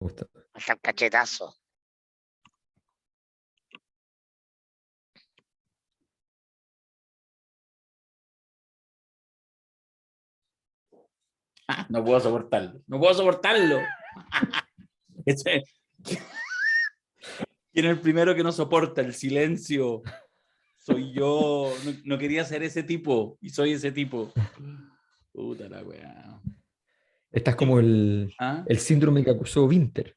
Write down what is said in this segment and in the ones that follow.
Me gusta. Hasta el cachetazo. No puedo soportarlo. No puedo soportarlo. ¿Quién es el primero que no soporta el silencio? Soy yo. No quería ser ese tipo y soy ese tipo. Puta la weá. Esta es como el síndrome que acusó Winter.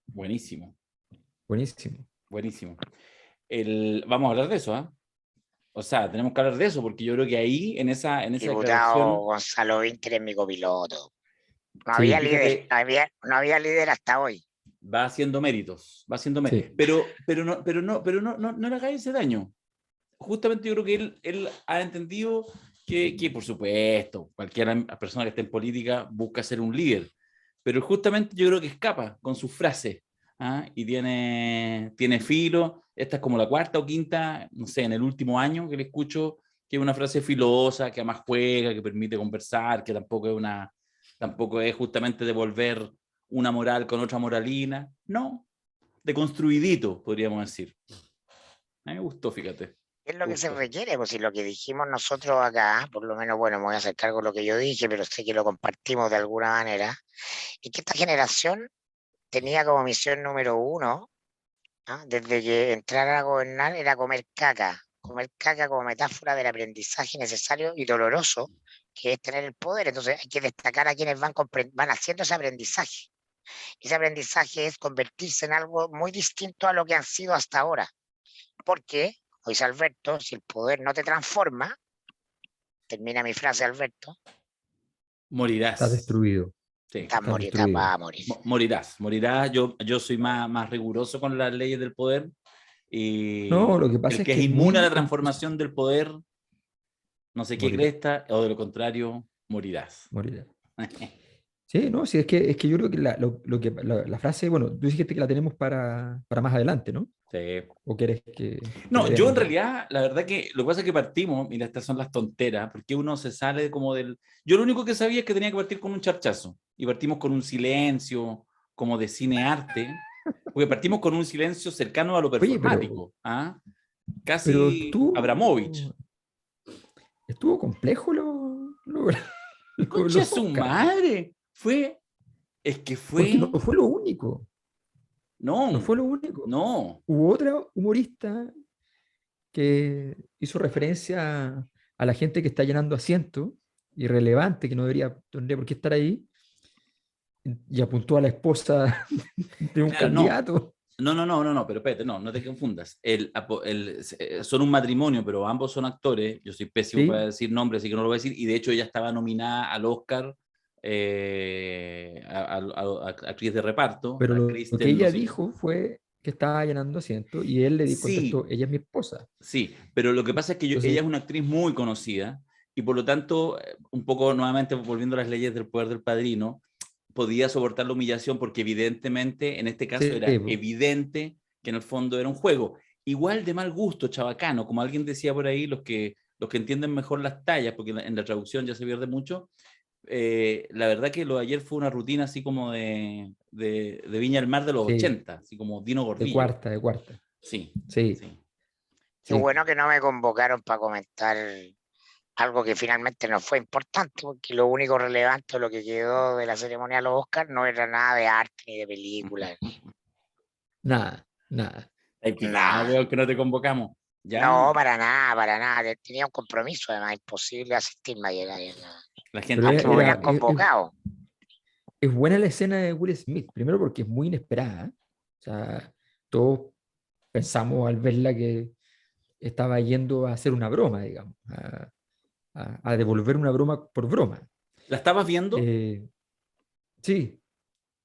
Buenísimo. Buenísimo. Buenísimo. Vamos a hablar de eso, ¿ah? O sea, tenemos que hablar de eso, porque yo creo que ahí, en esa Diputado declaración... Gonzalo Vinter es mi copiloto. No Sí. había líder, no había líder hasta hoy. Va haciendo méritos, va haciendo méritos. Sí. Pero no le hagáis ese daño. Justamente yo creo que él ha entendido que, por supuesto, cualquier persona que esté en política busca ser un líder, pero justamente yo creo que escapa con sus frases, ¿ah? Y tiene filo. Esta es como la cuarta o quinta, no sé, en el último año que le escucho, que es una frase filosa, que además juega, que permite conversar, que tampoco es justamente devolver una moral con otra moralina, no, de construidito, podríamos decir. A mí me gustó, fíjate. Es lo que se requiere, pues si lo que dijimos nosotros acá, por lo menos, bueno, me voy a hacer cargo de lo que yo dije, pero sé que lo compartimos de alguna manera, es que esta generación tenía como misión número uno, ¿ah? Desde que entrara a gobernar, era comer caca como metáfora del aprendizaje necesario y doloroso que es tener el poder. Entonces hay que destacar a quienes van haciendo ese aprendizaje. Ese aprendizaje es convertirse en algo muy distinto a lo que han sido hasta ahora. Porque, como dice Alberto, si el poder no te transforma, termina mi frase, Alberto, morirás. Estás destruido. Sí. vas a morir. Morirás. Yo soy más riguroso con las leyes del poder. Y No, lo que pasa el que es es que es inmune a muy... la transformación del poder, no sé qué Morirá. cresta, o de lo contrario, morirás. Morirá. Sí, no, sí, es que yo creo que la frase, bueno, tú dijiste que la tenemos para más adelante, ¿no? Sí. ¿O quieres que No, le yo demos en ya? realidad, la verdad que lo que pasa es que partimos, mira, estas son las tonteras, porque uno se sale como del... Yo lo único que sabía es que tenía que partir con un charchazo, y partimos con un silencio, como de cine-arte, porque partimos con un silencio cercano a lo Oye, performático, ¿ah? pero Casi Abramovich. estuvo complejo Concha los su Oscars. madre, es que Porque no fue, fue lo único. No no, fue lo único. no, Hubo otra humorista que hizo referencia a la gente que está llenando asientos, irrelevante, que no tendría por qué estar ahí, y apuntó a la esposa de un claro, no. candidato. No, pero espérate, no te confundas. Son un matrimonio, pero ambos son actores. Yo soy pésimo para ¿Sí? decir nombres, así que no lo voy a decir. Y de hecho ella estaba nominada al Oscar a actriz de reparto, Pero a lo que Kristen, no ella sé. dijo fue que estaba llenando asientos y él le Sí, contestó, ella es mi esposa. sí, pero lo que pasa es que ella Entonces, es una actriz muy conocida y por lo tanto, un poco nuevamente volviendo a las leyes del poder del padrino, podía soportar la humillación porque evidentemente, en este caso sí, era evidente que en el fondo era un juego. Igual de mal gusto, chabacano, como alguien decía por ahí, los que entienden mejor las tallas, porque en la traducción ya se pierde mucho, la verdad que lo de ayer fue una rutina así como de Viña del Mar de los sí, 80, así como Dino de Gordillo. cuarta, de cuarta. Sí, Sí, sí. Qué sí. bueno que no me convocaron para comentar algo que finalmente no fue importante, porque lo único relevante, lo que quedó de la ceremonia de los Oscars, no era nada de arte ni de películas, Nada, nada. Hay picado, nada. weón, que no te convocamos. Ya, No, para nada, para nada. Tenía un compromiso, además, imposible asistirme ayer. la Pero gente Aunque me hubieran fue. convocado. es buena la escena de Will Smith, primero porque es muy inesperada. O sea, todos pensamos al verla que estaba yendo a hacer una broma, digamos, a devolver una broma por broma. ¿La estabas viendo? Eh, sí,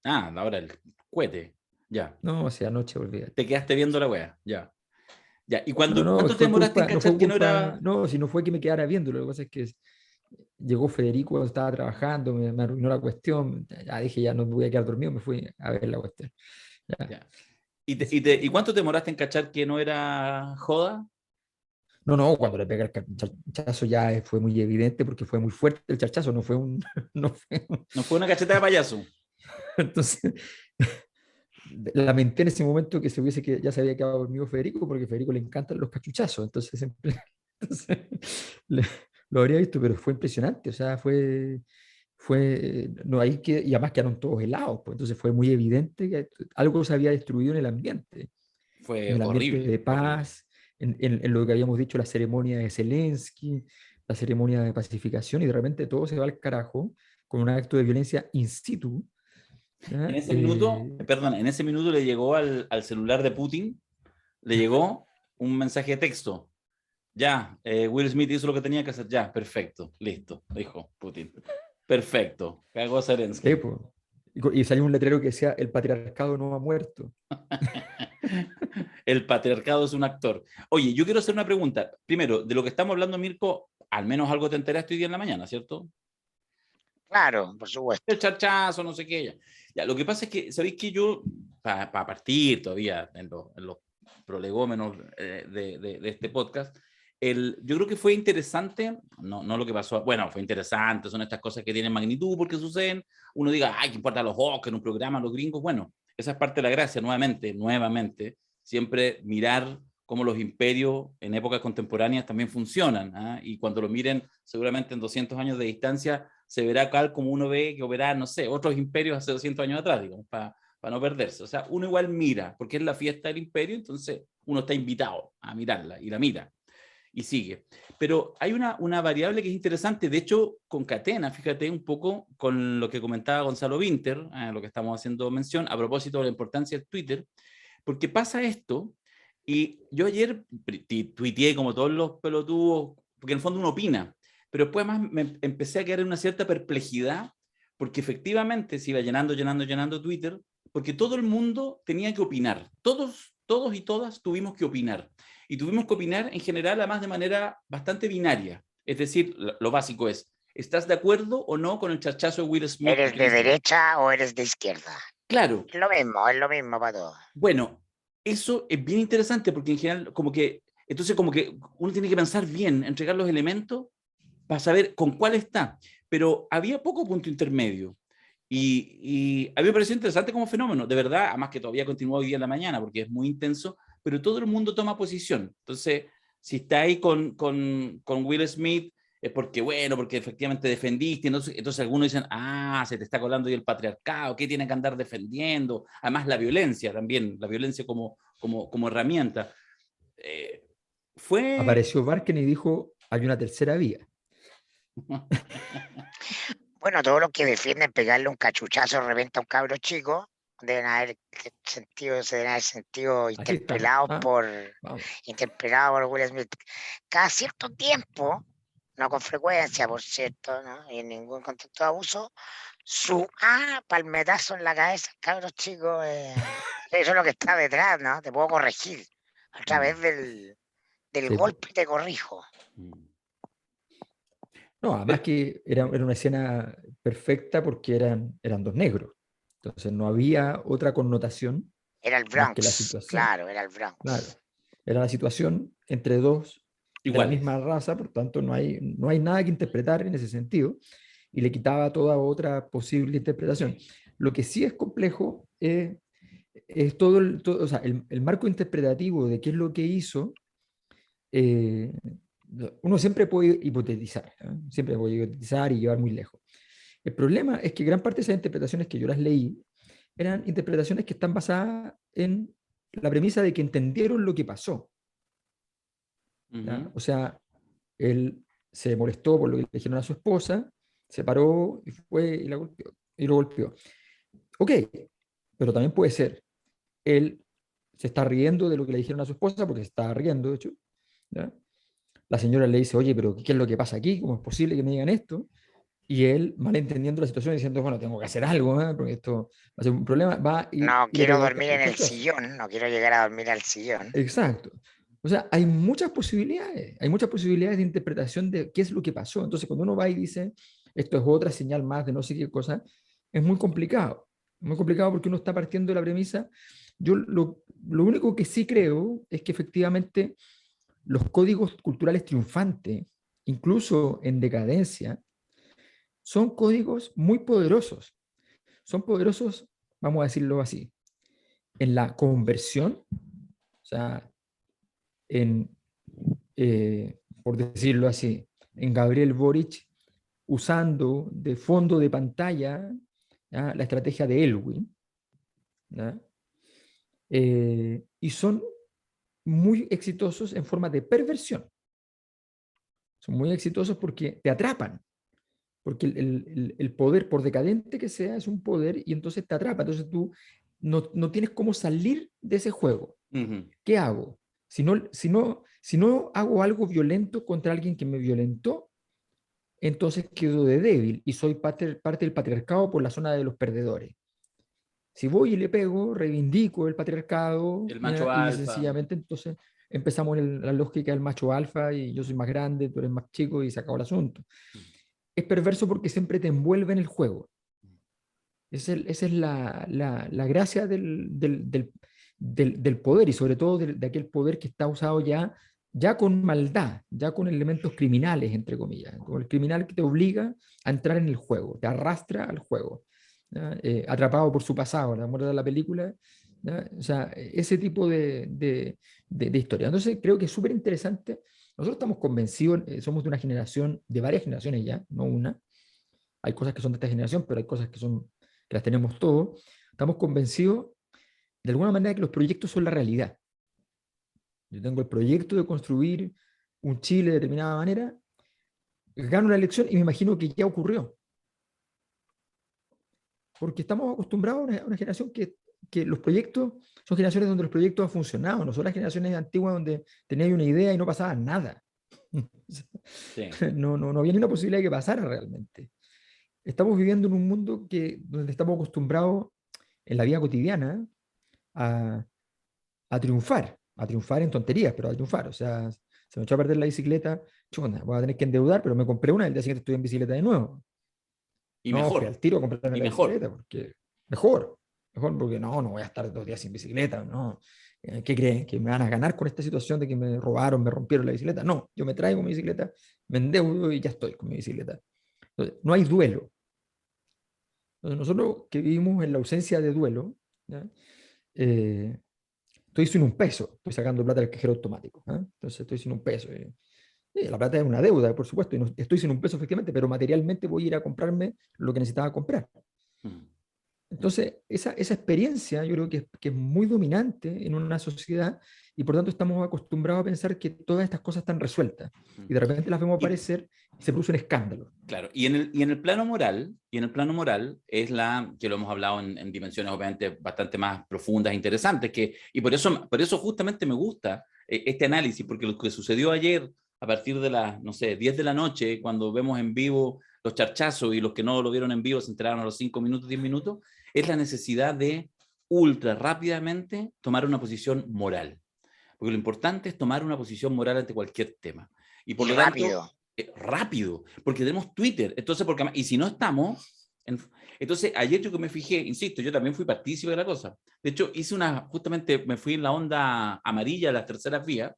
Ahora el cohete. Ya. no, o sea, anoche olvídate. Te quedaste viendo la wea. Ya. Ya. ¿Y No, cuánto te demoraste en no fue cachar que no culpa, era? no, si no fue que me quedara viendo, lo que pasa es que llegó Federico, estaba trabajando, me arruinó la cuestión, ya dije, ya no me voy a quedar dormido, me fui a ver la cuestión. Ya. Ya. ¿Y cuánto te demoraste en cachar que no era joda? No, cuando le pega el charchazo ya fue muy evidente porque fue muy fuerte el charchazo, no fue un... No fue No fue una cacheta de payaso. Entonces, lamenté en ese momento que ya se había quedado dormido Federico, porque a Federico le encantan los cachuchazos, entonces, entonces, le- lo habría visto, pero fue impresionante, o sea, no hay que, y además quedaron todos helados, pues, entonces fue muy evidente que algo se había destruido en Fue el ambiente horrible, de horrible. paz, en lo que habíamos dicho, la ceremonia de Zelensky, la ceremonia de pacificación, y de repente todo se va al carajo con un acto de violencia in situ. En ¿Ya? ese minuto, perdón, en ese minuto le llegó al celular de Putin, le llegó un mensaje de texto. Ya, Will Smith hizo lo que tenía que hacer. Ya, perfecto, listo, dijo Putin. Perfecto, cagó Zelensky. Pues. Y salió un letrero que decía: el patriarcado no ha muerto. El patriarcado es un actor. Oye, yo quiero hacer una pregunta. Primero, de lo que estamos hablando, Mirko, al menos algo te enteraste hoy día en la mañana, ¿cierto? Claro, por supuesto. El charchazo, no sé qué. Ya, lo que pasa es que, ¿sabéis que yo, para partir todavía en los prolegómenos de este podcast, yo creo que fue interesante, no lo que pasó, bueno, fue interesante, son estas cosas que tienen magnitud porque suceden, uno diga, ay, ¿qué importa los Oscars en un programa, los gringos? Bueno, esa es parte de la gracia, nuevamente, siempre mirar cómo los imperios en épocas contemporáneas también funcionan, ¿ah? Y cuando lo miren, seguramente en 200 años de distancia, se verá tal como uno ve que operan, no sé, otros imperios hace 200 años atrás, digamos, para no perderse. O sea, uno igual mira, porque es la fiesta del imperio, entonces uno está invitado a mirarla y la mira y sigue. Pero hay una variable que es interesante, de hecho, concatena, fíjate, un poco con lo que comentaba Gonzalo Winter, lo que estamos haciendo mención, a propósito de la importancia del Twitter, porque pasa esto, y yo ayer tuiteé como todos los pelotudos, porque en el fondo uno opina, pero después además me empecé a quedar en una cierta perplejidad, porque efectivamente se iba llenando Twitter, porque todo el mundo tenía que opinar, todos y todas tuvimos que opinar, y tuvimos que opinar en general además de manera bastante binaria, es decir, lo básico es, ¿estás de acuerdo o no con el charchazo de Will Smith? ¿Eres de derecha o eres de izquierda? Claro, Es lo mismo para todos. bueno, eso es bien interesante porque en general entonces como que uno tiene que pensar bien, entregar los elementos para saber con cuál está, pero había poco punto intermedio y a mí me pareció interesante como fenómeno, de verdad, además que todavía continúa hoy día en la mañana porque es muy intenso, pero todo el mundo toma posición, entonces si está ahí con Will Smith es porque, bueno, porque efectivamente defendiste, entonces algunos dicen, se te está colando ahí el patriarcado, ¿qué tiene que andar defendiendo? Además la violencia también, la violencia como herramienta. Eh, fue... Apareció Barken y dijo: hay una tercera vía. Bueno, todos los que defienden pegarle un cachuchazo de repente a un cabro chico se deben haber sentido Aquí está. Vamos. interpelados por Will Smith. Cada cierto tiempo, no con frecuencia, por cierto, ¿no? Y en ningún contexto de abuso, palmetazo en la cabeza, cabros chicos, eso es lo que está detrás, ¿no? Te puedo corregir. A través del Sí, golpe te corrijo. no, además que era una escena perfecta porque eran dos negros. Entonces no había otra connotación Era el más que la Bronx, situación. claro, era el Claro, Bronx. era la situación entre dos de la Iguales. misma raza, por tanto no hay nada que interpretar en ese sentido, y le quitaba toda otra posible interpretación. Lo que sí es complejo es o sea, el marco interpretativo de qué es lo que hizo. eh, Uno siempre puede hipotetizar, ¿eh? Siempre puede hipotetizar y llevar muy lejos. El problema es que gran parte de esas interpretaciones que yo las leí eran interpretaciones que están basadas en la premisa de que entendieron lo que pasó. ¿Ya? O sea, él se molestó por lo que le dijeron a su esposa, se paró y fue y la golpeó, y lo golpeó. Ok, pero también puede ser, él se está riendo de lo que le dijeron a su esposa, porque se estaba riendo, de hecho. ¿Ya? La señora le dice: oye, pero ¿qué es lo que pasa aquí? ¿Cómo es posible que me digan esto? Y él, malentendiendo la situación, diciendo: bueno, tengo que hacer algo, ¿eh? Porque esto va a ser un problema, va No y le quiero pega dormir el en el cachazo. sillón, no quiero llegar a dormir al sillón. Exacto. O sea, hay muchas posibilidades de interpretación de qué es lo que pasó. Entonces, cuando uno va y dice, esto es otra señal más de no sé qué cosa, es muy complicado. Muy complicado porque uno está partiendo de la premisa. Yo lo único que sí creo es que efectivamente los códigos culturales triunfantes, incluso en decadencia, son códigos muy poderosos. son poderosos, vamos a decirlo así, en la conversión, o sea, en, por decirlo así, en Gabriel Boric usando de fondo de pantalla, ¿ya?, la estrategia de Elwin, ¿ya? Y son muy exitosos en forma de perversión. Son muy exitosos porque te atrapan, porque el poder, por decadente que sea, es un poder y entonces te atrapa. Entonces tú no tienes cómo salir de ese juego. ¿Qué hago? Si no hago algo violento contra alguien que me violentó, entonces quedo de débil y soy parte del patriarcado por la zona de los perdedores. Si voy y le pego, reivindico el patriarcado, El macho y alfa. sencillamente entonces empezamos la lógica del macho alfa y yo soy más grande, tú eres más chico y se acabó el asunto. Es perverso porque siempre te envuelve en el juego. Esa es la gracia del poder y sobre todo de aquel poder que está usado ya con maldad, ya con elementos criminales, entre comillas, como el criminal que te obliga a entrar en el juego, te arrastra al juego, atrapado por su pasado, ¿la muerte de la película? ¿Ya? O sea, ese tipo de historia. Entonces creo que es súper interesante. Nosotros estamos convencidos, somos de una generación, de varias generaciones ya, no una. Hay cosas que son de esta generación, pero hay cosas que las tenemos todos. Estamos convencidos de alguna manera que los proyectos son la realidad. Yo tengo el proyecto de construir un Chile de determinada manera, gano la elección y me imagino que ya ocurrió. Porque estamos acostumbrados a una generación que los proyectos son generaciones donde los proyectos han funcionado, no son las generaciones antiguas donde tenías una idea y no pasaba nada. Sí. No había ni una posibilidad de que pasara realmente. Estamos viviendo en un mundo donde estamos acostumbrados en la vida cotidiana a, a triunfar en tonterías, pero a triunfar. O sea, se me echó a perder la bicicleta, chunda, voy a tener que endeudar, pero me compré una y el día siguiente estoy en bicicleta de nuevo. Y No, fui al mejor, tiro a comprarme y la mejor. bicicleta, porque mejor porque no voy a estar 2 días sin bicicleta, no. ¿Qué creen? ¿Que me van a ganar con esta situación de que me robaron, me rompieron la bicicleta? No, yo me traigo mi bicicleta, me endeudo y ya estoy con mi bicicleta. Entonces, no hay duelo. Entonces, nosotros que vivimos en la ausencia de duelo, ¿ya? Estoy sin un peso, estoy sacando plata del cajero automático. Entonces estoy sin un peso. La plata es una deuda, por supuesto, y estoy sin un peso efectivamente, pero materialmente voy a ir a comprarme lo que necesitaba comprar. Entonces, esa experiencia yo creo que es muy dominante en una sociedad y por tanto estamos acostumbrados a pensar que todas estas cosas están resueltas y de repente las vemos Y, aparecer y se produce un escándalo. claro, y en el plano moral, es que lo hemos hablado en dimensiones obviamente bastante más profundas e interesantes, y por eso justamente me gusta este análisis, porque lo que sucedió ayer a partir de las, no sé, 10 de la noche, cuando vemos en vivo los charchazos y los que no lo vieron en vivo se enteraron a los 5 minutos, 10 minutos, es la necesidad de ultra rápidamente tomar una posición moral. Porque lo importante es tomar una posición moral ante cualquier tema. Y por Y lo tanto, rápido. rápido, porque tenemos Twitter. Entonces, y si no estamos, entonces ayer yo que me fijé, insisto, yo también fui partícipe de la cosa. De hecho, justamente me fui en la onda amarilla de las terceras vías,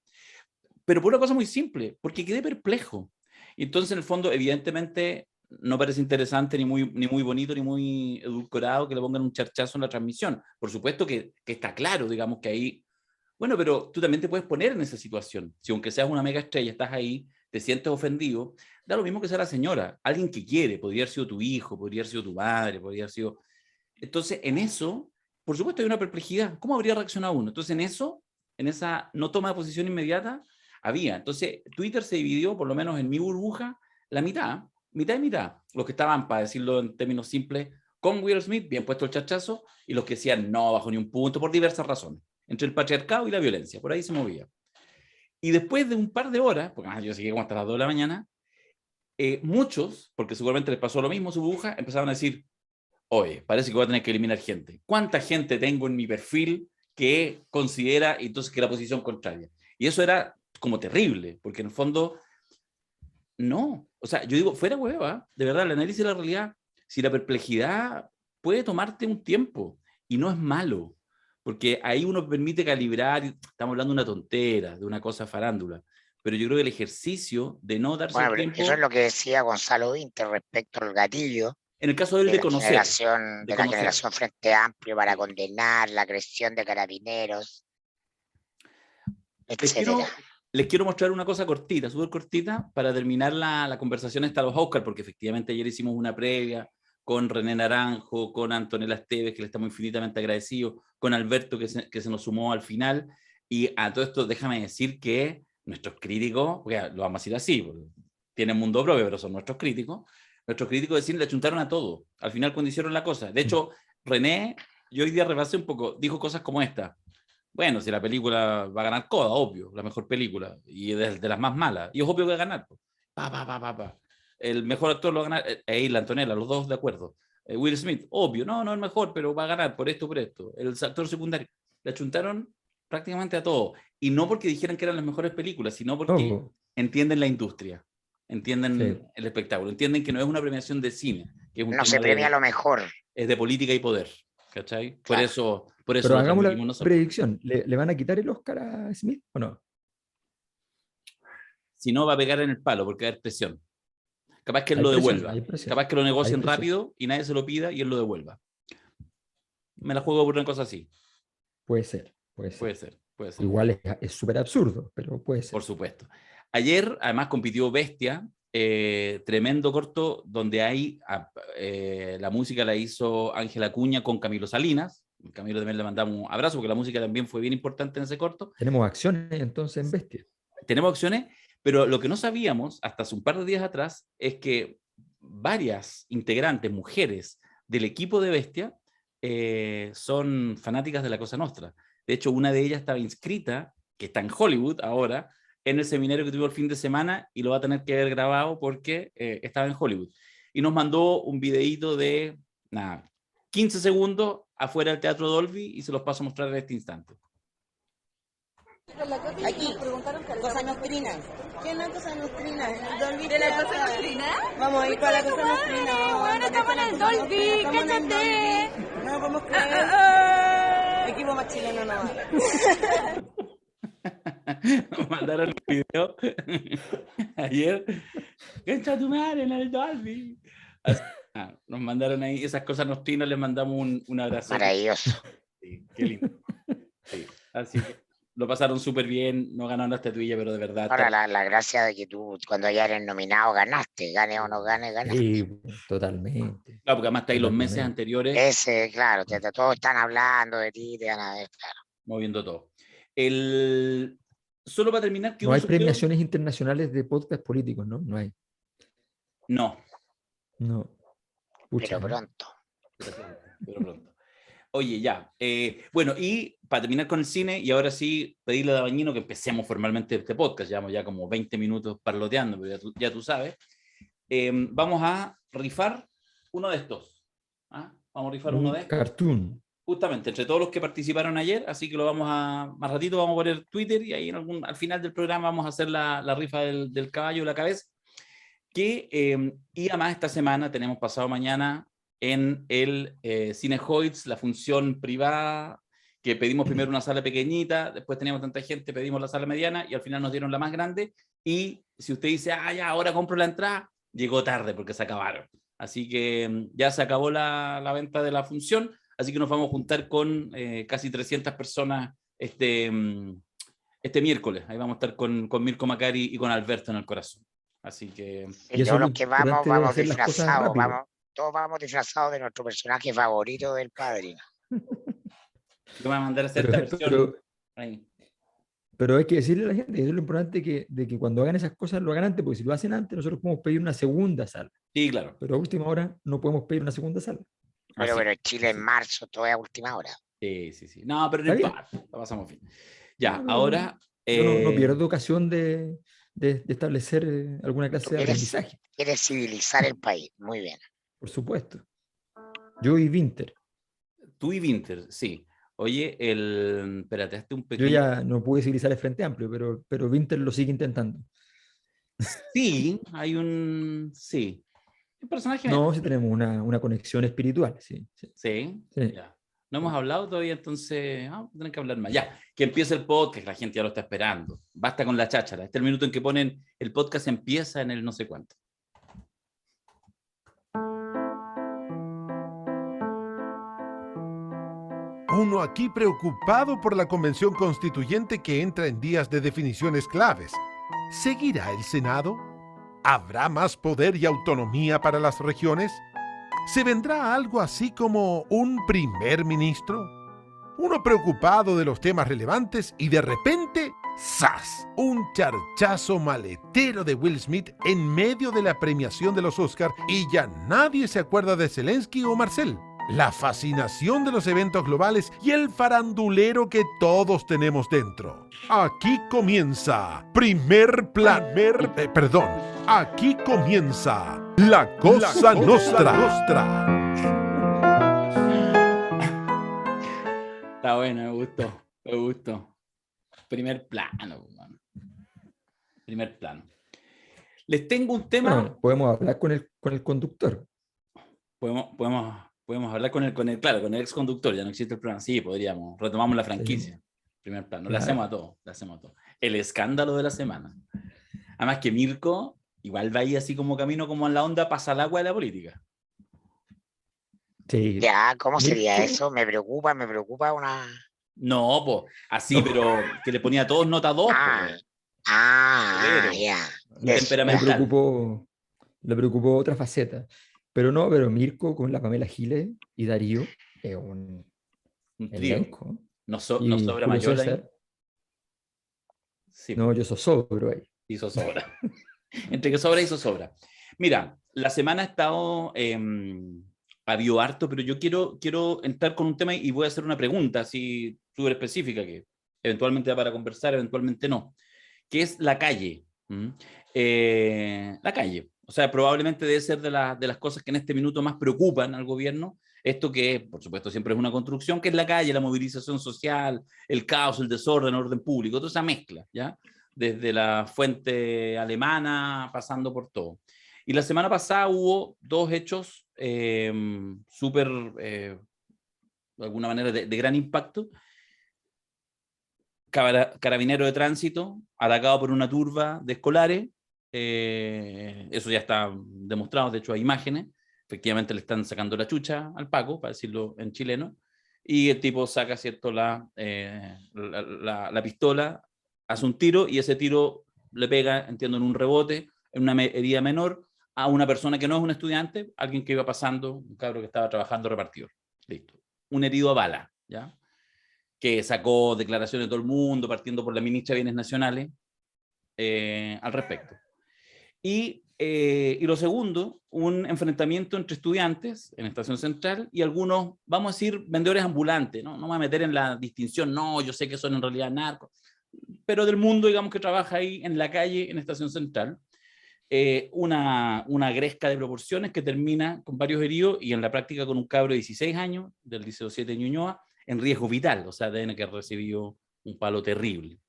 pero por una cosa muy simple, porque quedé perplejo. Y entonces, en el fondo, evidentemente, no parece interesante, ni muy bonito, ni muy edulcorado que le pongan un charchazo en la transmisión. Por supuesto que está claro, digamos, que ahí. Bueno, pero tú también te puedes poner en esa situación. Si aunque seas una mega estrella, estás ahí, te sientes ofendido, da lo mismo que sea la señora, alguien que quiere, podría haber sido tu hijo, podría haber sido tu madre, podría haber sido. Entonces, en eso, por supuesto, hay una perplejidad. ¿Cómo habría reaccionado uno? Entonces, en esa no toma de posición inmediata, había. Entonces, Twitter se dividió, por lo menos en mi burbuja, la mitad y mitad. Los que estaban, para decirlo en términos simples, con Will Smith, bien puesto el chachazo, y los que decían no, bajo ni un punto, por diversas razones. Entre el patriarcado y la violencia, por ahí se movía. Y después de un par de horas, porque yo seguí como hasta las 2 de la mañana, muchos, porque seguramente les pasó lo mismo su burbuja, empezaron a decir, oye, parece que voy a tener que eliminar gente. ¿Cuánta gente tengo en mi perfil que considera entonces que la posición contraria? Y eso era como terrible, porque en el fondo, no. O sea, yo digo, fuera hueva, de verdad, el análisis de la realidad, si la perplejidad puede tomarte un tiempo y no es malo, porque ahí uno permite calibrar, estamos hablando de una tontera, de una cosa farándula, pero yo creo que el ejercicio de no darse Bueno, el pero eso es tiempo. lo que decía Gonzalo Vinter respecto al gatillo, En el caso de él, de de la conocer. generación, de de la conocer. generación Frente Amplio para condenar la agresión de carabineros, Les quiero, etcétera. les quiero mostrar una cosa cortita, súper cortita, para terminar la conversación hasta los Oscar, porque efectivamente ayer hicimos una previa con René Naranjo, con Antonella Esteves, que le estamos infinitamente agradecidos, con Alberto, que se nos sumó al final. Y a todo esto, déjame decir que nuestros críticos, porque lo vamos a decir así, porque tienen mundo propio, pero son nuestros críticos de cine le achuntaron a todo, al final cuando hicieron la cosa. De hecho, René, yo hoy día repasé un poco, dijo cosas como esta. Bueno, si la película va a ganar Coda, obvio, la mejor película, y es de las más malas, y es obvio que va a ganar. Pa. El mejor actor lo va a ganar, la Antonella, los dos de acuerdo. Will Smith, obvio, no el mejor, pero va a ganar por esto. El actor secundario, le achuntaron prácticamente a todo. Y no porque dijeran que eran las mejores películas, sino porque No, entienden la industria, entienden sí. el espectáculo, entienden que no es una premiación de cine, que es un No se tema premia lo mejor. es de política y poder. ¿Cachai? Claro. Por eso Pero lo hagamos la transmitimos nosotros. predicción. ¿Le van a quitar el Oscar a Smith o no? Si no, va a pegar en el palo porque va a haber presión. Capaz que él Hay lo presión, devuelva. hay presión. Capaz que lo negocien Hay presión. rápido y nadie se lo pida y él lo devuelva. Me la juego por una cosa así. Puede ser, puede Puede ser. ser, puede ser. Igual es súper absurdo, pero puede ser. Por supuesto. Ayer, además, compitió Bestia, tremendo corto, donde hay la música la hizo Ángela Acuña con Camilo Salinas. Camilo también le mandamos un abrazo porque la música también fue bien importante en ese corto. Tenemos acciones entonces en Bestia. Tenemos opciones, pero lo que no sabíamos hasta hace un par de días atrás es que varias integrantes, mujeres del equipo de Bestia, son fanáticas de la Cosa Nostra. De hecho, una de ellas estaba inscrita, que está en Hollywood ahora, en el seminario que tuvimos el fin de semana y lo va a tener que ver grabado porque estaba en Hollywood. Y nos mandó un videíto de 15 segundos afuera del Teatro Dolby y se los paso a mostrar en este instante. Aquí, Cosa Nostrina. ¿Qué es la Cosa Nostrina? El Dolby. ¿De la Cosa Nostrina? Vamos a ir para la Cosa Nostrina. Bueno, estamos en el Dolby, cállate. No podemos creer. Equipo más chileno no va. Nos mandaron un video ayer. ¡Concha tu madre en el Dolby! Nos mandaron ahí esas cosas nostrinas, les mandamos un abrazo. Maravilloso. Sí, qué lindo. Sí, así que lo pasaron súper bien, no ganaron la estatuilla, pero de verdad. Ahora la gracia de que tú cuando ya eres nominado ganaste, gane o no gane, ganaste. Sí, totalmente. Claro, porque además está ahí los meses Totalmente. anteriores Ese, claro, todos están hablando de ti, te van a ver, claro. moviendo todo. Solo para terminar, ¿qué No hubo hay sorteo? premiaciones internacionales de podcast políticos, ¿no? No hay. No, No. Pucha, Pero pronto. pero pronto. Oye, ya. Bueno, y para terminar con el cine, y ahora sí pedirle a Dabañino que empecemos formalmente este podcast. Llevamos ya como 20 minutos parloteando, pero ya tú sabes. Vamos a rifar uno de estos. Vamos a rifar uno de estos. Cartoon. Justamente, entre todos los que participaron ayer, así que lo vamos a, más ratito vamos a poner Twitter y ahí al final del programa vamos a hacer la rifa del caballo de la cabeza. Y además esta semana tenemos pasado mañana en el Cinehoids, la función privada, que pedimos primero una sala pequeñita, después teníamos tanta gente, pedimos la sala mediana y al final nos dieron la más grande. Y si usted dice, ya, ahora compro la entrada, llegó tarde porque se acabaron. Así que ya se acabó la venta de la función, así que nos vamos a juntar con casi 300 personas este miércoles. Ahí vamos a estar con Mirko Macari y con Alberto en el corazón. Así que... Y Y eso todos es lo los que importante de vamos hacer las cosas disfrazados, rápido. todos vamos disfrazados de nuestro personaje favorito del Padrino. Yo me voy a mandar a hacer Pero- esta versión. Ahí. Pero hay que decirle a la gente, eso es lo importante de que cuando hagan esas cosas lo hagan antes, porque si lo hacen antes, nosotros podemos pedir una segunda sala. Sí, claro. Pero a última hora no podemos pedir una segunda sala. Pero, Así. pero en Chile en marzo, todo es a última hora. Sí. No, pero no ¿Está bien? importa. Lo pasamos bien. Ya, No, no, ahora... Yo no pierdo ocasión de establecer alguna clase de quieres- aprendizaje, Quieres civilizar el país. Muy bien. por supuesto. Yo y Winter. Tú y Winter, sí. Oye, espérate, hazte un Yo pequeño... ya no pude civilizar el Frente Amplio, pero Winter lo sigue intentando. Sí, hay un... Sí. Un personaje... No, sí tenemos una conexión espiritual, sí. Sí, Sí. ya. No hemos hablado todavía, entonces vamos a tener que hablar más. Ya, que empiece el podcast, la gente ya lo está esperando. Basta con la cháchara. Este es el minuto en que ponen el podcast empieza en el no sé cuánto. uno aquí preocupado por la convención constituyente que entra en días de definiciones claves. ¿Seguirá el Senado? ¿Habrá más poder y autonomía para las regiones? ¿Se vendrá algo así como un primer ministro? Uno preocupado de los temas relevantes y de repente, ¡zas! Un charchazo maletero de Will Smith en medio de la premiación de los Oscars y ya nadie se acuerda de Zelensky o Marcel. La fascinación de los eventos globales y el farandulero que todos tenemos dentro. Aquí comienza Primer Plan. Aquí comienza La Cosa Nostra. Está bueno, me gustó, me gustó. Primer plano, mano. Primer plano. Les tengo un tema. Bueno, podemos hablar con el conductor. Podemos hablar con el ex conductor, ya no existe el programa. Sí, podríamos. Retomamos la franquicia. Sí. Primer plano. Claro. Le hacemos a todo. El escándalo de la semana. Además que Mirko igual va ahí así como camino como en la onda pasa el agua de la política. Sí. Ya, ¿cómo sería eso? Me preocupa una... No, pues, así, pero que le ponía a todos nota 2. Ya. Le preocupó otra faceta. Pero Mirko con la Pamela Giles y Darío es un elenco. No sobra mayor ahí. Sí. No, yo sobro ahí. Hizo sobra. Entre que sobra, hizo sobra. Mira, la semana ha estado... habido harto, pero yo quiero entrar con un tema y voy a hacer una pregunta así súper específica que eventualmente da para conversar, eventualmente no, que es la calle. La calle. O sea, probablemente debe ser de las cosas que en este minuto más preocupan al gobierno. Esto que, por supuesto, siempre es una construcción, que es la calle, la movilización social, el caos, el desorden, el orden público, toda esa mezcla, ¿ya? Desde la fuente alemana, pasando por todo. Y la semana pasada hubo dos hechos súper, de alguna manera, de gran impacto. Carabinero de tránsito, atacado por una turba de escolares. Eso ya está demostrado, de hecho hay imágenes. Efectivamente le están sacando la chucha al Paco, para decirlo en chileno. Y el tipo saca, ¿cierto?, la pistola, hace un tiro y ese tiro le pega, entiendo, en un rebote, en una herida menor, a una persona que no es un estudiante, alguien que iba pasando, un cabro que estaba trabajando repartidor. Listo. Un herido a bala, ¿ya? Que sacó declaraciones de todo el mundo, partiendo por la ministra de Bienes Nacionales, al respecto. Y lo segundo, un enfrentamiento entre estudiantes en Estación Central y algunos, vamos a decir, vendedores ambulantes, ¿no? No me voy a meter en la distinción, no, yo sé que son en realidad narcos, pero del mundo, digamos, que trabaja ahí en la calle, en Estación Central. Una gresca de proporciones que termina con varios heridos y en la práctica con un cabro de 16 años del Liceo 7 de Ñuñoa en riesgo vital, o sea, deben que recibió un palo terrible.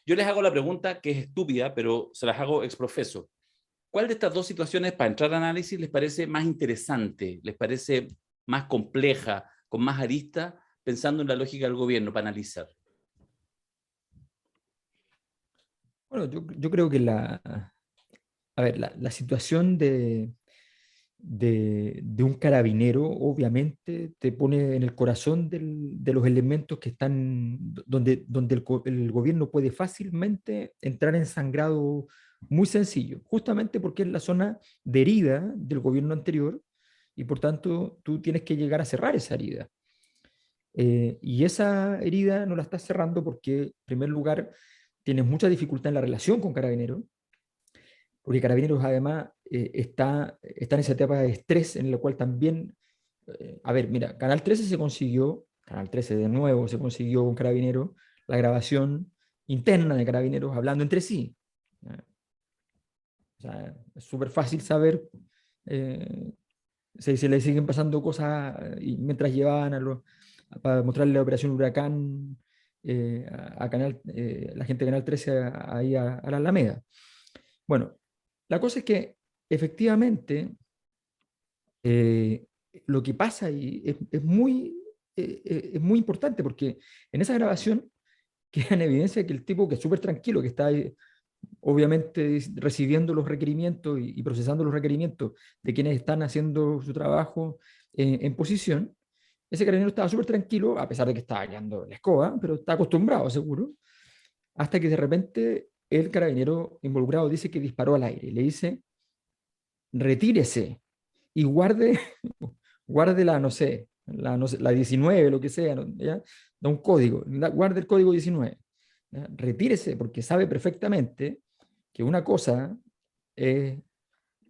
Yo les hago la pregunta que es estúpida, pero se las hago ex profeso. ¿Cuál de estas dos situaciones, para entrar al análisis, les parece más interesante, les parece más compleja, con más aristas, pensando en la lógica del gobierno, para analizar? Bueno, yo creo que la situación de un carabinero obviamente te pone en el corazón de los elementos que están, donde el gobierno puede fácilmente entrar en sangrado muy sencillo, justamente porque es la zona de herida del gobierno anterior y por tanto tú tienes que llegar a cerrar esa herida. Y esa herida no la estás cerrando porque, en primer lugar, tienes mucha dificultad en la relación con Carabineros, porque Carabineros además está en esa etapa de estrés en la cual también, mira, Canal 13 de nuevo se consiguió con Carabineros la grabación interna de Carabineros hablando entre sí. O sea, es súper fácil saber si se le siguen pasando cosas y mientras llevaban para mostrarle la operación Huracán a la gente de Canal 13 ahí a la Alameda. Bueno, la cosa es que efectivamente lo que pasa ahí es muy importante porque en esa grabación queda en evidencia que el tipo que es súper tranquilo, que está ahí, obviamente recibiendo los requerimientos y procesando los requerimientos de quienes están haciendo su trabajo en posición, ese carabinero estaba súper tranquilo, a pesar de que estaba quedando la escoba, pero está acostumbrado, seguro, hasta que de repente el carabinero involucrado dice que disparó al aire. Le dice, retírese y guarde, guarde la, no sé, la 19, lo que sea, ¿no? ¿Ya? Da un código, guarde el código 19. ¿Ya? Retírese porque sabe perfectamente que una cosa es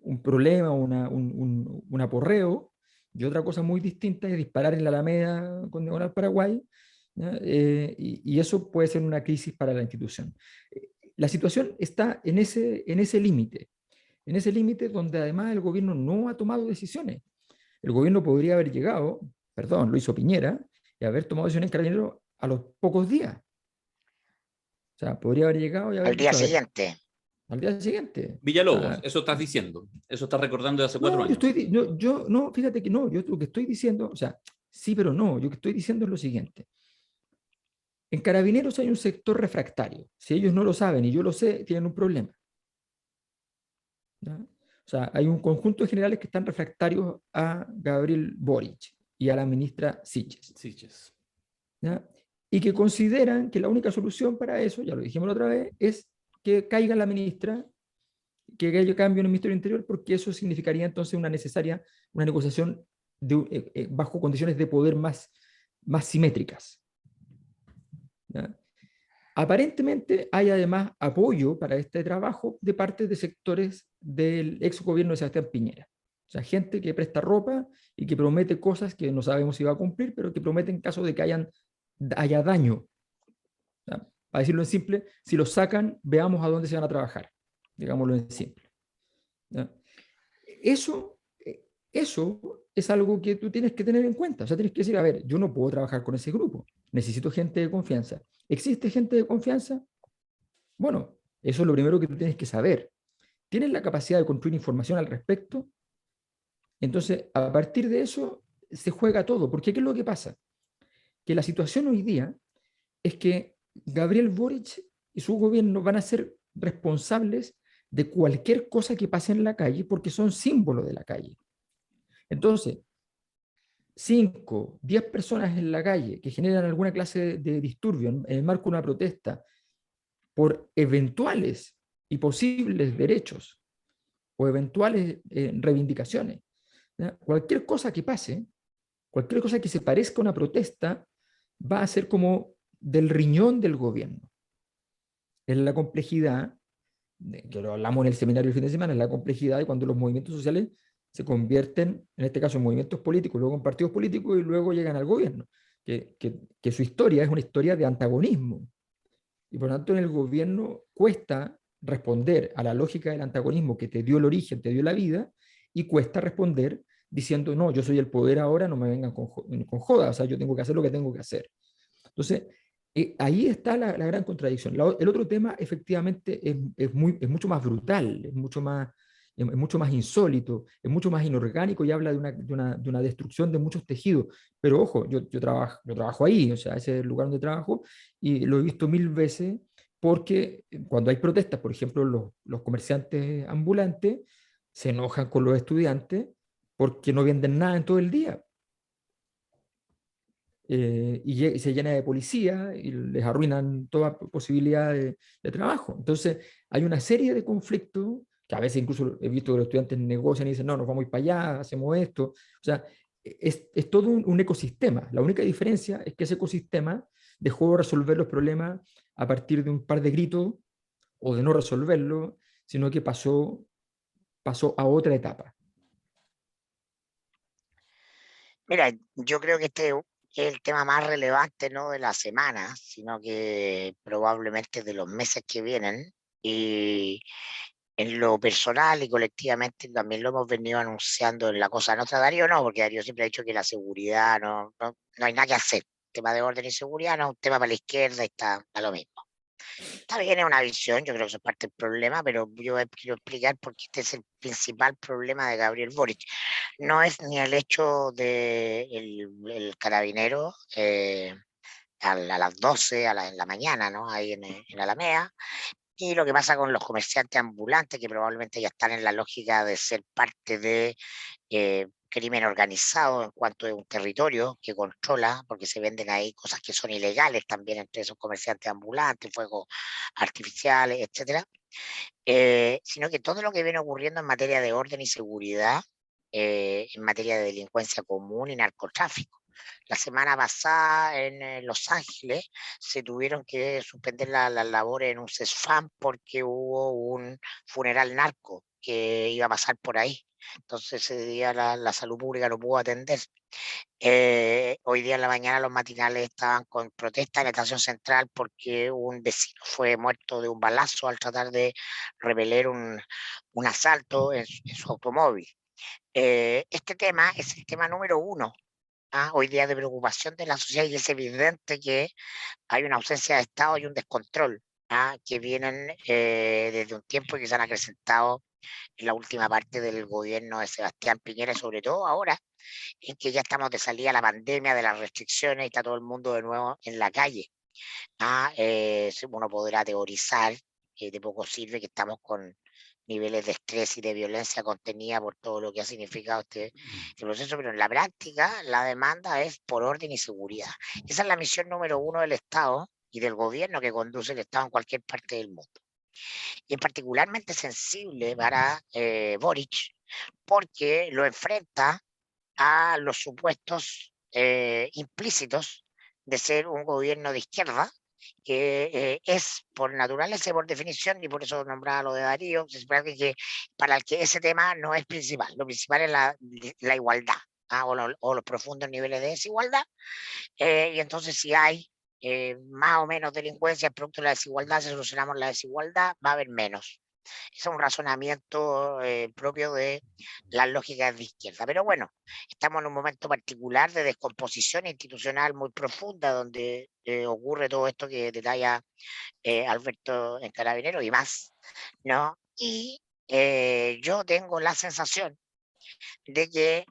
un problema, un aporreo, y otra cosa muy distinta es disparar en la Alameda con diagonal Paraguay, ¿ya? Y eso puede ser una crisis para la institución. La situación está en ese límite donde además el gobierno no ha tomado decisiones. El gobierno podría haber llegado, perdón, lo hizo Piñera, y haber tomado decisiones en Carabineros a los pocos días. O sea, podría haber llegado y haber Al día dicho, a ver, siguiente. al día siguiente. O Villalobos, sea, eso estás diciendo. Eso estás recordando de hace 4 no, años. no, fíjate que no, yo lo que estoy diciendo, o sea, sí, pero no, yo lo que estoy diciendo es lo siguiente. En Carabineros hay un sector refractario. Si ellos no lo saben y yo lo sé, tienen un problema. ¿Ya? O sea, hay un conjunto de generales que están refractarios a Gabriel Boric y a la ministra Siches. Siches. ¿Ya? Y que consideran que la única solución para eso, ya lo dijimos la otra vez, es que caiga la ministra, que haya cambio en el Ministerio del Interior, porque eso significaría entonces una negociación bajo condiciones de poder más simétricas. ¿Ya? Aparentemente hay además apoyo para este trabajo de parte de sectores del ex gobierno de Sebastián Piñera. O sea, gente que presta ropa y que promete cosas que no sabemos si va a cumplir, pero que promete en caso de que haya daño. O sea, para decirlo en simple, si los sacan, veamos a dónde se van a trabajar. Digámoslo en simple. ¿Ya? Eso, eso es algo que tú tienes que tener en cuenta. O sea, tienes que decir, a ver, yo no puedo trabajar con ese grupo. Necesito gente de confianza. ¿Existe gente de confianza? Bueno, eso es lo primero que tú tienes que saber. ¿Tienes la capacidad de construir información al respecto? Entonces, a partir de eso, se juega todo. Porque ¿qué es lo que pasa? Que la situación hoy día es que Gabriel Boric y su gobierno van a ser responsables de cualquier cosa que pase en la calle porque son símbolos de la calle. Entonces, 5, 10 personas en la calle que generan alguna clase de disturbio en el marco de una protesta por eventuales y posibles derechos o eventuales reivindicaciones. ¿Ya? Cualquier cosa que pase, cualquier cosa que se parezca a una protesta, va a ser como del riñón del gobierno. Es la complejidad, que lo hablamos en el seminario el fin de semana, es la complejidad de cuando los movimientos sociales se convierten, en este caso, en movimientos políticos, luego en partidos políticos y luego llegan al gobierno. Que su historia es una historia de antagonismo. Y por lo tanto, en el gobierno cuesta responder a la lógica del antagonismo que te dio el origen, te dio la vida, y cuesta responder diciendo, no, yo soy el poder ahora, no me vengan con joda, o sea, yo tengo que hacer lo que tengo que hacer. Entonces, ahí está la gran contradicción. El otro tema, efectivamente, es mucho más brutal, es mucho más insólito, es mucho más inorgánico y habla de una destrucción de muchos tejidos. Pero ojo, yo trabajo ahí, o sea, ese es el lugar donde trabajo y lo he visto 1000 veces porque cuando hay protestas, por ejemplo, los comerciantes ambulantes se enojan con los estudiantes porque no venden nada en todo el día. Y se llena de policía y les arruinan toda posibilidad de trabajo. Entonces, hay una serie de conflictos que a veces incluso he visto que los estudiantes negocian y dicen, no, nos vamos a ir para allá, hacemos esto. O sea, es todo un ecosistema. La única diferencia es que ese ecosistema dejó de resolver los problemas a partir de un par de gritos o de no resolverlo, sino que pasó a otra etapa. Mira, yo creo que este es el tema más relevante, no de la semana, sino que probablemente de los meses que vienen. Y en lo personal y colectivamente también lo hemos venido anunciando en la Cosa Nostra. Darío no, porque Darío siempre ha dicho que la seguridad no hay nada que hacer. El tema de orden y seguridad no es un tema para la izquierda, está a lo mismo. Está bien, es una visión, yo creo que eso es parte del problema, pero yo quiero explicar por qué este es el principal problema de Gabriel Boric. No es ni el hecho de el carabinero a las 12 en la mañana, ¿no? Ahí en Alameda, y lo que pasa con los comerciantes ambulantes, que probablemente ya están en la lógica de ser parte de crimen organizado en cuanto a un territorio que controla, porque se venden ahí cosas que son ilegales también entre esos comerciantes ambulantes, fuegos artificiales, etcétera, sino que todo lo que viene ocurriendo en materia de orden y seguridad, en materia de delincuencia común y narcotráfico. La semana pasada en Los Ángeles se tuvieron que suspender las labores en un CESFAM porque hubo un funeral narco que iba a pasar por ahí. Entonces ese día la salud pública no pudo atender. Hoy día en la mañana los matinales estaban con protesta en la estación central porque un vecino fue muerto de un balazo al tratar de repeler un asalto en su automóvil. Este tema es el tema número uno, hoy día de preocupación de la sociedad, y es evidente que hay una ausencia de Estado y un descontrol, que vienen desde un tiempo y que se han acrecentado en la última parte del gobierno de Sebastián Piñera, sobre todo ahora, en que ya estamos de salida de la pandemia, de las restricciones, y está todo el mundo de nuevo en la calle. Uno podrá teorizar, de poco sirve que estamos con niveles de estrés y de violencia contenida por todo lo que ha significado este proceso, pero en la práctica la demanda es por orden y seguridad. Esa es la misión número uno del Estado y del gobierno que conduce el Estado en cualquier parte del mundo. Y es particularmente sensible para Boric porque lo enfrenta a los supuestos implícitos de ser un gobierno de izquierda, que es por naturaleza y por definición, y por eso nombraba lo de Darío, para el que ese tema no es principal. Lo principal es la igualdad, o los profundos niveles de desigualdad. Y entonces si hay más o menos delincuencia producto de la desigualdad, si solucionamos la desigualdad, va a haber menos. Es un razonamiento propio de las lógicas de izquierda. Pero bueno, estamos en un momento particular de descomposición institucional muy profunda, donde ocurre todo esto que detalla Alberto en Carabineros y más, ¿no? Y yo tengo la sensación de que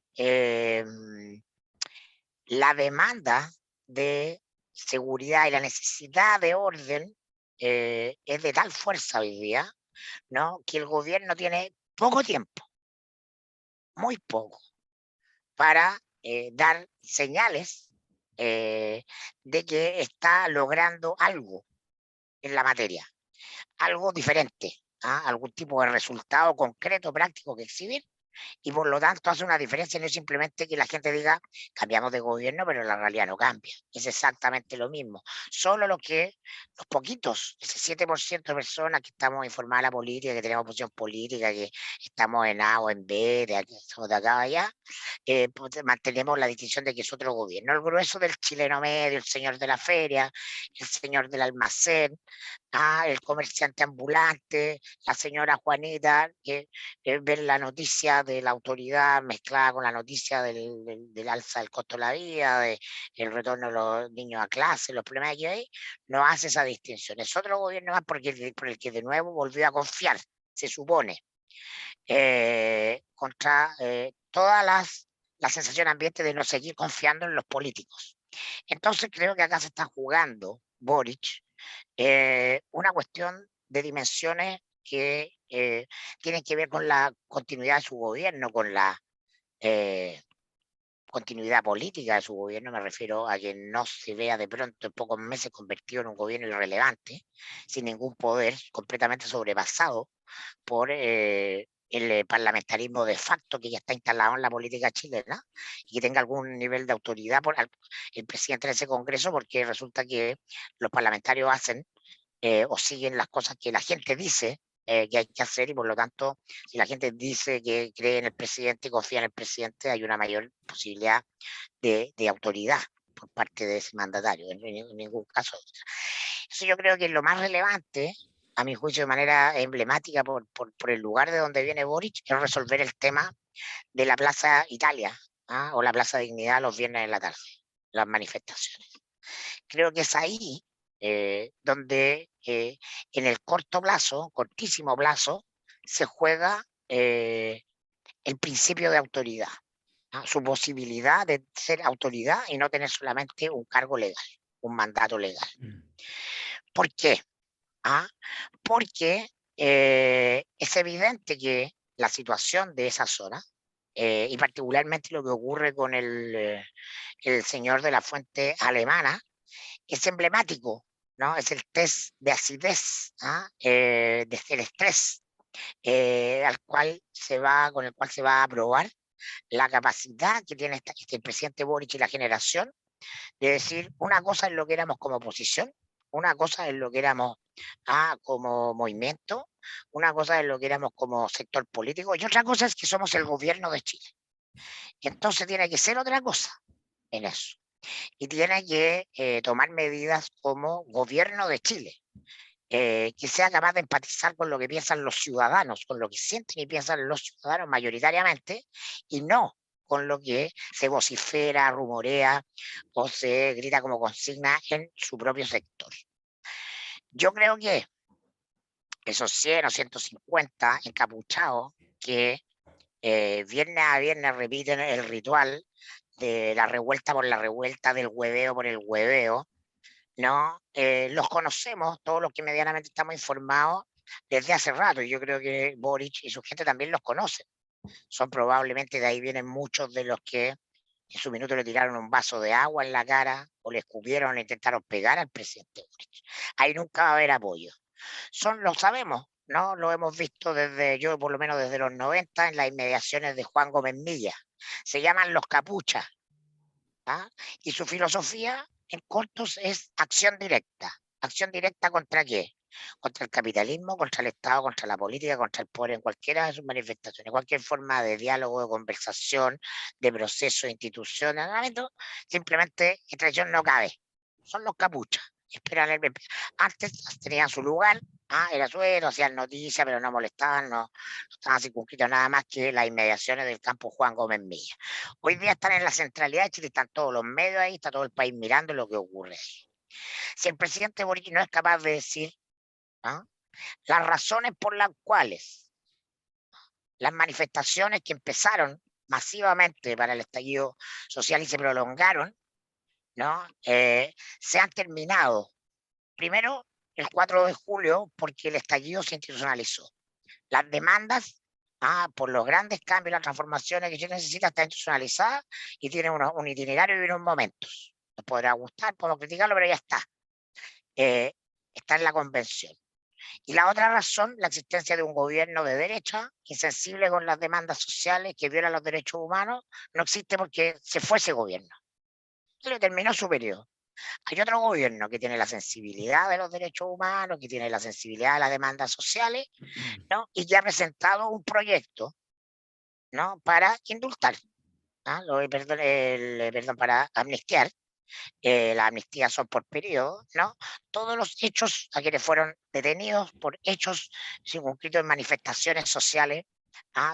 la demanda de seguridad y la necesidad de orden es de tal fuerza hoy día, ¿no? Que el gobierno tiene poco tiempo, muy poco, para dar señales de que está logrando algo en la materia, algo diferente, algún tipo de resultado concreto, práctico que exhibir. Y por lo tanto hace una diferencia, no es simplemente que la gente diga cambiamos de gobierno, pero la realidad no cambia. Es exactamente lo mismo. Solo los poquitos, ese 7% de personas que estamos informadas de la política, que tenemos posición política, que estamos en A o en B, somos de acá o allá, pues mantenemos la distinción de que es otro gobierno. El grueso del chileno medio, el señor de la feria, el señor del almacén, el comerciante ambulante, la señora Juanita, que ver la noticia de la autoridad mezclada con la noticia del alza del costo de la vida, del retorno de los niños a clase, los problemas que hay, no hace esa distinción. Es otro gobierno más por el que de nuevo volvió a confiar, se supone, contra todas la sensación ambiente de no seguir confiando en los políticos. Entonces creo que acá se está jugando Boric una cuestión de dimensiones que tienen que ver con la continuidad de su gobierno, con la continuidad política de su gobierno. Me refiero a que no se vea de pronto en pocos meses convertido en un gobierno irrelevante, sin ningún poder, completamente sobrepasado por el parlamentarismo de facto que ya está instalado en la política chilena, y que tenga algún nivel de autoridad por el presidente de ese Congreso, porque resulta que los parlamentarios hacen o siguen las cosas que la gente dice que hay que hacer, y por lo tanto, si la gente dice que cree en el presidente y confía en el presidente, hay una mayor posibilidad de autoridad por parte de ese mandatario, en ningún caso. Eso yo creo que es lo más relevante, a mi juicio, de manera emblemática por el lugar de donde viene Boric, es resolver el tema de la Plaza Italia, o la Plaza Dignidad los viernes en la tarde, las manifestaciones. Creo que es ahí donde en el corto plazo, cortísimo plazo, se juega el principio de autoridad, su posibilidad de ser autoridad y no tener solamente un cargo legal, un mandato legal. ¿Por qué? Porque es evidente que la situación de esa zona y particularmente lo que ocurre con el señor de la fuente alemana, es emblemático, ¿no? Es el test de acidez, desde el estrés, con el cual se va a probar la capacidad que tiene el presidente Boric y la generación de decir una cosa es lo que éramos como oposición, una cosa es lo que éramos como movimiento, una cosa es lo que éramos como sector político y otra cosa es que somos el gobierno de Chile. Entonces tiene que ser otra cosa en eso. Y tiene que tomar medidas como gobierno de Chile, que sea capaz de empatizar con lo que piensan los ciudadanos, con lo que sienten y piensan los ciudadanos mayoritariamente, y no con lo que se vocifera, rumorea o se grita como consigna en su propio sector. Yo creo que esos 100 o 150 encapuchados que viernes a viernes repiten el ritual de la revuelta por la revuelta, del hueveo por el hueveo, ¿no? Los conocemos, todos los que medianamente estamos informados, desde hace rato. Y yo creo que Boric y su gente también los conocen. Son probablemente, de ahí vienen muchos de los que en su minuto le tiraron un vaso de agua en la cara o le escupieron o le intentaron pegar al presidente Boric. Ahí nunca va a haber apoyo. Lo sabemos, ¿no? Lo hemos visto yo por lo menos desde los 90 en las inmediaciones de Juan Gómez Milla. Se llaman los capuchas. Y su filosofía en cortos es acción directa. ¿Acción directa contra qué? Contra el capitalismo, contra el Estado, contra la política, contra el poder, en cualquiera de sus manifestaciones, cualquier forma de diálogo, de conversación, de proceso, de institucionamiento, simplemente esta acción no cabe. Son los capuchas. Antes tenían su lugar, era suero, hacían noticias, pero no molestaban, no estaban circunscritos nada más que las inmediaciones del campo Juan Gómez Milla. Hoy día están en la centralidad de Chile, están todos los medios ahí, está todo el país mirando lo que ocurre ahí. Si el presidente Boric no es capaz de decir las razones por las cuales las manifestaciones que empezaron masivamente para el estallido social y se prolongaron, ¿no? Se han terminado. Primero, el 4 de julio, porque el estallido se institucionalizó. Las demandas por los grandes cambios y las transformaciones que Chile necesita están institucionalizadas y tiene un itinerario y unos momentos. Nos podrá gustar, podemos criticarlo, pero ya está. Está en la convención. Y la otra razón, la existencia de un gobierno de derecha, insensible con las demandas sociales, que viola los derechos humanos, no existe porque se fue ese gobierno. Y le terminó su periodo. Hay otro gobierno que tiene la sensibilidad de los derechos humanos, que tiene la sensibilidad de las demandas sociales, ¿no? Y que ha presentado un proyecto, ¿no? Para indultar, para amnistiar. Las amnistías son por periodo, ¿no? Todos los hechos a quienes fueron detenidos por hechos circunscritos en manifestaciones sociales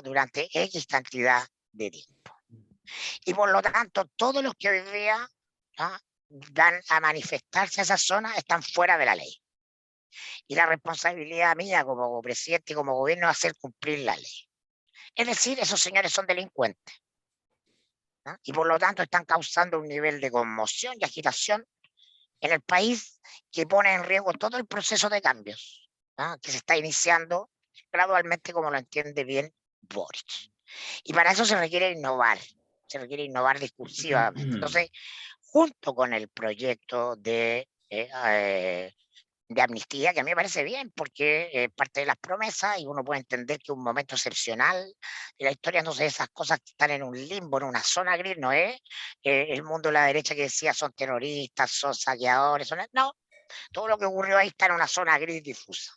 durante X cantidad de tiempo. Y por lo tanto, todos los que hoy día van a manifestarse a esa zona están fuera de la ley. Y la responsabilidad mía como presidente y como gobierno es hacer cumplir la ley. Es decir, esos señores son delincuentes. Y por lo tanto están causando un nivel de conmoción y agitación en el país que pone en riesgo todo el proceso de cambios que se está iniciando gradualmente, como lo entiende bien Boric. Y para eso se requiere innovar discursivamente. Entonces, junto con el proyecto de amnistía, que a mí me parece bien, porque es parte de las promesas y uno puede entender que un momento excepcional de la historia, entonces esas cosas que están en un limbo, en una zona gris, no es el mundo de la derecha que decía son terroristas, son saqueadores, no, todo lo que ocurrió ahí está en una zona gris difusa.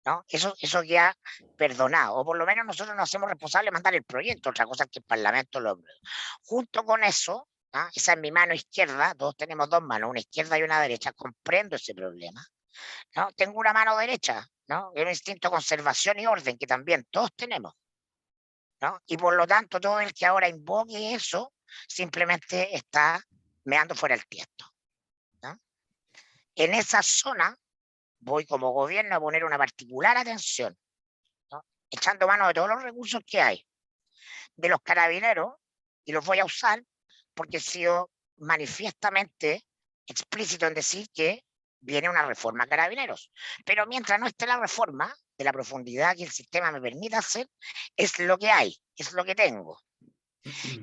¿No? Eso ya perdonado, o por lo menos nosotros nos hacemos responsables de mandar el proyecto, otra cosa es que el Parlamento lo apruebe. Junto con eso, esa es mi mano izquierda, todos tenemos dos manos, una izquierda y una derecha, comprendo ese problema, ¿no? Tengo una mano derecha, ¿no? Un instinto de conservación y orden que también todos tenemos, ¿no? Y por lo tanto, todo el que ahora invoque eso simplemente está meando fuera el tiesto, ¿no? En esa zona voy como gobierno a poner una particular atención, ¿no? Echando mano de todos los recursos que hay, de los carabineros, y los voy a usar porque he sido manifiestamente explícito en decir que viene una reforma a carabineros. Pero mientras no esté la reforma, de la profundidad que el sistema me permita hacer, es lo que hay, es lo que tengo.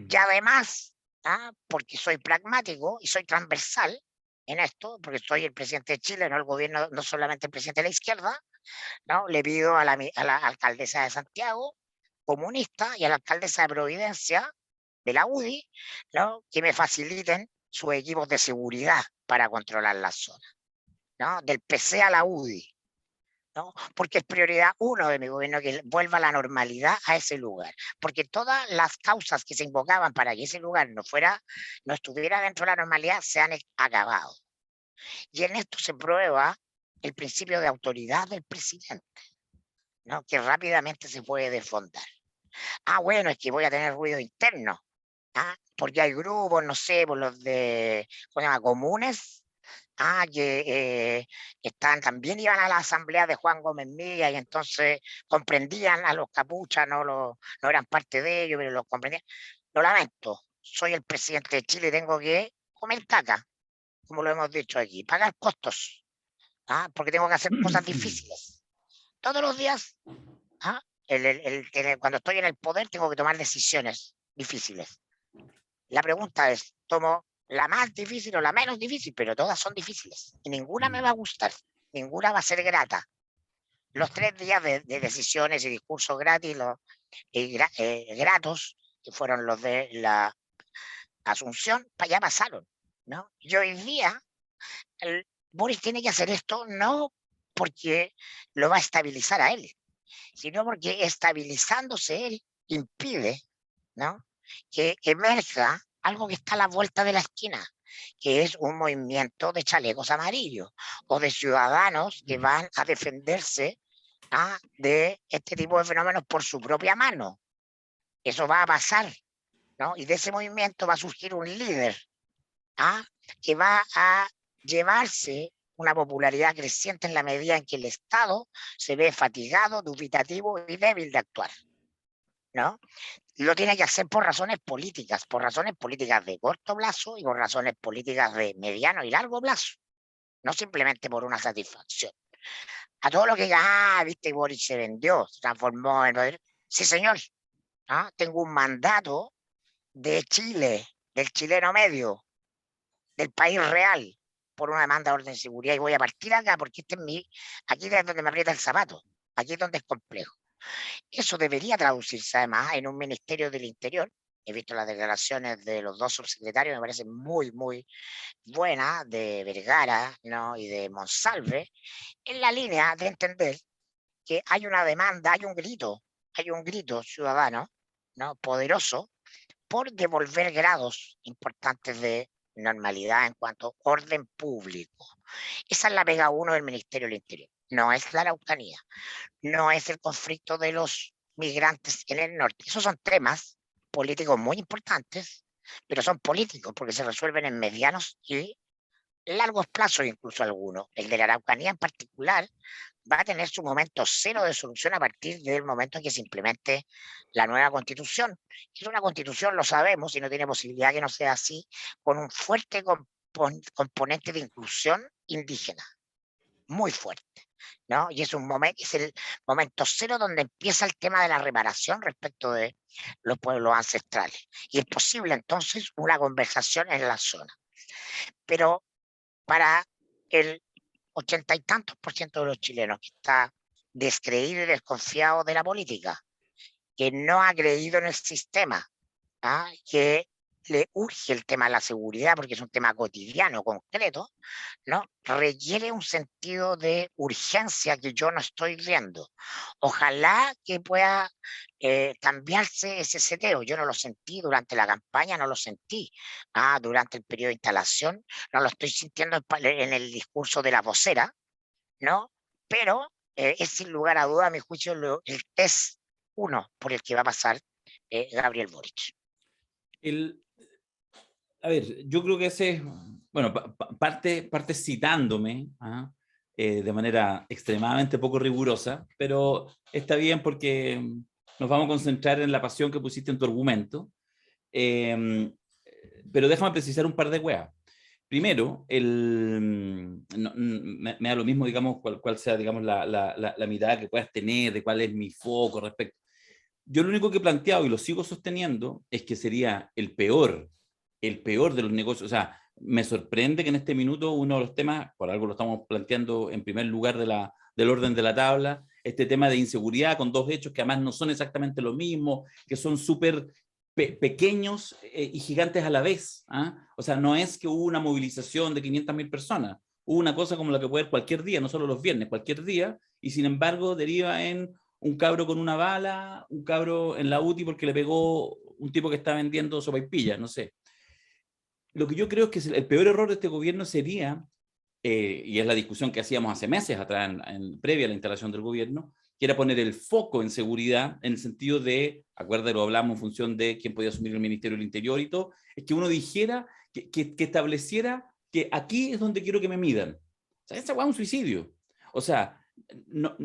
Y además, porque soy pragmático y soy transversal en esto, porque soy el presidente de Chile, no el gobierno, no solamente el presidente de la izquierda, ¿no? Le pido a la alcaldesa de Santiago, comunista, y a la alcaldesa de Providencia, de la UDI, ¿no? Que me faciliten sus equipos de seguridad para controlar la zona, ¿no? Del PC a la UDI, ¿no? Porque es prioridad uno de mi gobierno que vuelva la normalidad a ese lugar, porque todas las causas que se invocaban para que ese lugar no estuviera dentro de la normalidad se han acabado. Y en esto se prueba el principio de autoridad del presidente, ¿no? Que rápidamente se puede desfondar. Bueno, es que voy a tener ruido interno, porque hay grupos, no sé, por los de, ¿cómo se llama? Comunes, que también iban a la asamblea de Juan Gómez Milla y entonces comprendían a los capuchas, no eran parte de ellos, pero los comprendían. Lo lamento, soy el presidente de Chile y tengo que comer caca, como lo hemos dicho aquí, pagar costos, porque tengo que hacer cosas difíciles. Todos los días, cuando estoy en el poder tengo que tomar decisiones difíciles. La pregunta es, ¿tomo la más difícil o la menos difícil? Pero todas son difíciles y ninguna me va a gustar, ninguna va a ser grata. Los 3 días de decisiones y discursos gratis, gratos, que fueron los de la Asunción, ya pasaron, ¿no? Y hoy día el Boris tiene que hacer esto no porque lo va a estabilizar a él, sino porque estabilizándose él impide, ¿no? Que emerja algo que está a la vuelta de la esquina, que es un movimiento de chalecos amarillos o de ciudadanos que van a defenderse de este tipo de fenómenos por su propia mano. Eso va a pasar, ¿no? Y de ese movimiento va a surgir un líder que va a llevarse una popularidad creciente en la medida en que el Estado se ve fatigado, dubitativo y débil de actuar, ¿no? Lo tiene que hacer por razones políticas de corto plazo y por razones políticas de mediano y largo plazo, no simplemente por una satisfacción. A todo lo que diga, viste, Boris se vendió, se transformó en... Sí, señor, tengo un mandato de Chile, del chileno medio, del país real, por una demanda de orden de seguridad, y voy a partir acá porque aquí es donde me aprieta el zapato, aquí es donde es complejo. Eso debería traducirse además en un Ministerio del Interior. He visto las declaraciones de los 2 subsecretarios, me parecen muy, muy buenas, de Vergara, ¿no? Y de Monsalve, en la línea de entender que hay una demanda, hay un grito ciudadano, ¿no? Poderoso, por devolver grados importantes de normalidad en cuanto a orden público. Esa es la pega 1 del Ministerio del Interior. No es la Araucanía, no es el conflicto de los migrantes en el norte. Esos son temas políticos muy importantes, pero son políticos porque se resuelven en medianos y largos plazos, incluso algunos. El de la Araucanía en particular va a tener su momento cero de solución a partir del momento en que se implemente la nueva constitución. Es una constitución, lo sabemos, y no tiene posibilidad que no sea así, con un fuerte componente de inclusión indígena, muy fuerte, ¿no? Y es el momento cero donde empieza el tema de la reparación respecto de los pueblos ancestrales. Y es posible entonces una conversación en la zona. Pero para el 80 y tantos % de los chilenos que está descreído y desconfiado de la política, que no ha creído en el sistema, que le urge el tema de la seguridad porque es un tema cotidiano, concreto, ¿no? Requiere un sentido de urgencia que yo no estoy viendo. Ojalá que pueda cambiarse ese seteo. Yo no lo sentí durante la campaña, no lo sentí durante el periodo de instalación, no lo estoy sintiendo en el discurso de la vocera, ¿no? Pero es sin lugar a duda, a mi juicio, el test 1 por el que va a pasar Gabriel Boric. A ver, yo creo que ese, bueno, parte citándome de manera extremadamente poco rigurosa, pero está bien porque nos vamos a concentrar en la pasión que pusiste en tu argumento, pero déjame precisar un par de weas. Primero, me da lo mismo, digamos, cuál sea, digamos, la mirada que puedas tener, de cuál es mi foco respecto. Yo lo único que he planteado y lo sigo sosteniendo es que sería el peor de los negocios. O sea, me sorprende que en este minuto uno de los temas, por algo lo estamos planteando en primer lugar del orden de la tabla, este tema de inseguridad con dos hechos que además no son exactamente lo mismo, que son súper pequeños y gigantes a la vez. ¿Ah? O sea, no es que hubo una movilización de 500.000 personas, hubo una cosa como la que puede haber cualquier día, no solo los viernes, cualquier día, y sin embargo deriva en un cabro con una bala, un cabro en la UTI porque le pegó un tipo que está vendiendo sopaipillas, no sé. Lo que yo creo es que el peor error de este gobierno sería, y es la discusión que hacíamos hace meses atrás, previa a la instalación del gobierno, que era poner el foco en seguridad, en el sentido de, acuérdate, lo hablamos en función de quién podía asumir el Ministerio del Interior y todo, es que uno dijera, que estableciera que aquí es donde quiero que me midan. O sea, esa es un suicidio. O sea, no,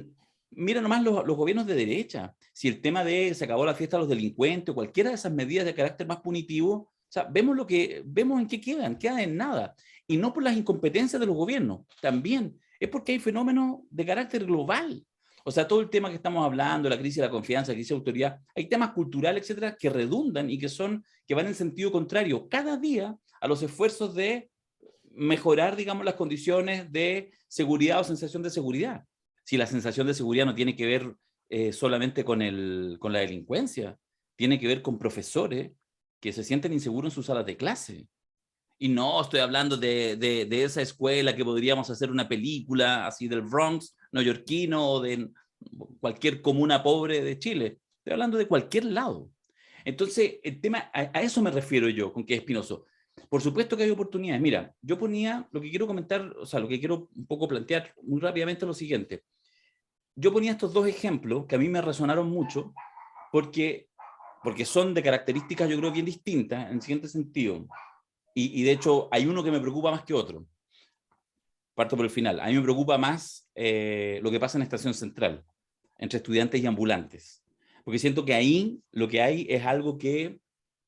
mira nomás los gobiernos de derecha. Si el tema de se acabó la fiesta de los delincuentes o cualquiera de esas medidas de carácter más punitivo, o sea, vemos en qué quedan en nada. Y no por las incompetencias de los gobiernos, también es porque hay fenómenos de carácter global. O sea, todo el tema que estamos hablando, la crisis de la confianza, la crisis de autoridad, hay temas culturales, etcétera, que redundan y que van en sentido contrario cada día a los esfuerzos de mejorar, digamos, las condiciones de seguridad o sensación de seguridad. Si la sensación de seguridad no tiene que ver solamente con la delincuencia, tiene que ver con profesores que se sienten inseguros en sus salas de clase. Y no estoy hablando de esa escuela que podríamos hacer una película así del Bronx neoyorquino o de cualquier comuna pobre de Chile. Estoy hablando de cualquier lado. Entonces, el tema, a eso me refiero yo con que es espinoso. Por supuesto que hay oportunidades. Mira, yo ponía, lo que quiero comentar, o sea, lo que quiero un poco plantear muy rápidamente es lo siguiente. Yo ponía estos dos ejemplos que a mí me resonaron mucho porque son de características, yo creo, bien distintas en el siguiente sentido. Y de hecho, hay uno que me preocupa más que otro. Parto por el final. A mí me preocupa más lo que pasa en Estación Central, entre estudiantes y ambulantes. Porque siento que ahí lo que hay es algo que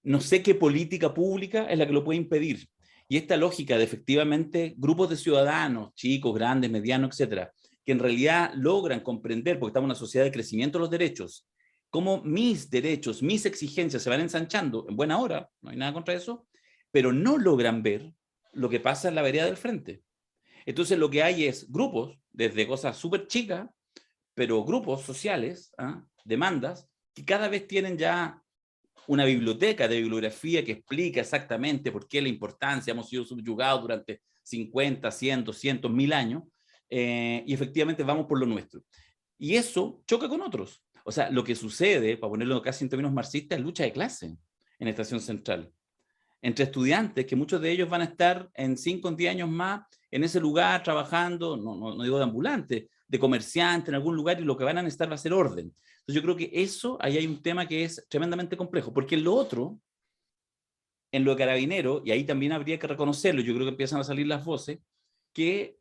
no sé qué política pública es la que lo puede impedir. Y esta lógica de efectivamente grupos de ciudadanos, chicos, grandes, medianos, etcétera, que en realidad logran comprender, porque estamos en una sociedad de crecimiento de los derechos, cómo mis derechos, mis exigencias se van ensanchando en buena hora, no hay nada contra eso, pero no logran ver lo que pasa en la vereda del frente. Entonces lo que hay es grupos, desde cosas súper chicas, pero grupos sociales, demandas, que cada vez tienen ya una biblioteca de bibliografía que explica exactamente por qué la importancia, hemos sido subyugados durante 50, 100, 200, 1000 años, y efectivamente vamos por lo nuestro. Y eso choca con otros. O sea, lo que sucede, para ponerlo casi en términos marxistas, es lucha de clase en Estación Central. Entre estudiantes, que muchos de ellos van a estar en 5 o 10 años más en ese lugar trabajando, no digo de ambulante, de comerciante en algún lugar, y lo que van a necesitar va a ser orden. Entonces yo creo que ahí hay un tema que es tremendamente complejo, porque en lo otro, en lo de carabinero, y ahí también habría que reconocerlo, yo creo que empiezan a salir las voces, que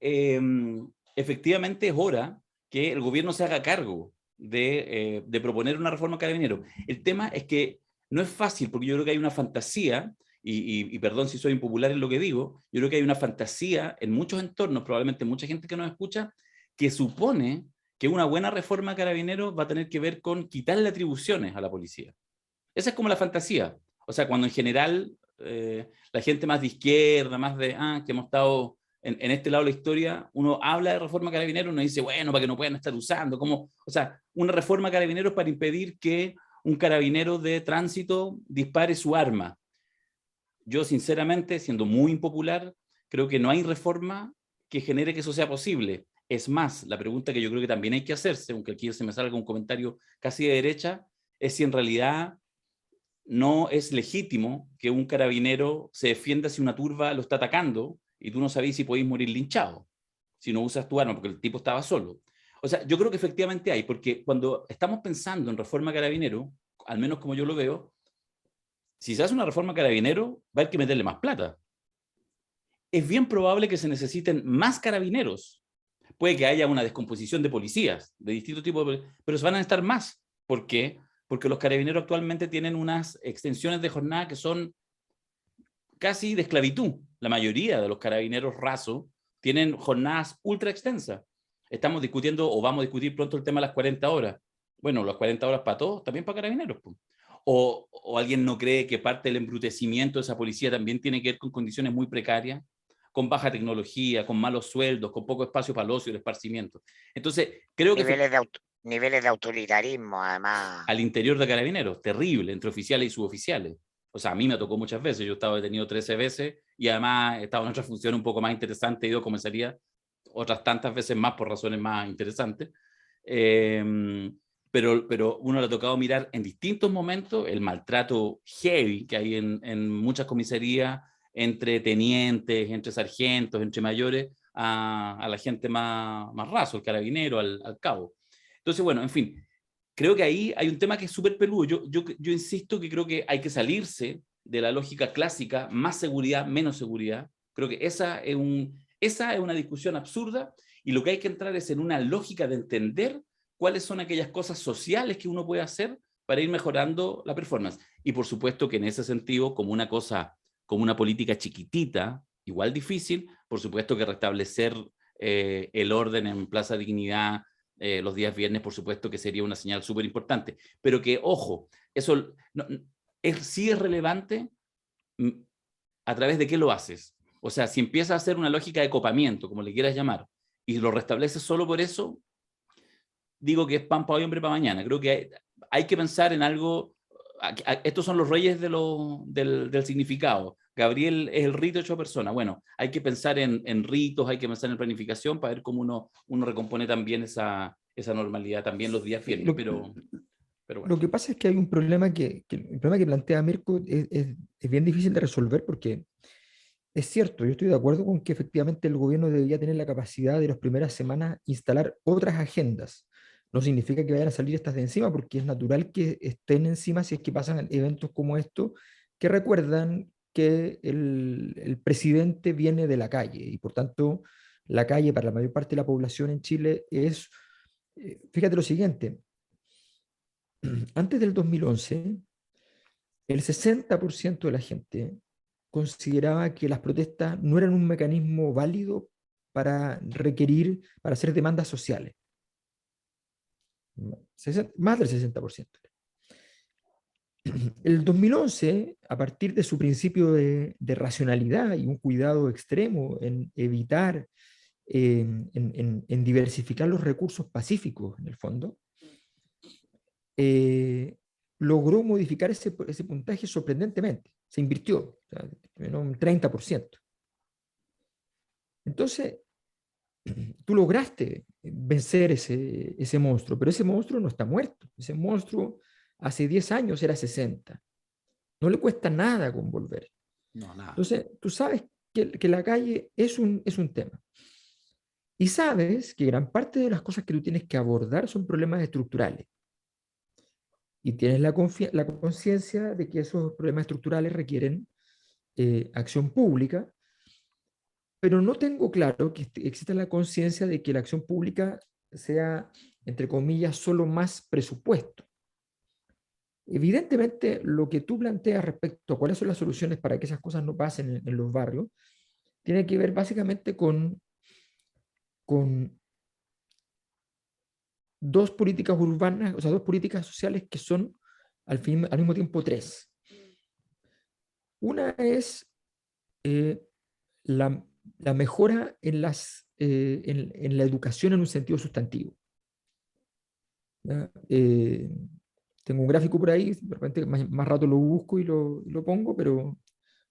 efectivamente es hora que el gobierno se haga cargo de proponer una reforma carabinero. El tema es que no es fácil, porque yo creo que hay una fantasía, y perdón si soy impopular en lo que digo, yo creo que hay una fantasía en muchos entornos, probablemente mucha gente que nos escucha, que supone que una buena reforma carabinero va a tener que ver con quitarle atribuciones a la policía. Esa es como la fantasía. O sea, cuando en general la gente más de izquierda, más de, que hemos estado en este lado de la historia, uno habla de reforma carabinero, uno dice, bueno, para que no puedan estar usando, como, o sea, una reforma carabinero para impedir que un carabinero de tránsito dispare su arma. Yo, sinceramente, siendo muy impopular, creo que no hay reforma que genere que eso sea posible. Es más, la pregunta que yo creo que también hay que hacerse, aunque aquí se me salga un comentario casi de derecha, es si en realidad no es legítimo que un carabinero se defienda si una turba lo está atacando y tú no sabes si podéis morir linchado si no usas tu arma, porque el tipo estaba solo. O sea, yo creo que efectivamente hay, porque cuando estamos pensando en reforma carabinero, al menos como yo lo veo, si se hace una reforma carabinero, va a haber que meterle más plata. Es bien probable que se necesiten más carabineros. Puede que haya una descomposición de policías, de distintos tipos, pero se van a necesitar más. ¿Por qué? Porque los carabineros actualmente tienen unas extensiones de jornada que son casi de esclavitud. La mayoría de los carabineros rasos tienen jornadas ultra extensas. Estamos discutiendo, o vamos a discutir pronto, el tema de las 40 horas. Bueno, las 40 horas para todos, también para carabineros, pues. O alguien no cree que parte del embrutecimiento de esa policía también tiene que ver con condiciones muy precarias, con baja tecnología, con malos sueldos, con poco espacio para el ocio y el esparcimiento. Entonces, creo que Niveles de autoritarismo, además. al interior de carabineros, terrible, entre oficiales y suboficiales. O sea, a mí me tocó muchas veces, yo he estado detenido 13 veces y además he estado en otra función un poco más interesante, he ido a comisaría otras tantas veces más por razones más interesantes. Pero uno le ha tocado mirar en distintos momentos el maltrato heavy que hay en muchas comisarías entre tenientes, entre sargentos, entre mayores, a la gente más raso, el carabinero, al cabo. Entonces, bueno, en fin, creo que ahí hay un tema que es súper peludo. Yo insisto que creo que hay que salirse de la lógica clásica, más seguridad, menos seguridad. Creo que esa es una discusión absurda y lo que hay que entrar es en una lógica de entender cuáles son aquellas cosas sociales que uno puede hacer para ir mejorando la performance. Y por supuesto que en ese sentido, como una política chiquitita, igual difícil, por supuesto que restablecer el orden en Plaza Dignidad los días viernes, por supuesto que sería una señal súper importante. Pero que, ojo, eso sí es relevante a través de qué lo haces. O sea, si empiezas a hacer una lógica de copamiento, como le quieras llamar, y lo restableces solo por eso, digo que es pan para hoy, hombre para mañana. Creo que hay que pensar en algo. Estos son los reyes del significado. Gabriel es el rito hecho persona. Bueno, hay que pensar en ritos, hay que pensar en planificación para ver cómo uno recompone también esa normalidad también los días viernes. Pero bueno. Lo que pasa es que hay un problema el problema que plantea Mirko es bien difícil de resolver porque es cierto, yo estoy de acuerdo con que efectivamente el gobierno debería tener la capacidad de las primeras semanas instalar otras agendas. No significa que vayan a salir estas de encima, porque es natural que estén encima si es que pasan eventos como esto, que recuerdan que el presidente viene de la calle y por tanto la calle para la mayor parte de la población en Chile es, fíjate lo siguiente, antes del 2011, el 60% de la gente consideraba que las protestas no eran un mecanismo válido para para hacer demandas sociales. Más del 60%. El 2011, a partir de su principio de racionalidad y un cuidado extremo en evitar, en diversificar los recursos pacíficos, en el fondo, logró modificar ese puntaje sorprendentemente. Se invirtió, o sea, en un 30%. Entonces, tú lograste vencer ese monstruo, pero ese monstruo no está muerto. Ese monstruo hace 10 años era 60. No le cuesta nada con volver. No, nada. Entonces, tú sabes que la calle es un tema. Y sabes que gran parte de las cosas que tú tienes que abordar son problemas estructurales. Y tienes la conciencia de que esos problemas estructurales requieren acción pública, pero no tengo claro que exista la conciencia de que la acción pública sea, entre comillas, solo más presupuesto. Evidentemente, lo que tú planteas respecto a cuáles son las soluciones para que esas cosas no pasen en los barrios, tiene que ver básicamente con dos políticas urbanas, o sea, dos políticas sociales que son al mismo tiempo tres. Una es la mejora en la educación en un sentido sustantivo. Tengo un gráfico por ahí, de repente más rato lo busco y lo pongo, pero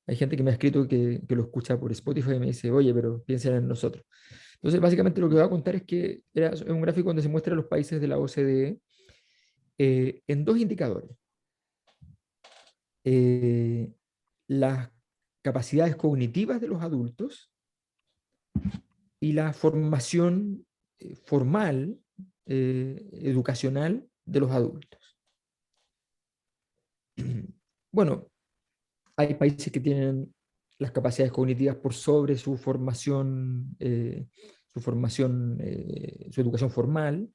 hay gente que me ha escrito que lo escucha por Spotify y me dice, oye, pero piensen en nosotros. Entonces, básicamente lo que voy a contar es que es un gráfico donde se muestra los países de la OCDE en dos indicadores. Las capacidades cognitivas de los adultos y la formación formal, educacional de los adultos. Bueno, hay países que tienen las capacidades cognitivas por sobre su formación, su educación formal.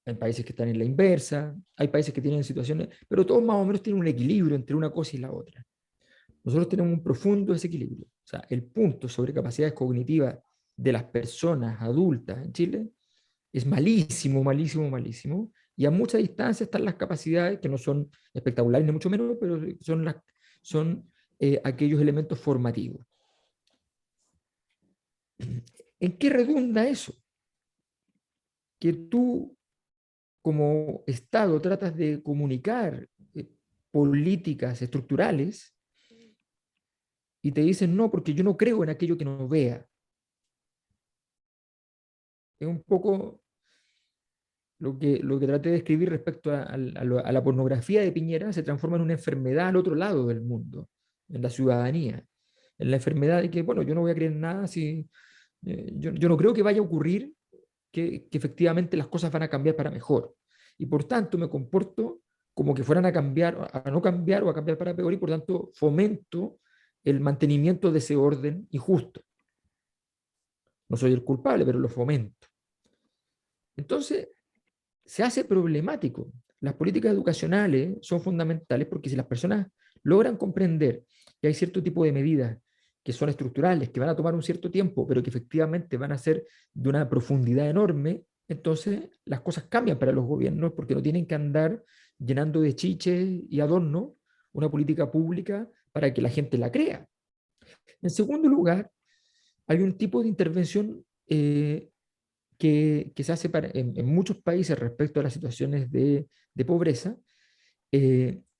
Hay países que están en la inversa, hay países que tienen situaciones, pero todos más o menos tienen un equilibrio entre una cosa y la otra. Nosotros tenemos un profundo desequilibrio. O sea, el punto sobre capacidades cognitivas de las personas adultas en Chile es malísimo, malísimo, malísimo, Y a mucha distancia están las capacidades, que no son espectaculares ni mucho menos, pero son aquellos elementos formativos. ¿En qué redunda eso? Que tú, como Estado, tratas de comunicar políticas estructurales y te dicen no, porque yo no creo en aquello que no vea. Es un poco lo que traté de escribir respecto a la pornografía de Piñera. Se transforma en una enfermedad al otro lado del mundo, en la ciudadanía, en la enfermedad de que, bueno, yo no voy a creer en nada si yo no creo que vaya a ocurrir que efectivamente las cosas van a cambiar para mejor. Y por tanto me comporto como que fueran a cambiar, a no cambiar o a cambiar para peor, y por tanto fomento el mantenimiento de ese orden injusto. No soy el culpable, pero lo fomento. Entonces, se hace problemático. Las políticas educacionales son fundamentales porque si las personas logran comprender que hay cierto tipo de medidas que son estructurales, que van a tomar un cierto tiempo, pero que efectivamente van a ser de una profundidad enorme, entonces las cosas cambian para los gobiernos porque no tienen que andar llenando de chiches y adornos una política pública para que la gente la crea. En segundo lugar, hay un tipo de intervención que se hace en muchos países respecto a las situaciones de pobreza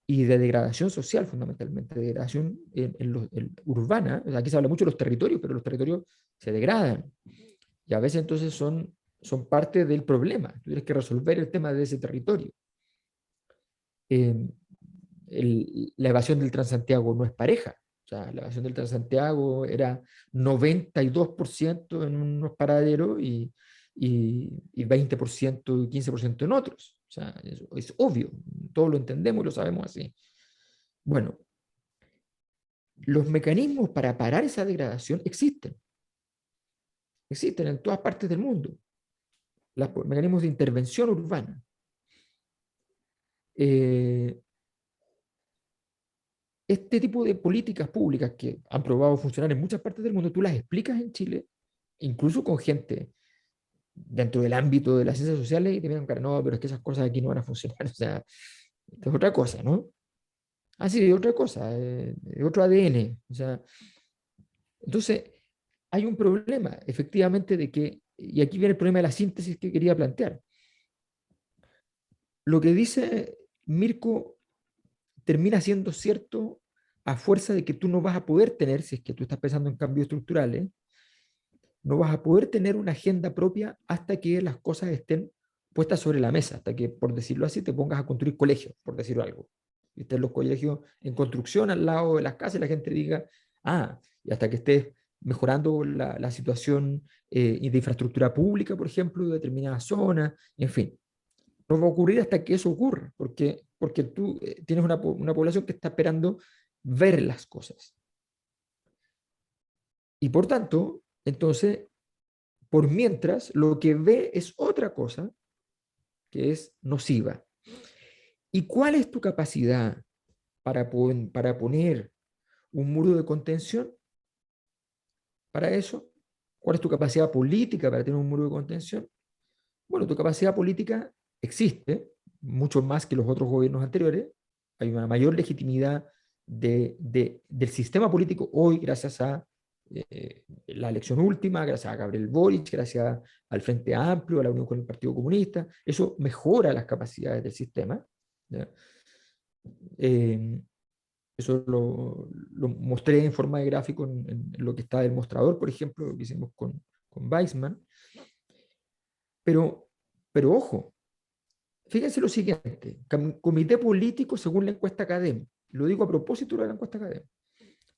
y de degradación social, fundamentalmente, degradación urbana. O sea, aquí se habla mucho de los territorios, pero los territorios se degradan y a veces entonces son parte del problema. Tú tienes que resolver el tema de ese territorio. La evasión del Transantiago no es pareja. O sea, la evasión del Transantiago era 92% en unos paraderos y 20% y 15% en otros. O sea, es obvio, todos lo entendemos y lo sabemos así. Bueno, los mecanismos para parar esa degradación existen. Existen en todas partes del mundo. Los mecanismos de intervención urbana. Este tipo de políticas públicas que han probado funcionar en muchas partes del mundo, tú las explicas en Chile, incluso con gente dentro del ámbito de las ciencias sociales, y te miran cara, no, pero es que esas cosas aquí no van a funcionar. O sea, esto es otra cosa, ¿no? Ah, sí, es otra cosa, es otro ADN. O sea, entonces, hay un problema, efectivamente, de que, y aquí viene el problema de la síntesis que quería plantear. Lo que dice Mirko termina siendo cierto a fuerza de que tú no vas a poder tener, si es que tú estás pensando en cambios estructurales, no vas a poder tener una agenda propia hasta que las cosas estén puestas sobre la mesa, hasta que, por decirlo así, te pongas a construir colegios, por decirlo algo. Y estén los colegios en construcción al lado de las casas y la gente diga, ah, y hasta que estés mejorando la situación de infraestructura pública, por ejemplo, de determinadas zonas, en fin. No va a ocurrir hasta que eso ocurra, porque tú tienes una población que está esperando ver las cosas. Y por tanto, entonces, por mientras, lo que ve es otra cosa que es nociva. ¿Y cuál es tu capacidad para poner un muro de contención para eso? ¿Cuál es tu capacidad política para tener un muro de contención? Bueno, tu capacidad política existe, mucho más que los otros gobiernos anteriores. Hay una mayor legitimidad del sistema político hoy gracias a la elección última, gracias a Gabriel Boric, gracias al Frente Amplio, a la unión con el Partido Comunista. Eso mejora las capacidades del sistema. Eso lo mostré en forma de gráfico en lo que está del mostrador, por ejemplo, lo que hicimos con Weissman. Pero ojo, fíjense lo siguiente, comité político según la encuesta académica, lo digo a propósito de la encuesta académica,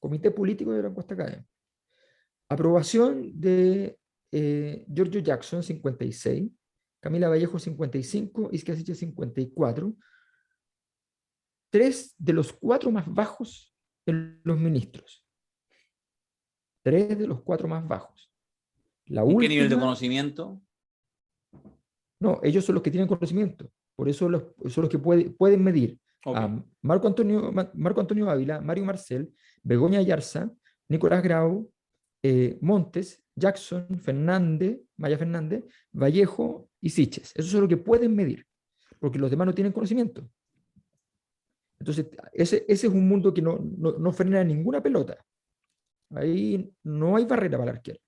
comité político de la encuesta académica, aprobación de Giorgio Jackson 56, Camila Vallejo 55, Isquia Siche 54, 3 de los 4 más bajos en los ministros, 3 de los 4 más bajos. La ¿En qué última, nivel de conocimiento? No, ellos son los que tienen conocimiento, por eso son los que pueden medir. Okay. Marco Antonio Ávila, Mario Marcel, Begoña Ayarza, Nicolás Grau, Montes, Jackson, Fernández, Maya Fernández, Vallejo y Siches. Esos son los que pueden medir. porque los demás no tienen conocimiento. Entonces, ese es un mundo que no frena ninguna pelota. Ahí no hay barrera para el arquero.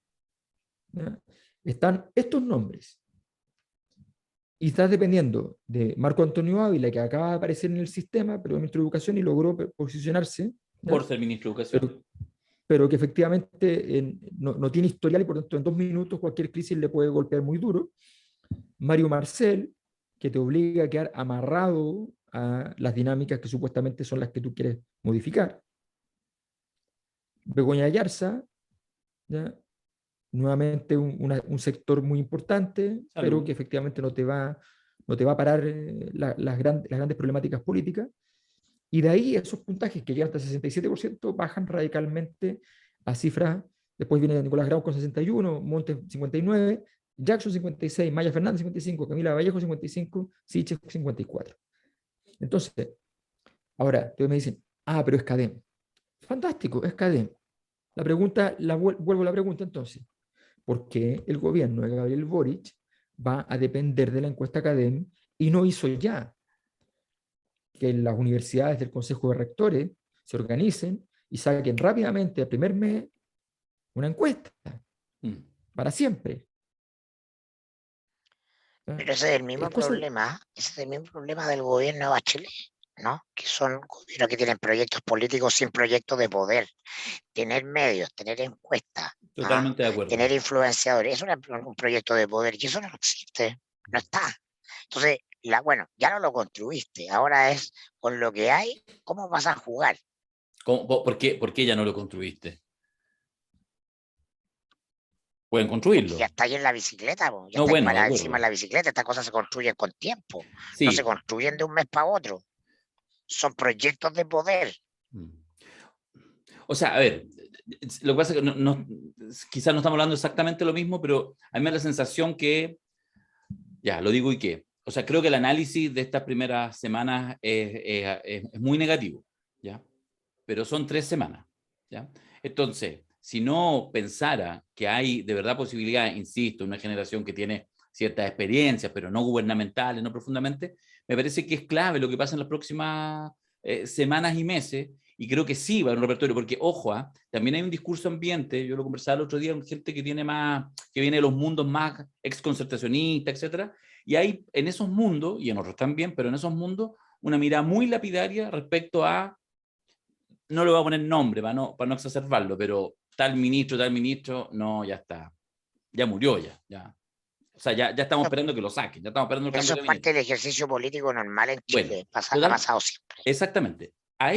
¿Ya? Están estos nombres. Y estás dependiendo de Marco Antonio Ávila, que acaba de aparecer en el sistema, pero ministro de Educación y logró posicionarse. ¿Ya? Por ser ministro de Educación. Pero que efectivamente no tiene historial y por lo tanto en 2 minutos cualquier crisis le puede golpear muy duro. Mario Marcel, que te obliga a quedar amarrado a las dinámicas que supuestamente son las que tú quieres modificar. Begoña Ayarza, ¿ya? Nuevamente un sector muy importante, Salud. pero que efectivamente no te va a parar las grandes problemáticas políticas. Y de ahí esos puntajes que llegan hasta el 67% bajan radicalmente a cifras. Después viene Nicolás Grau con 61, Montes 59, Jackson 56, Maya Fernández 55, Camila Vallejo 55, Siches 54. Entonces, ahora me dicen, pero es CADEM. Fantástico, es CADEM. La pregunta, vuelvo a la pregunta entonces. ¿Por qué el gobierno de Gabriel Boric va a depender de la encuesta CADEM y no hizo ya que las universidades del Consejo de Rectores se organicen y saquen rápidamente el primer mes una encuesta para siempre? Pero ese es el mismo problema, ese es el mismo problema del gobierno de Bachelet, ¿no? Que son gobiernos que tienen proyectos políticos sin proyectos de poder. Tener medios, tener encuestas, Totalmente de acuerdo. tener influenciadores, es un proyecto de poder y eso no existe, no está. Entonces, bueno, ya no lo construiste, ahora es con lo que hay, ¿cómo vas a jugar? ¿Por qué ya no lo construiste? Pueden construirlo. Ya está ahí en la bicicleta, ya No, está bueno, parada de encima de la bicicleta, estas cosas se construyen con tiempo, Sí. no se construyen de un mes para otro, son proyectos de poder. O sea, a ver, lo que pasa es que quizás no estamos hablando exactamente lo mismo, pero a mí me da la sensación que, ya, lo digo y qué. O sea, creo que el análisis de estas primeras semanas es muy negativo, ¿ya? Pero son 3 semanas, ¿ya? Entonces, si no pensara que hay de verdad posibilidad, insisto, una generación que tiene ciertas experiencias, pero no gubernamentales, no profundamente, me parece que es clave lo que pasa en las próximas semanas y meses, y creo que sí va a haber un repertorio, porque, ojo, también hay un discurso ambiente, yo lo conversaba el otro día con gente que tiene que viene de los mundos más exconcertacionistas, etcétera, y hay en esos mundos, y en otros también, pero en esos mundos, una mirada muy lapidaria respecto a, no le voy a poner nombre para no exacerbarlo, pero tal ministro, no, ya está, ya murió ya. O sea, ya estamos esperando que lo saquen, ya estamos esperando el cambio Eso de es gabinete. parte del ejercicio político normal en Chile, Bueno, ha pasado siempre. Exactamente. A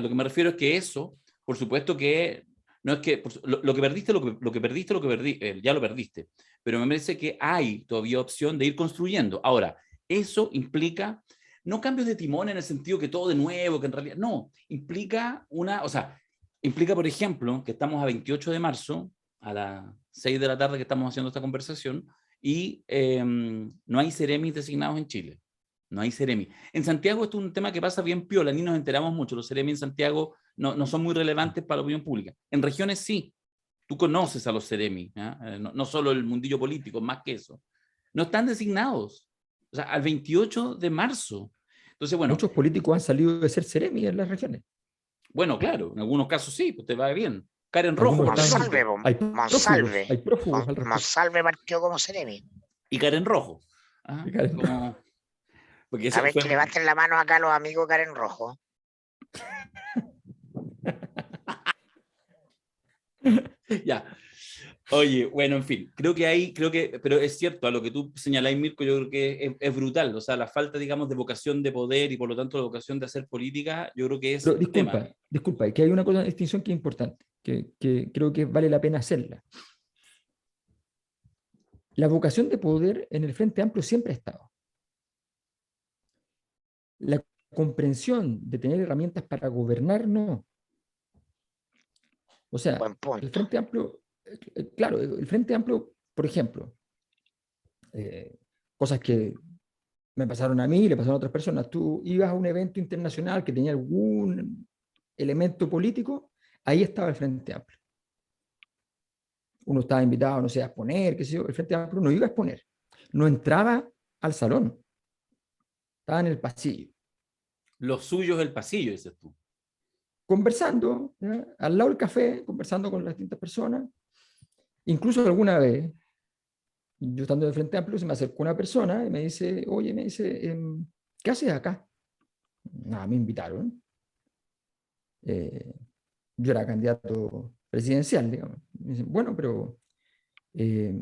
lo que me refiero es que eso, por supuesto que, no es que, lo que perdiste, ya lo perdiste, pero me parece que hay todavía opción de ir construyendo. Ahora, eso implica, no cambios de timón en el sentido que todo de nuevo, que en realidad, no, implica implica, por ejemplo, que estamos a 28 de marzo, a las 6 de la tarde que estamos haciendo esta conversación, y no hay seremis designados en Chile. No hay seremi. En Santiago esto es un tema que pasa bien piola, ni nos enteramos mucho. Los seremi en Santiago no son muy relevantes para la opinión pública. En regiones sí. Tú conoces a los seremi, no solo el mundillo político, más que eso. No están designados. O sea, al 28 de marzo. Entonces, bueno. Muchos políticos han salido de ser seremi en las regiones. Bueno, claro, en algunos casos sí, pues te va bien. Karen Rojo. Monsalve partió como seremi. Y Karen Rojo. Porque a ver, que levanten la mano acá los amigos Karen Rojo. Ya. Oye, bueno, en fin, pero es cierto, a lo que tú señalás, Mirko, yo creo que es brutal. O sea, la falta, digamos, de vocación de poder y por lo tanto la vocación de hacer política, yo creo que es un tema. Disculpa, que hay una distinción que es importante, que creo que vale la pena hacerla. La vocación de poder en el Frente Amplio siempre ha estado. La comprensión de tener herramientas para gobernar, no. O sea, el Frente Amplio, claro, el Frente Amplio, por ejemplo, cosas que me pasaron a mí, le pasaron a otras personas. Tú ibas a un evento internacional que tenía algún elemento político, ahí estaba el Frente Amplio. Uno estaba invitado, no sé, a exponer, qué sé yo, el Frente Amplio no iba a exponer, no entraba al salón. Estaba en el pasillo, Lo suyo es el pasillo, dices tú. conversando, ¿ya? Al lado del café, conversando con las distintas personas. Incluso alguna vez, yo estando de Frente Amplio, se me acercó una persona y me dice, oye, me dice, ¿qué haces acá? Nada, me invitaron. Yo era candidato presidencial, digamos. Me dicen, bueno, pero eh,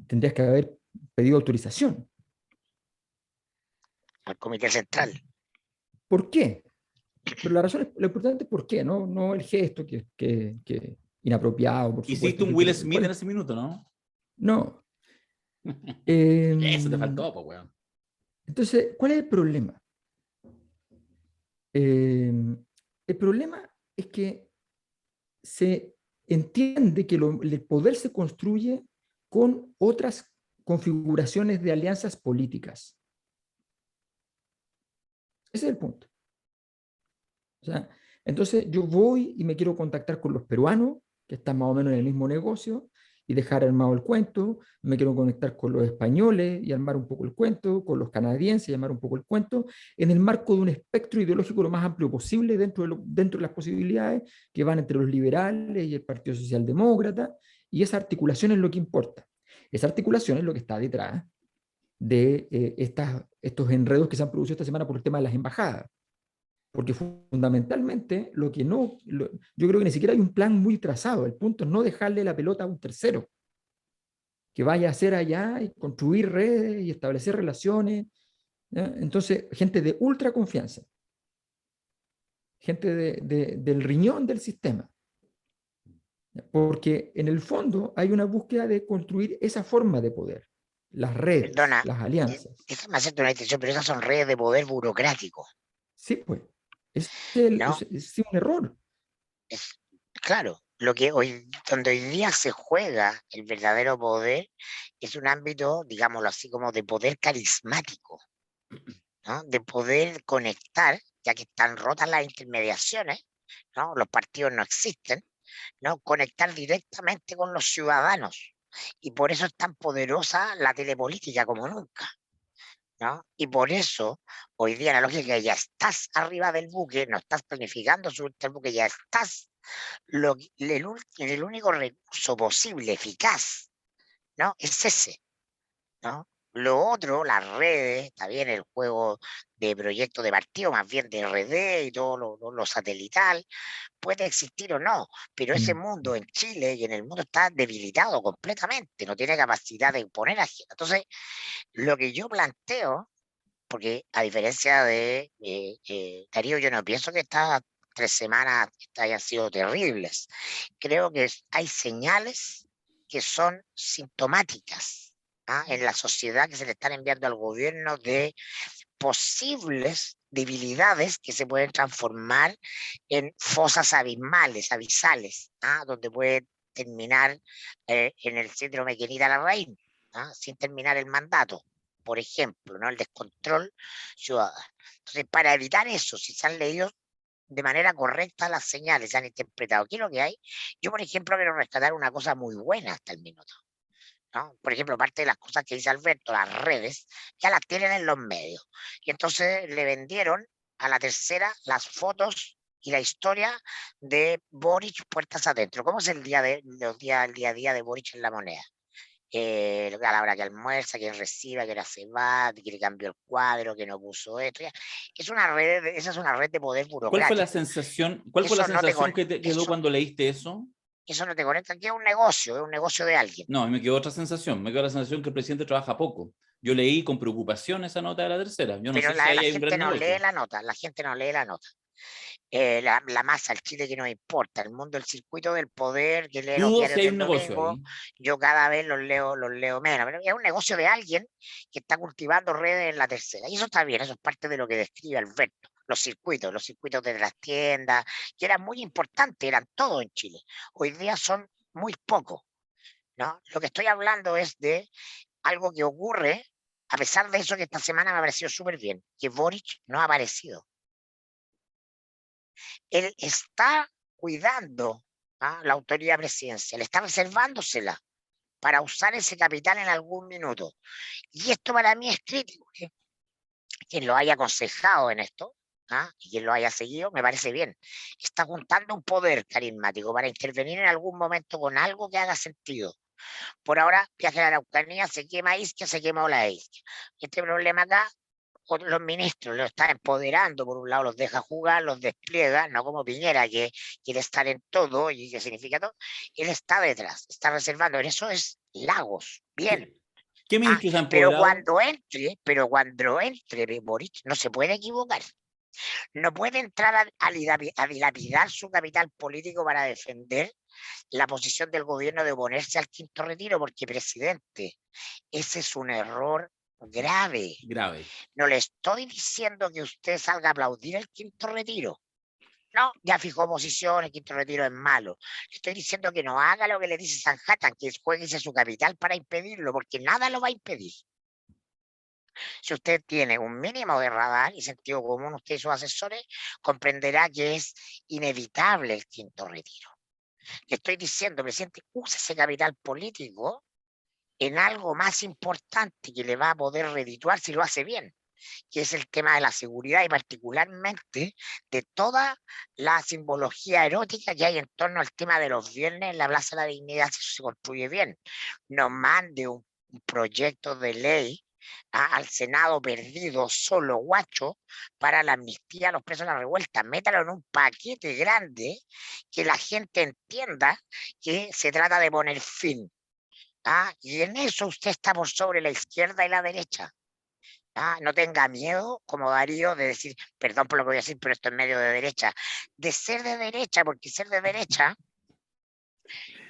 tendrías que haber pedido autorización. Al Comité Central. ¿Por qué? Pero la razón es, lo importante es por qué, no, no el gesto que inapropiado, por Hiciste supuesto. un Will Smith en ese minuto, ¿no? No. Eso te faltó, pues, weón. Entonces, ¿cuál es el problema? El problema es que se entiende que el poder se construye con otras configuraciones de alianzas políticas. Ese es el punto. O sea, entonces yo voy y me quiero contactar con los peruanos, que están más o menos en el mismo negocio, y dejar armado el cuento. Me quiero conectar con los españoles y armar un poco el cuento, con los canadienses y armar un poco el cuento, en el marco de un espectro ideológico lo más amplio posible dentro de las posibilidades que van entre los liberales y el Partido Socialdemócrata, y esa articulación es lo que importa. Esa articulación es lo que está detrás de estos enredos que se han producido esta semana por el tema de las embajadas. Porque fundamentalmente lo que no, yo creo que ni siquiera hay un plan muy trazado. El punto es no dejarle la pelota a un tercero que vaya a hacer allá y construir redes y establecer relaciones, ¿ya? Entonces, gente de ultra confianza, gente del riñón del sistema. Porque en el fondo hay una búsqueda de construir esa forma de poder, las redes, Perdona, las alianzas. déjame hacerte una distinción, pero esas son redes de poder burocrático, Sí, pues, ¿no? es un error. Es, claro, donde hoy día se juega el verdadero poder es un ámbito, digámoslo así, como de poder carismático, ¿no? De poder conectar, ya que están rotas las intermediaciones, ¿no? Los partidos no existen, ¿no? Conectar directamente con los ciudadanos. Y por eso es tan poderosa la telepolítica como nunca, ¿no? Y por eso, hoy día la lógica es ya estás arriba del buque, no estás planificando subirte al buque, ya estás, el único recurso posible, eficaz, ¿no? Es ese, ¿no? Lo otro, las redes, está bien el juego de proyecto de partido, más bien de RD y todo lo satelital, puede existir o no, pero ese mundo en Chile y en el mundo está debilitado completamente, no tiene capacidad de imponer agenda. Entonces, lo que yo planteo, porque a diferencia de Darío, yo no pienso que estas 3 semanas hayan sido terribles. Creo que hay señales que son sintomáticas, ¿ah? En la sociedad que se le están enviando al gobierno de posibles debilidades que se pueden transformar en fosas abisales, ¿ah? Donde puede terminar en el síndrome Kenita Larraín, ¿ah? Sin terminar el mandato, por ejemplo, ¿no? El descontrol ciudadano. Entonces, para evitar eso, si se han leído de manera correcta las señales, se han interpretado qué es lo que hay, yo, por ejemplo, quiero rescatar una cosa muy buena hasta el minuto, ¿no? Por ejemplo, parte de las cosas que dice Alberto, las redes, ya las tienen en los medios. Y entonces le vendieron a la tercera las fotos y la historia de Boric puertas adentro. ¿Cómo es el día a día de Boric en La Moneda? A la hora que almuerza, que reciba, que ahora se va, que le cambió el cuadro, que no puso esto. Ya. Esa es una red de poder ¿Cuál fue la burocrático. sensación, cuál fue la Eso no te sensación que te quedó eso, cuando leíste eso? eso no te conecta, que es un negocio de alguien. No, a mí me quedó otra sensación. Me quedó la sensación que el presidente trabaja poco. Yo leí con preocupación esa nota de la tercera. Yo no Pero sé si ahí la hay un gente gran no negocio. lee la nota, la gente no lee la nota. La masa, el Chile que nos importa, el mundo, el circuito del poder, que lee los Dudo si diarios hay del un negocio domingo, ahí. yo cada vez los leo menos, pero es un negocio de alguien que está cultivando redes en la tercera, y eso está bien, eso es parte de lo que describe Alberto, los circuitos de las tiendas, que eran muy importantes, eran todos en Chile, hoy día son muy pocos, ¿no? Lo que estoy hablando es de algo que ocurre, a pesar de eso que esta semana me ha parecido súper bien, que Boric no ha aparecido. Él está cuidando la autoridad presidencial, está reservándosela para usar ese capital en algún minuto. Y esto para mí es crítico, quien lo haya aconsejado en esto, y quien lo haya seguido, me parece bien. Está juntando un poder carismático para intervenir en algún momento con algo que haga sentido. Por ahora, viaje a la Araucanía, se quema Isquia, se quemó la Isquia. Este problema acá, los ministros lo están empoderando, por un lado los deja jugar, los despliega, no como Piñera, que quiere estar en todo y que significa todo. Él está detrás, está reservando. En eso es Lagos, bien. ¿Qué ministros se han Pero empoderado? cuando entre Boric, no se puede equivocar. No puede entrar a dilapidar su capital político para defender la posición del gobierno de oponerse al quinto retiro, porque, presidente, ese es un error grave. Grave. No le estoy diciendo que usted salga a aplaudir el quinto retiro. No, ya fijó posición, el quinto retiro es malo. Le estoy diciendo que no haga lo que le dice Sanhattan, que jueguese su capital para impedirlo, porque nada lo va a impedir. Si usted tiene un mínimo de radar y sentido común, usted y sus asesores, comprenderá que es inevitable el quinto retiro. Le estoy diciendo, presidente, use ese capital político en algo más importante que le va a poder redituar si lo hace bien, que es el tema de la seguridad y particularmente de toda la simbología erótica que hay en torno al tema de los viernes en la Plaza de la Dignidad, si eso se construye bien. No mande un proyecto de ley al Senado perdido, solo guacho, para la amnistía a los presos de la revuelta. Métalo en un paquete grande que la gente entienda que se trata de poner fin. Y en eso usted está por sobre la izquierda y la derecha. No tenga miedo, como Darío, de decir, perdón por lo que voy a decir, pero esto es medio de derecha, de ser de derecha, porque ser de derecha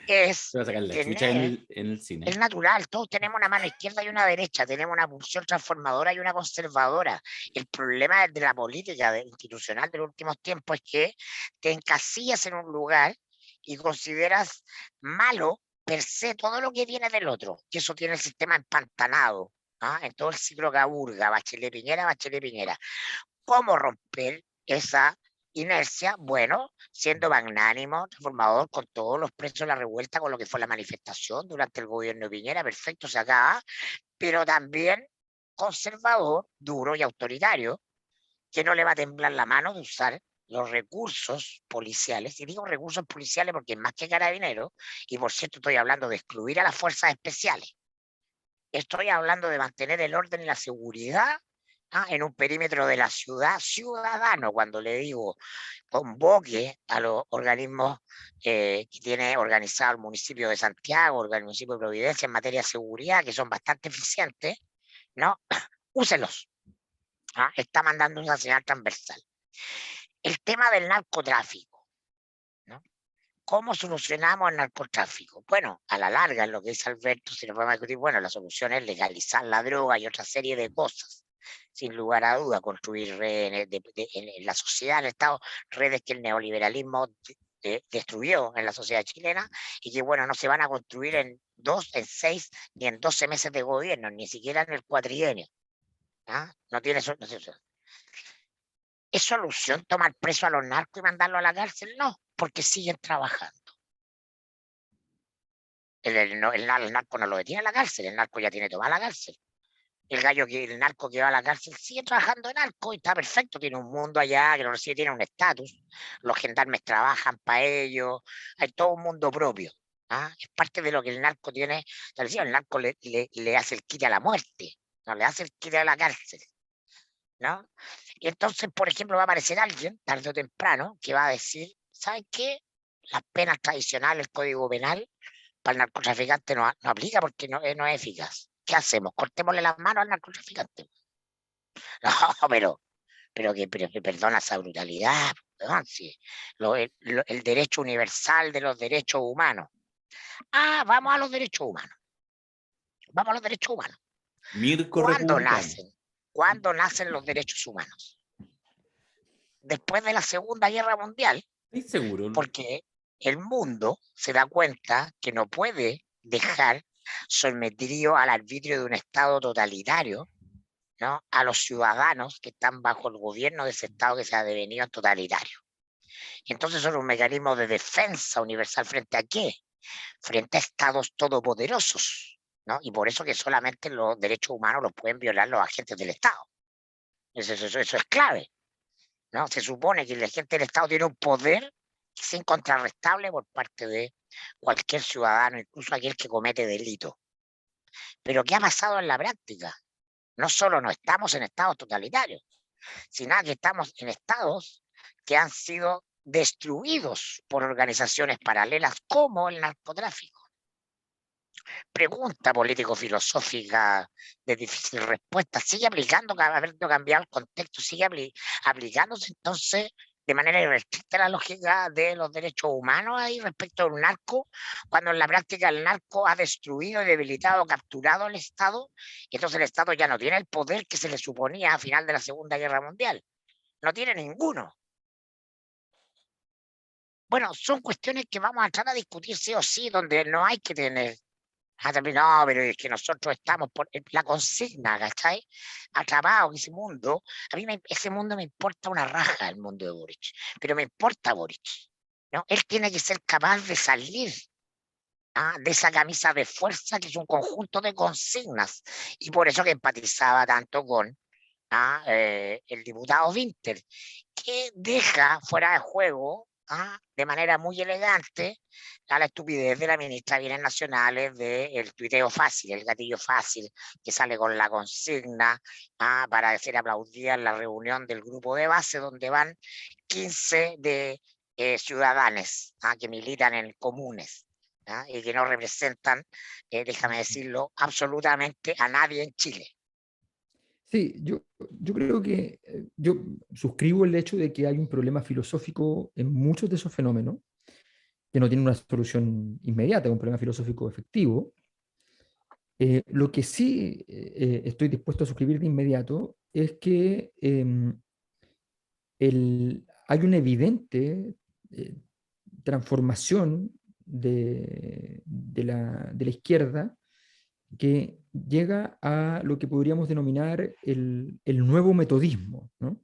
es Se va a sacar la chucha tener en el cine. es natural, todos tenemos una mano izquierda y una derecha, tenemos una pulsión transformadora y una conservadora. El problema de la política institucional de los últimos tiempos es que te encasillas en un lugar y consideras malo per se todo lo que viene del otro, que eso tiene el sistema empantanado, en todo el ciclo Caburga, Bachelet Piñera, Bachelet Piñera. ¿Cómo romper esa inercia? Bueno, siendo magnánimo, transformador, con todos los presos de la revuelta, con lo que fue la manifestación durante el gobierno de Piñera, perfecto, se acaba, pero también conservador, duro y autoritario, que no le va a temblar la mano de usar los recursos policiales, y digo recursos policiales porque es más que Carabineros, y por cierto estoy hablando de excluir a las fuerzas especiales. Estoy hablando de mantener el orden y la seguridad en un perímetro de la ciudad ciudadano. Cuando le digo convoque a los organismos que tiene organizado el municipio de Santiago, el municipio de Providencia en materia de seguridad, que son bastante eficientes, ¿no? Úselos. Está mandando una señal transversal. El tema del narcotráfico, ¿no? ¿Cómo solucionamos el narcotráfico? Bueno, a la larga, en lo que dice Alberto, si nos vamos a discutir, bueno, la solución es legalizar la droga y otra serie de cosas. Sin lugar a duda, construir redes en la sociedad, en el Estado, redes que el neoliberalismo destruyó en la sociedad chilena y que, bueno, no se van a construir en 2, en 6, ni en 12 meses de gobierno, ni siquiera en el cuatrienio. No tiene solución. ¿Es solución tomar preso a los narcos y mandarlos a la cárcel? No, porque siguen trabajando. El narco no lo detiene en la cárcel, el narco ya tiene tomada la cárcel. El narco que va a la cárcel sigue trabajando en narco y está perfecto, tiene un mundo allá que lo recibe, tiene un estatus, los gendarmes trabajan para ellos, hay todo un mundo propio. Es parte de lo que el narco tiene establecido. El narco le hace el quite a la muerte, no le hace el quite a la cárcel, ¿no? Y entonces, por ejemplo, va a aparecer alguien, tarde o temprano, que va a decir, ¿saben qué? Las penas tradicionales, el Código Penal, para el narcotraficante no aplica porque no es eficaz. ¿Qué hacemos? Cortémosle las manos al narcotraficante. No, pero perdona esa brutalidad. Perdón, sí. El derecho universal de los derechos humanos. Vamos a los derechos humanos. Vamos a los derechos humanos. Mirko ¿Cuándo republicano. nacen? ¿Cuándo nacen los derechos humanos? Después de la Segunda Guerra Mundial, ¿Estás seguro? porque el mundo se da cuenta que no puede dejar sometido al arbitrio de un Estado totalitario, ¿no? A los ciudadanos que están bajo el gobierno de ese Estado que se ha devenido en totalitario. Entonces son un mecanismo de defensa universal ¿frente a qué? Frente a estados todopoderosos, ¿no? Y por eso que solamente los derechos humanos los pueden violar los agentes del Estado. Eso es clave, ¿no? Se supone que la gente del Estado tiene un poder que es incontrarrestable por parte de cualquier ciudadano, incluso aquel que comete delito. Pero ¿qué ha pasado en la práctica? No solo no estamos en estados totalitarios, sino que estamos en estados que han sido destruidos por organizaciones paralelas como el narcotráfico. Pregunta político-filosófica de difícil respuesta. ¿Sigue aplicando, habiendo cambiado el contexto, sigue aplicándose entonces de manera irrestricta la lógica de los derechos humanos ahí respecto al narco, cuando en la práctica el narco ha destruido, debilitado, capturado al Estado, y entonces el Estado ya no tiene el poder que se le suponía a final de la Segunda Guerra Mundial? No tiene ninguno. Bueno, son cuestiones que vamos a entrar a discutir sí o sí, donde no hay que tener. No, pero es que nosotros estamos por la consigna, ¿cachai? Atrapados en ese mundo. A mí ese mundo me importa una raja, el mundo de Boric. Pero me importa Boric, ¿no? Él tiene que ser capaz de salir de esa camisa de fuerza que es un conjunto de consignas. Y por eso que empatizaba tanto con el diputado Winter, que deja fuera de juego de manera muy elegante a la estupidez de la ministra de Bienes Nacionales del tuiteo fácil, el gatillo fácil, que sale con la consigna para ser aplaudida en la reunión del grupo de base, donde van 15 de ciudadanos que militan en comunes y que no representan, déjame decirlo, absolutamente a nadie en Chile. Sí, yo creo que yo suscribo el hecho de que hay un problema filosófico en muchos de esos fenómenos, que no tienen una solución inmediata, es un problema filosófico efectivo. Lo que sí estoy dispuesto a suscribir de inmediato es que hay una evidente transformación de la izquierda que llega a lo que podríamos denominar el nuevo metodismo, ¿no?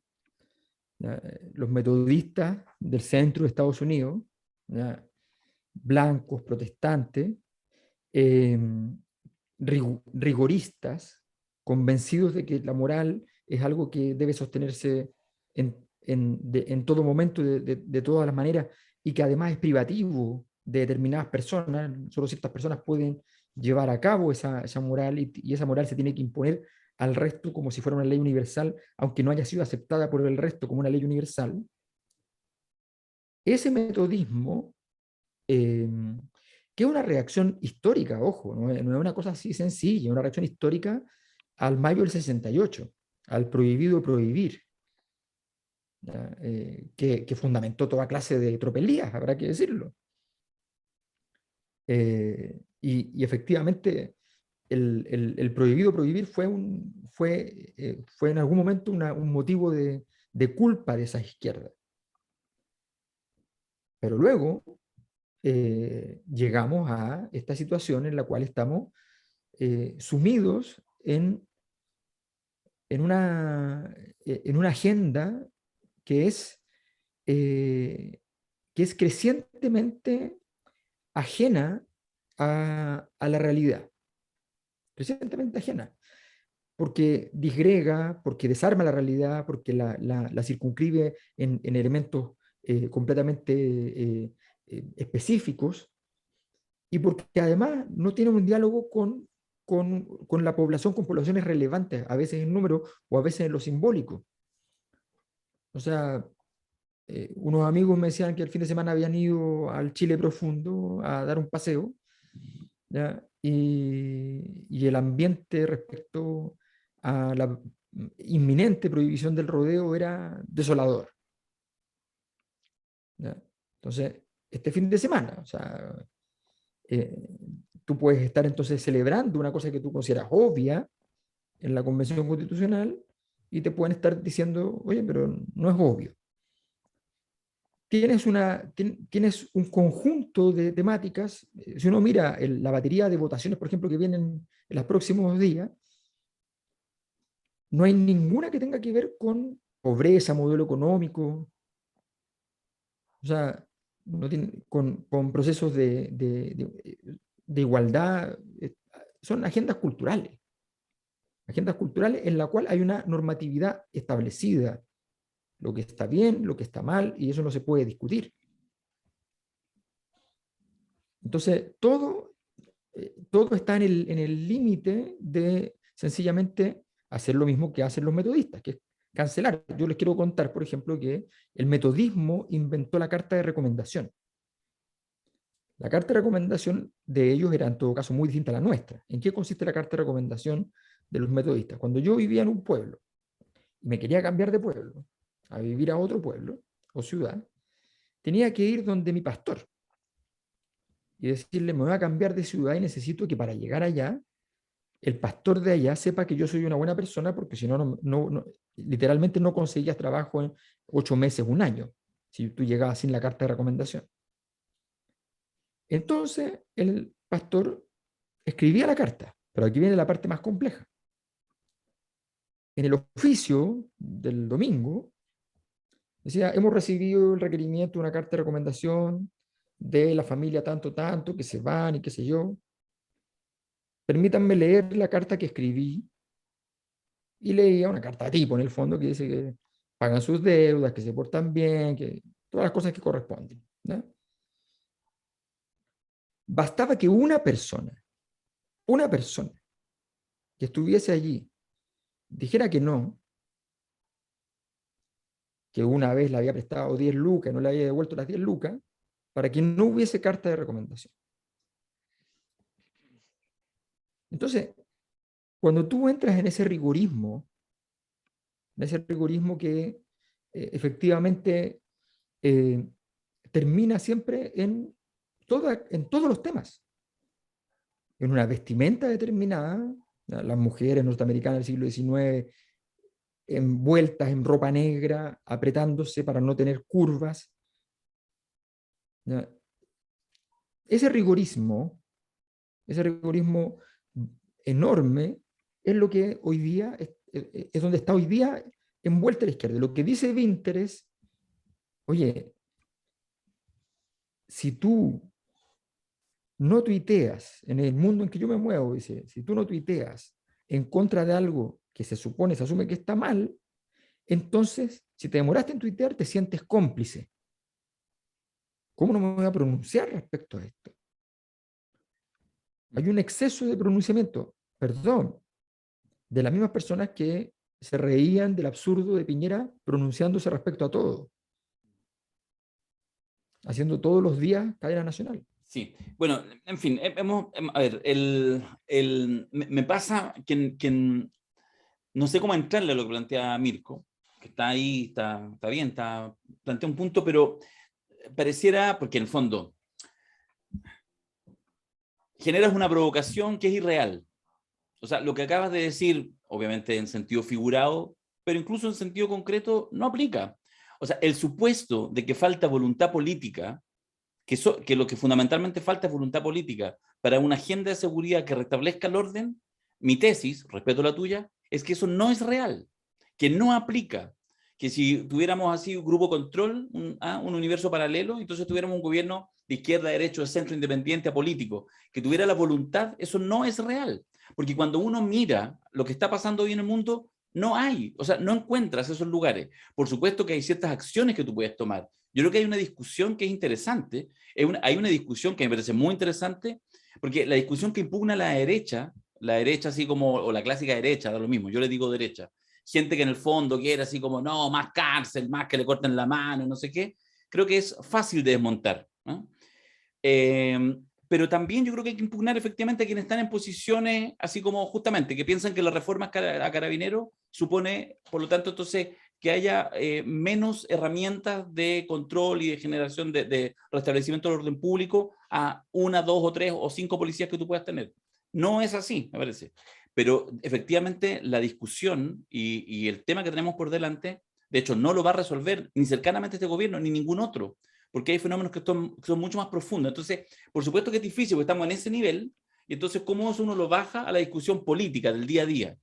Los metodistas del centro de Estados Unidos, ¿ya? Blancos, protestantes, rigoristas, convencidos de que la moral es algo que debe sostenerse en todo momento, de todas las maneras, y que además es privativo de determinadas personas. Solo ciertas personas pueden llevar a cabo esa moral, y esa moral se tiene que imponer al resto como si fuera una ley universal, aunque no haya sido aceptada por el resto como una ley universal. Ese metodismo, que es una reacción histórica, ojo, no es una cosa así sencilla, es una reacción histórica al mayo del 68, al prohibido prohibir, que fundamentó toda clase de tropelías, habrá que decirlo. Y efectivamente el prohibido prohibir fue en algún momento un motivo de culpa de esas izquierdas. Pero luego llegamos a esta situación en la cual estamos sumidos en una agenda que es crecientemente ajena a la realidad, crecientemente ajena, porque disgrega, porque desarma la realidad, porque la circunscribe en elementos completamente específicos, y porque además no tiene un diálogo con la población, con poblaciones relevantes, a veces en número o a veces en lo simbólico. O sea, unos amigos me decían que el fin de semana habían ido al Chile profundo a dar un paseo, ¿ya? Y el ambiente respecto a la inminente prohibición del rodeo era desolador, ¿ya? Entonces, este fin de semana, o sea, tú puedes estar entonces celebrando una cosa que tú consideras obvia en la Convención Constitucional y te pueden estar diciendo, oye, pero no es obvio. Tienes un conjunto de temáticas. Si uno mira la batería de votaciones, por ejemplo, que vienen en los próximos días, no hay ninguna que tenga que ver con pobreza, modelo económico, o sea, no tiene, con procesos de igualdad. Son agendas culturales. Agendas culturales en la cual hay una normatividad establecida, lo que está bien, lo que está mal, y eso no se puede discutir. Entonces, todo está en el límite de sencillamente hacer lo mismo que hacen los metodistas, que es cancelar. Yo les quiero contar, por ejemplo, que el metodismo inventó la carta de recomendación. La carta de recomendación de ellos era en todo caso muy distinta a la nuestra. ¿En qué consiste la carta de recomendación de los metodistas? Cuando yo vivía en un pueblo y me quería cambiar de pueblo a vivir a otro pueblo o ciudad, tenía que ir donde mi pastor y decirle, me voy a cambiar de ciudad y necesito que para llegar allá, el pastor de allá sepa que yo soy una buena persona, porque si no, literalmente no conseguías trabajo en 8 meses, un año, si tú llegabas sin la carta de recomendación. Entonces, el pastor escribía la carta, pero aquí viene la parte más compleja. En el oficio del domingo, decía, hemos recibido el requerimiento de una carta de recomendación de la familia tanto, tanto, que se van y qué sé yo. Permítanme leer la carta que escribí. Y leía una carta tipo, en el fondo, que dice que pagan sus deudas, que se portan bien, que todas las cosas que corresponden, ¿no? Bastaba que una persona que estuviese allí, dijera que no, que una vez le había prestado 10 lucas y no le había devuelto las 10 lucas, para que no hubiese carta de recomendación. Entonces, cuando tú entras en ese rigorismo que efectivamente termina siempre en todos los temas, en una vestimenta determinada, las mujeres norteamericanas del siglo XIX envueltas en ropa negra, apretándose para no tener curvas. ¿Ya? Ese rigorismo enorme es lo que hoy día es donde está hoy día envuelta la izquierda. Lo que dice Winter es, oye, si tú no tuiteas en el mundo en que yo me muevo, dice, si tú no tuiteas en contra de algo que se asume que está mal, entonces, si te demoraste en tuitear, te sientes cómplice. ¿Cómo no me voy a pronunciar respecto a esto? Hay un exceso de pronunciamiento, perdón, de las mismas personas que se reían del absurdo de Piñera pronunciándose respecto a todo, haciendo todos los días cadena nacional. Sí, bueno, en fin, a ver, me pasa que no sé cómo entrarle a lo que plantea Mirko, que está ahí, está bien, plantea un punto, pero pareciera, porque en el fondo generas una provocación que es irreal. O sea, lo que acabas de decir, obviamente en sentido figurado, pero incluso en sentido concreto, no aplica. O sea, el supuesto de que falta voluntad política, que lo que fundamentalmente falta es voluntad política para una agenda de seguridad que restablezca el orden, mi tesis, respeto la tuya, es que eso no es real, que no aplica, que si tuviéramos así un grupo control, un universo paralelo, entonces tuviéramos un gobierno de izquierda, derecho, de centro, independiente, apolítico, que tuviera la voluntad, eso no es real. Porque cuando uno mira lo que está pasando hoy en el mundo, no hay, o sea, no encuentras esos lugares. Por supuesto que hay ciertas acciones que tú puedes tomar. Yo creo que hay una discusión que es interesante, hay una discusión que me parece muy interesante, porque la discusión que impugna la derecha así como, o la clásica derecha, da lo mismo, yo le digo derecha, gente que en el fondo quiere así como, no, más cárcel, más que le corten la mano, no sé qué, creo que es fácil de desmontar, ¿no? Pero también yo creo que hay que impugnar efectivamente a quienes están en posiciones así como justamente, que piensan que la reforma a Carabineros supone, por lo tanto, entonces, que haya menos herramientas de control y de generación de restablecimiento del orden público a 1, 2 o 3 o 5 policías que tú puedas tener. No es así, me parece. Pero efectivamente la discusión y el tema que tenemos por delante, de hecho, no lo va a resolver ni cercanamente este gobierno ni ningún otro, porque hay fenómenos que son mucho más profundos. Entonces, por supuesto que es difícil, porque estamos en ese nivel, y entonces, ¿cómo uno lo baja a la discusión política del día a día?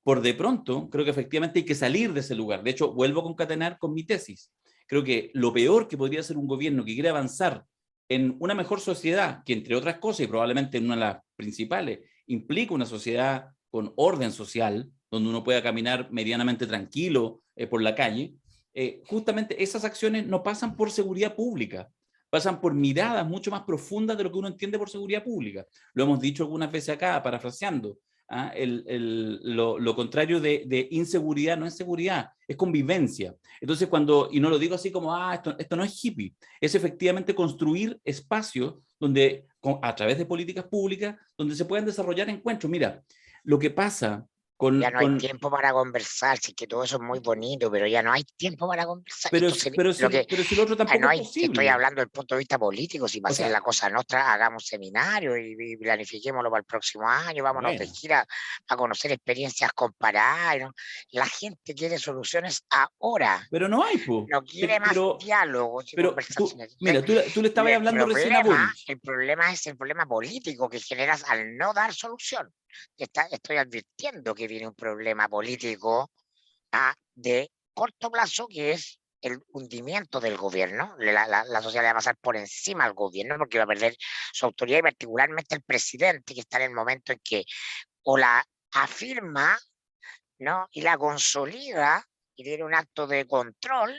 Por de pronto, creo que efectivamente hay que salir de ese lugar. De hecho, vuelvo a concatenar con mi tesis. Creo que lo peor que podría ser un gobierno que quiere avanzar en una mejor sociedad, que entre otras cosas, y probablemente en una de las principales, implica una sociedad con orden social, donde uno pueda caminar medianamente tranquilo por la calle, justamente esas acciones no pasan por seguridad pública, pasan por miradas mucho más profundas de lo que uno entiende por seguridad pública. Lo hemos dicho algunas veces acá, parafraseando. Lo contrario de inseguridad no es seguridad, es convivencia. Entonces y no lo digo así como, esto no es hippie, es efectivamente construir espacios donde, a través de políticas públicas, donde se puedan desarrollar encuentros. Mira, lo que pasa ya no hay tiempo para conversar, si que todo eso es muy bonito, pero ya no hay tiempo para conversar. Pero si lo otro tampoco no es hay, posible. estoy hablando del punto de vista político, si va a ser la cosa nuestra, hagamos seminario y planifiquémoslo para el próximo año, vámonos de gira a conocer experiencias comparadas, ¿no? La gente quiere soluciones ahora. Pero no hay, po. No quiere más diálogo. Pero mira, tú le estabas hablando recién a Boric. El problema es el problema político que generas al no dar solución. Estoy advirtiendo que viene un problema político de corto plazo, que es el hundimiento del gobierno. La sociedad le va a pasar por encima al gobierno porque va a perder su autoridad, y particularmente el presidente, que está en el momento en que o la afirma, ¿no?, y la consolida y tiene un acto de control,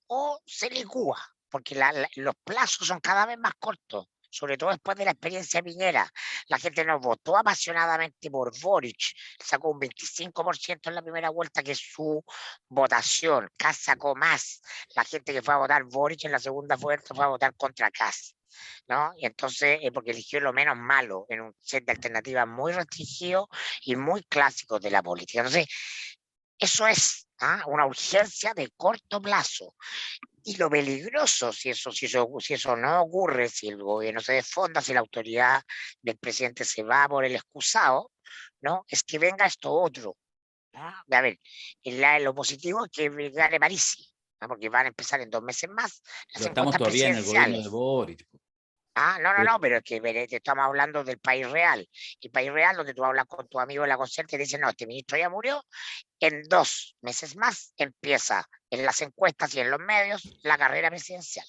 o se licúa, porque los plazos son cada vez más cortos, sobre todo después de la experiencia Piñera. La gente nos votó apasionadamente por Boric, sacó un 25% en la primera vuelta, que es su votación. Kast sacó más. La gente que fue a votar Boric en la segunda vuelta fue a votar contra Kast, ¿no? Y entonces, porque eligió lo menos malo en un set de alternativas muy restringido y muy clásicos de la política. Entonces, eso es una urgencia de corto plazo. Y lo peligroso, si eso no ocurre, si el gobierno se desfonda, si la autoridad del presidente se va por el excusado, ¿no?, es que venga esto otro. A ver, lo positivo es que gane Parisi, ¿no?, porque van a empezar en 2 meses más las estamos encuestas todavía en el gobierno de presidenciales. Boric. No, pero es que te estamos hablando del país real. El país real, donde tú hablas con tu amigo en la concerta y dices, no, este ministro ya murió, en 2 meses más empieza en las encuestas y en los medios la carrera presidencial.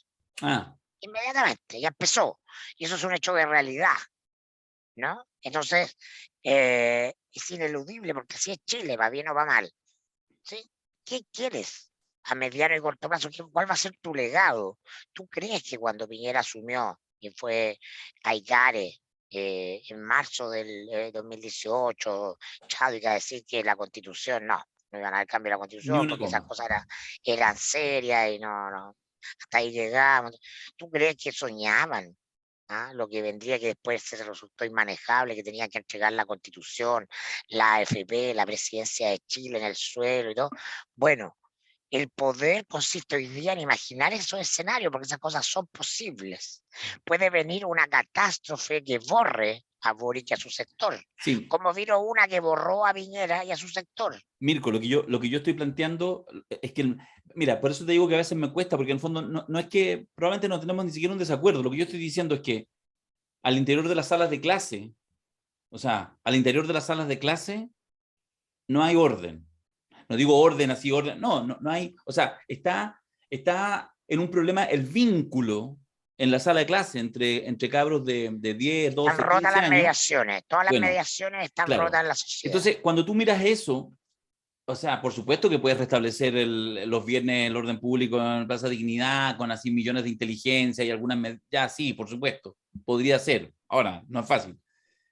Inmediatamente, ya empezó. Y eso es un hecho de realidad, ¿no? Entonces, es ineludible, porque así es Chile, va bien o va mal, ¿sí? ¿Qué quieres a mediano y corto plazo? ¿Cuál va a ser tu legado? ¿Tú crees que cuando Piñera asumió y fue a Icare en marzo del 2018, Chávez a decir que la Constitución no iban a haber cambio de la Constitución porque esas cosas eran serias y no, hasta ahí llegamos? ¿Tú crees que soñaban lo que vendría, que después se resultó inmanejable, que tenían que entregar la Constitución, la AFP, la presidencia de Chile en el suelo y todo? Bueno, el poder consiste hoy día en imaginar esos escenarios, porque esas cosas son posibles. Puede venir una catástrofe que borre a Boric y a su sector, como vino una que borró a Piñera y a su sector. Mirko, lo que yo estoy planteando es que, mira, por eso te digo que a veces me cuesta, porque en el fondo no es que probablemente no tenemos ni siquiera un desacuerdo. Lo que yo estoy diciendo es que al interior de las salas de clase, no hay orden. No digo orden así, orden, no hay, o sea, está en un problema el vínculo en la sala de clase entre cabros de 10, 12, están rotas 15 las años. Mediaciones, todas las mediaciones están rotas en la sociedad. Entonces, cuando tú miras eso, o sea, por supuesto que puedes restablecer los viernes el orden público en Plaza Dignidad, con así millones de inteligencia y algunas, ya sí, por supuesto, podría ser. Ahora, no es fácil.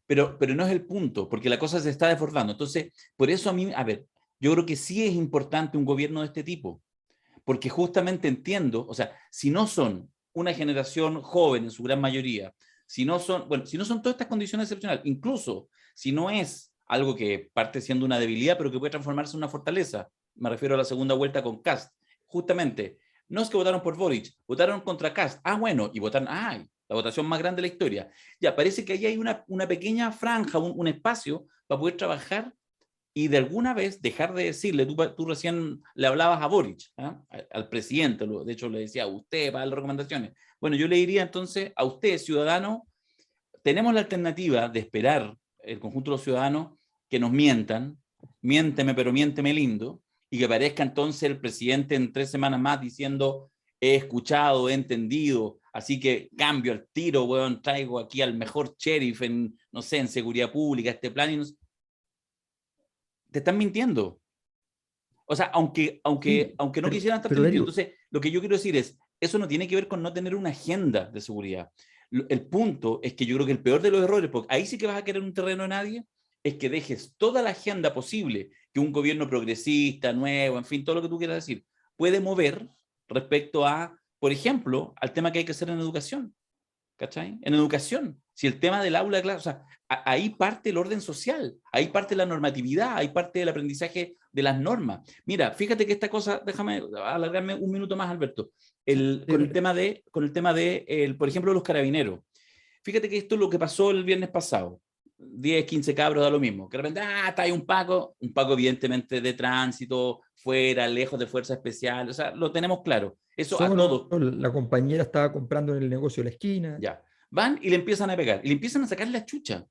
Pero no es el punto, porque la cosa se está desbordando. Entonces, por eso a mí, yo creo que sí es importante un gobierno de este tipo, porque justamente entiendo, o sea, si no son una generación joven en su gran mayoría, si no son todas estas condiciones excepcionales, incluso si no es algo que parte siendo una debilidad, pero que puede transformarse en una fortaleza, me refiero a la segunda vuelta con Kast, justamente, no es que votaron por Boric, votaron contra Kast, bueno, y votaron, la votación más grande de la historia. Ya, parece que ahí hay una pequeña franja, un espacio para poder trabajar y de alguna vez dejar de decirle, tú recién le hablabas a Boric, al presidente, de hecho le decía a usted para las recomendaciones. Bueno, yo le diría entonces a usted, ciudadano, tenemos la alternativa de esperar el conjunto de los ciudadanos que nos mientan, miénteme, pero miénteme lindo, y que aparezca entonces el presidente en 3 semanas más diciendo, he escuchado, he entendido, así que cambio al tiro, weón, traigo aquí al mejor sheriff en, no sé, en seguridad pública, este plan, y te están mintiendo. O sea, aunque no quisieran estar pero mintiendo. Darío, Entonces, lo que yo quiero decir es, eso no tiene que ver con no tener una agenda de seguridad. El punto es que yo creo que el peor de los errores, porque ahí sí que vas a querer un terreno de nadie, es que dejes toda la agenda posible que un gobierno progresista, nuevo, en fin, todo lo que tú quieras decir, puede mover respecto a, por ejemplo, al tema que hay que hacer en educación. ¿Cachai? En educación, si el tema del aula de clase, o sea, ahí parte el orden social, ahí parte la normatividad, ahí parte el aprendizaje de las normas. Mira, fíjate que esta cosa, déjame alargarme un minuto más, Alberto, con el tema de, por ejemplo, los carabineros. Fíjate que esto es lo que pasó el viernes pasado. 10, 15 cabros da lo mismo. Que de repente, está ahí un Paco evidentemente de tránsito, fuera, lejos de fuerza especial, o sea, lo tenemos claro. Eso a todos. la compañera estaba comprando en el negocio de la esquina. Ya. Van y le empiezan a pegar, y le empiezan a sacar la chucha.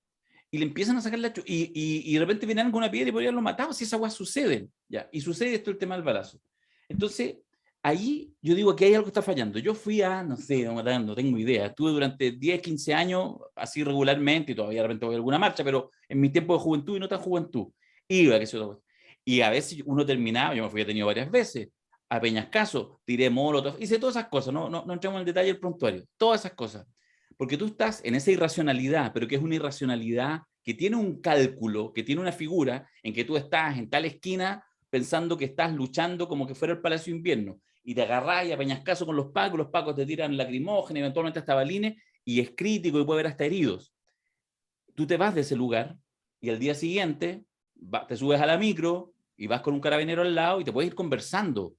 Y le empiezan a sacar la chucha. Y de repente vienen con una piedra y podrían haberlo matado si esas cosas suceden. Ya. Y sucede esto el tema del balazo. Entonces, ahí yo digo que hay algo que está fallando. Yo fui no sé, no tengo idea. Estuve durante 10, 15 años así regularmente, y todavía de repente voy a alguna marcha, pero en mi tiempo de juventud y no tan juventud. Iba, que se lo... Y a veces uno terminaba, yo me fui detenido varias veces, a Peñascaso, tiré molotov, hice todas esas cosas, no entramos en el detalle del prontuario, todas esas cosas. Porque tú estás en esa irracionalidad, pero que es una irracionalidad que tiene un cálculo, que tiene una figura en que tú estás en tal esquina pensando que estás luchando como que fuera el Palacio de Invierno, y te agarrás y a Peñascaso con los pacos te tiran lacrimógenas, eventualmente hasta balines, y es crítico y puede haber hasta heridos. Tú te vas de ese lugar y al día siguiente te subes a la micro y vas con un carabinero al lado y te puedes ir conversando.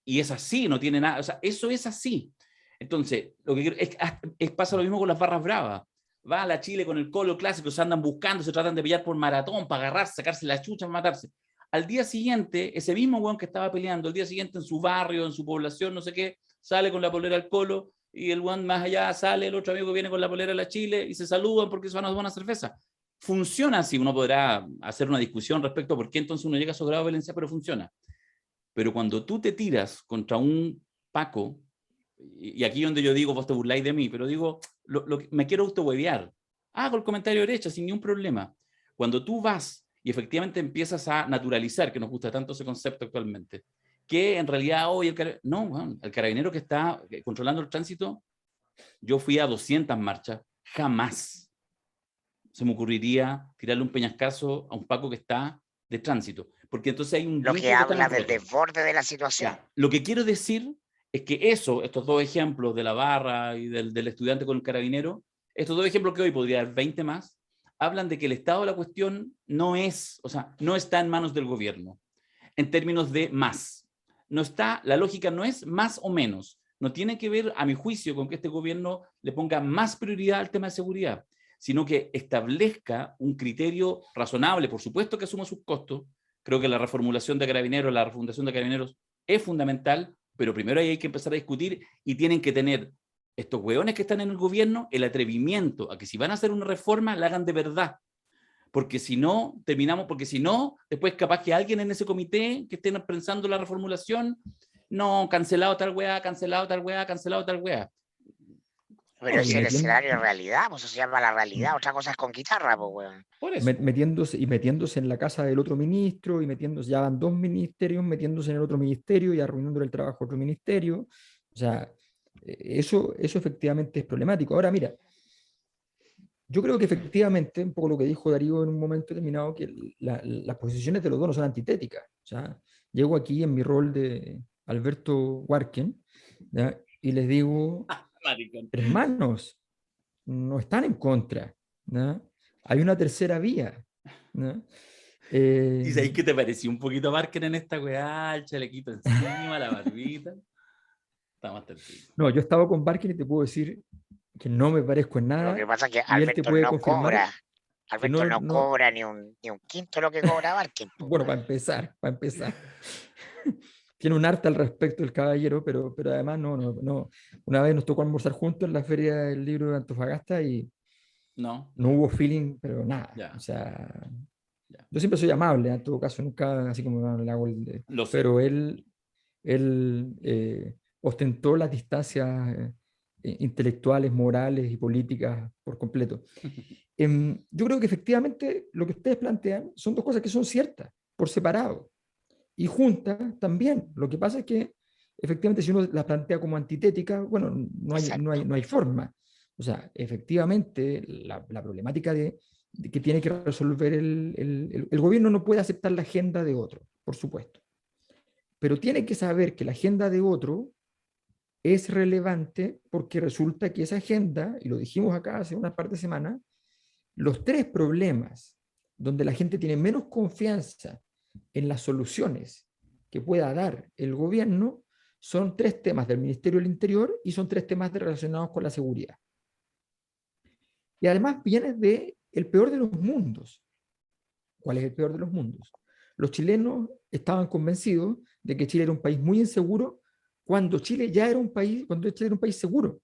Y es así, no tiene nada, o sea, eso es así. Entonces, lo que quiero pasa lo mismo con las barras bravas. Va a la Chile con el colo clásico, se andan buscando, se tratan de pillar por maratón, para agarrarse, sacarse la chucha, matarse. Al día siguiente, ese mismo weón que estaba peleando, al día siguiente en su barrio, en su población, no sé qué, sale con la polera al colo, y el weón más allá sale, el otro amigo viene con la polera a la Chile, y se saludan porque se van a tomar una cerveza. Funciona así, uno podrá hacer una discusión respecto a por qué entonces uno llega a esos grados de violencia, pero funciona. Pero cuando tú te tiras contra un Paco, y aquí es donde yo digo, vos te burláis de mí, pero digo, me quiero autohuevear. Hago el comentario derecho sin ningún problema. Cuando tú vas y efectivamente empiezas a naturalizar, que nos gusta tanto ese concepto actualmente, que en realidad hoy el carabinero que está controlando el tránsito, yo fui a 200 marchas, jamás se me ocurriría tirarle un peñascazo a un Paco que está de tránsito, porque entonces hay un Lo que habla del desborde de la situación. Ya. Lo que quiero decir es que estos dos ejemplos de la barra y del estudiante con el carabinero, estos dos ejemplos que hoy podría haber 20 más, hablan de que el estado de la cuestión no está en manos del gobierno, en términos de más. La lógica no es más o menos, no tiene que ver, a mi juicio, con que este gobierno le ponga más prioridad al tema de seguridad, sino que establezca un criterio razonable, por supuesto que asuma sus costos. Creo que la refundación de Carabineros es fundamental, pero primero hay que empezar a discutir y tienen que tener estos hueones que están en el gobierno el atrevimiento a que si van a hacer una reforma la hagan de verdad. Porque si no, después capaz que alguien en ese comité que estén pensando la reformulación, no, cancelado tal weá, cancelado tal weá, cancelado tal weá. Pero es el escenario de realidad, pues eso se llama la realidad, otra cosa es con guitarra, pues weón. Por eso. Metiéndose en la casa del otro ministro, ya van 2 ministerios metiéndose en el otro ministerio y arruinándole el trabajo a otro ministerio. O sea, eso efectivamente es problemático. Ahora, mira, yo creo que efectivamente, un poco lo que dijo Darío en un momento determinado, que las posiciones de los dos no son antitéticas. O sea, llego aquí en mi rol de Alberto Warken, ¿ya? Y les digo, hermanos, no están en contra, ¿no? Hay una tercera vía, ¿no? ¿Y sabes qué te pareció un poquito a Barker en esta weá? El chalequito encima, la barbita. Está más tranquilo. No, yo estaba con Barker y te puedo decir que no me parezco en nada. Lo que pasa es que y él te Alberto puede no confirmar cobra. Alberto no- no cobra ni un quinto lo que cobra Barker. Bueno, para empezar. Tiene un arte al respecto el caballero, pero además no. Una vez nos tocó almorzar juntos en la Feria del Libro de Antofagasta y No. no hubo feeling, pero nada. Ya. O sea, Ya. yo siempre soy amable, en todo caso, nunca así como le hago Lo sé. pero él ostentó las distancias intelectuales, morales y políticas por completo. Yo creo que efectivamente lo que ustedes plantean son dos cosas que son ciertas, por separado, y juntas también. Lo que pasa es que efectivamente si uno las plantea como antitética, bueno, no hay forma. O sea, efectivamente la problemática de que tiene que resolver el gobierno no puede aceptar la agenda de otro, por supuesto. Pero tiene que saber que la agenda de otro es relevante porque resulta que esa agenda, y lo dijimos acá hace unas par de semanas, los tres problemas donde la gente tiene menos confianza en las soluciones que pueda dar el gobierno son tres temas del Ministerio del Interior y son tres temas relacionados con la seguridad. Y además viene de el peor de los mundos. ¿Cuál es el peor de los mundos? Los chilenos estaban convencidos de que Chile era un país muy inseguro cuando Chile ya era un país, cuando Chile era un país seguro.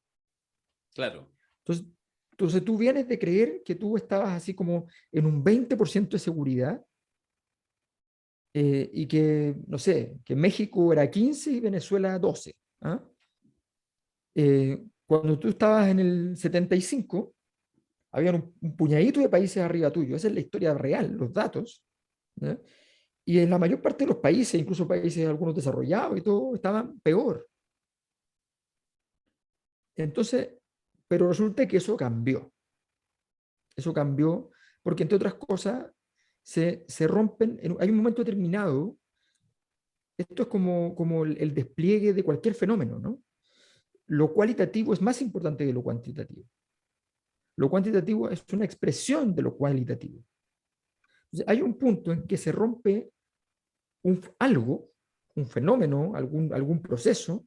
Claro. Entonces tú vienes de creer que tú estabas así como en un 20% de seguridad y que, no sé, que México era 15 y Venezuela 12. ¿Ah? Cuando tú estabas en el 75, había un puñadito de países arriba tuyo. Esa es la historia real, los datos. ¿Ya? Y en la mayor parte de los países, incluso países algunos desarrollados y todo, estaban peor. Entonces, pero resulta que eso cambió. Eso cambió porque, entre otras cosas, se rompen, hay un momento determinado, esto es como el despliegue de cualquier fenómeno, ¿no? Lo cualitativo es más importante que lo cuantitativo. Lo cuantitativo es una expresión de lo cualitativo. Entonces, hay un punto en que se rompe algo, un fenómeno, algún proceso,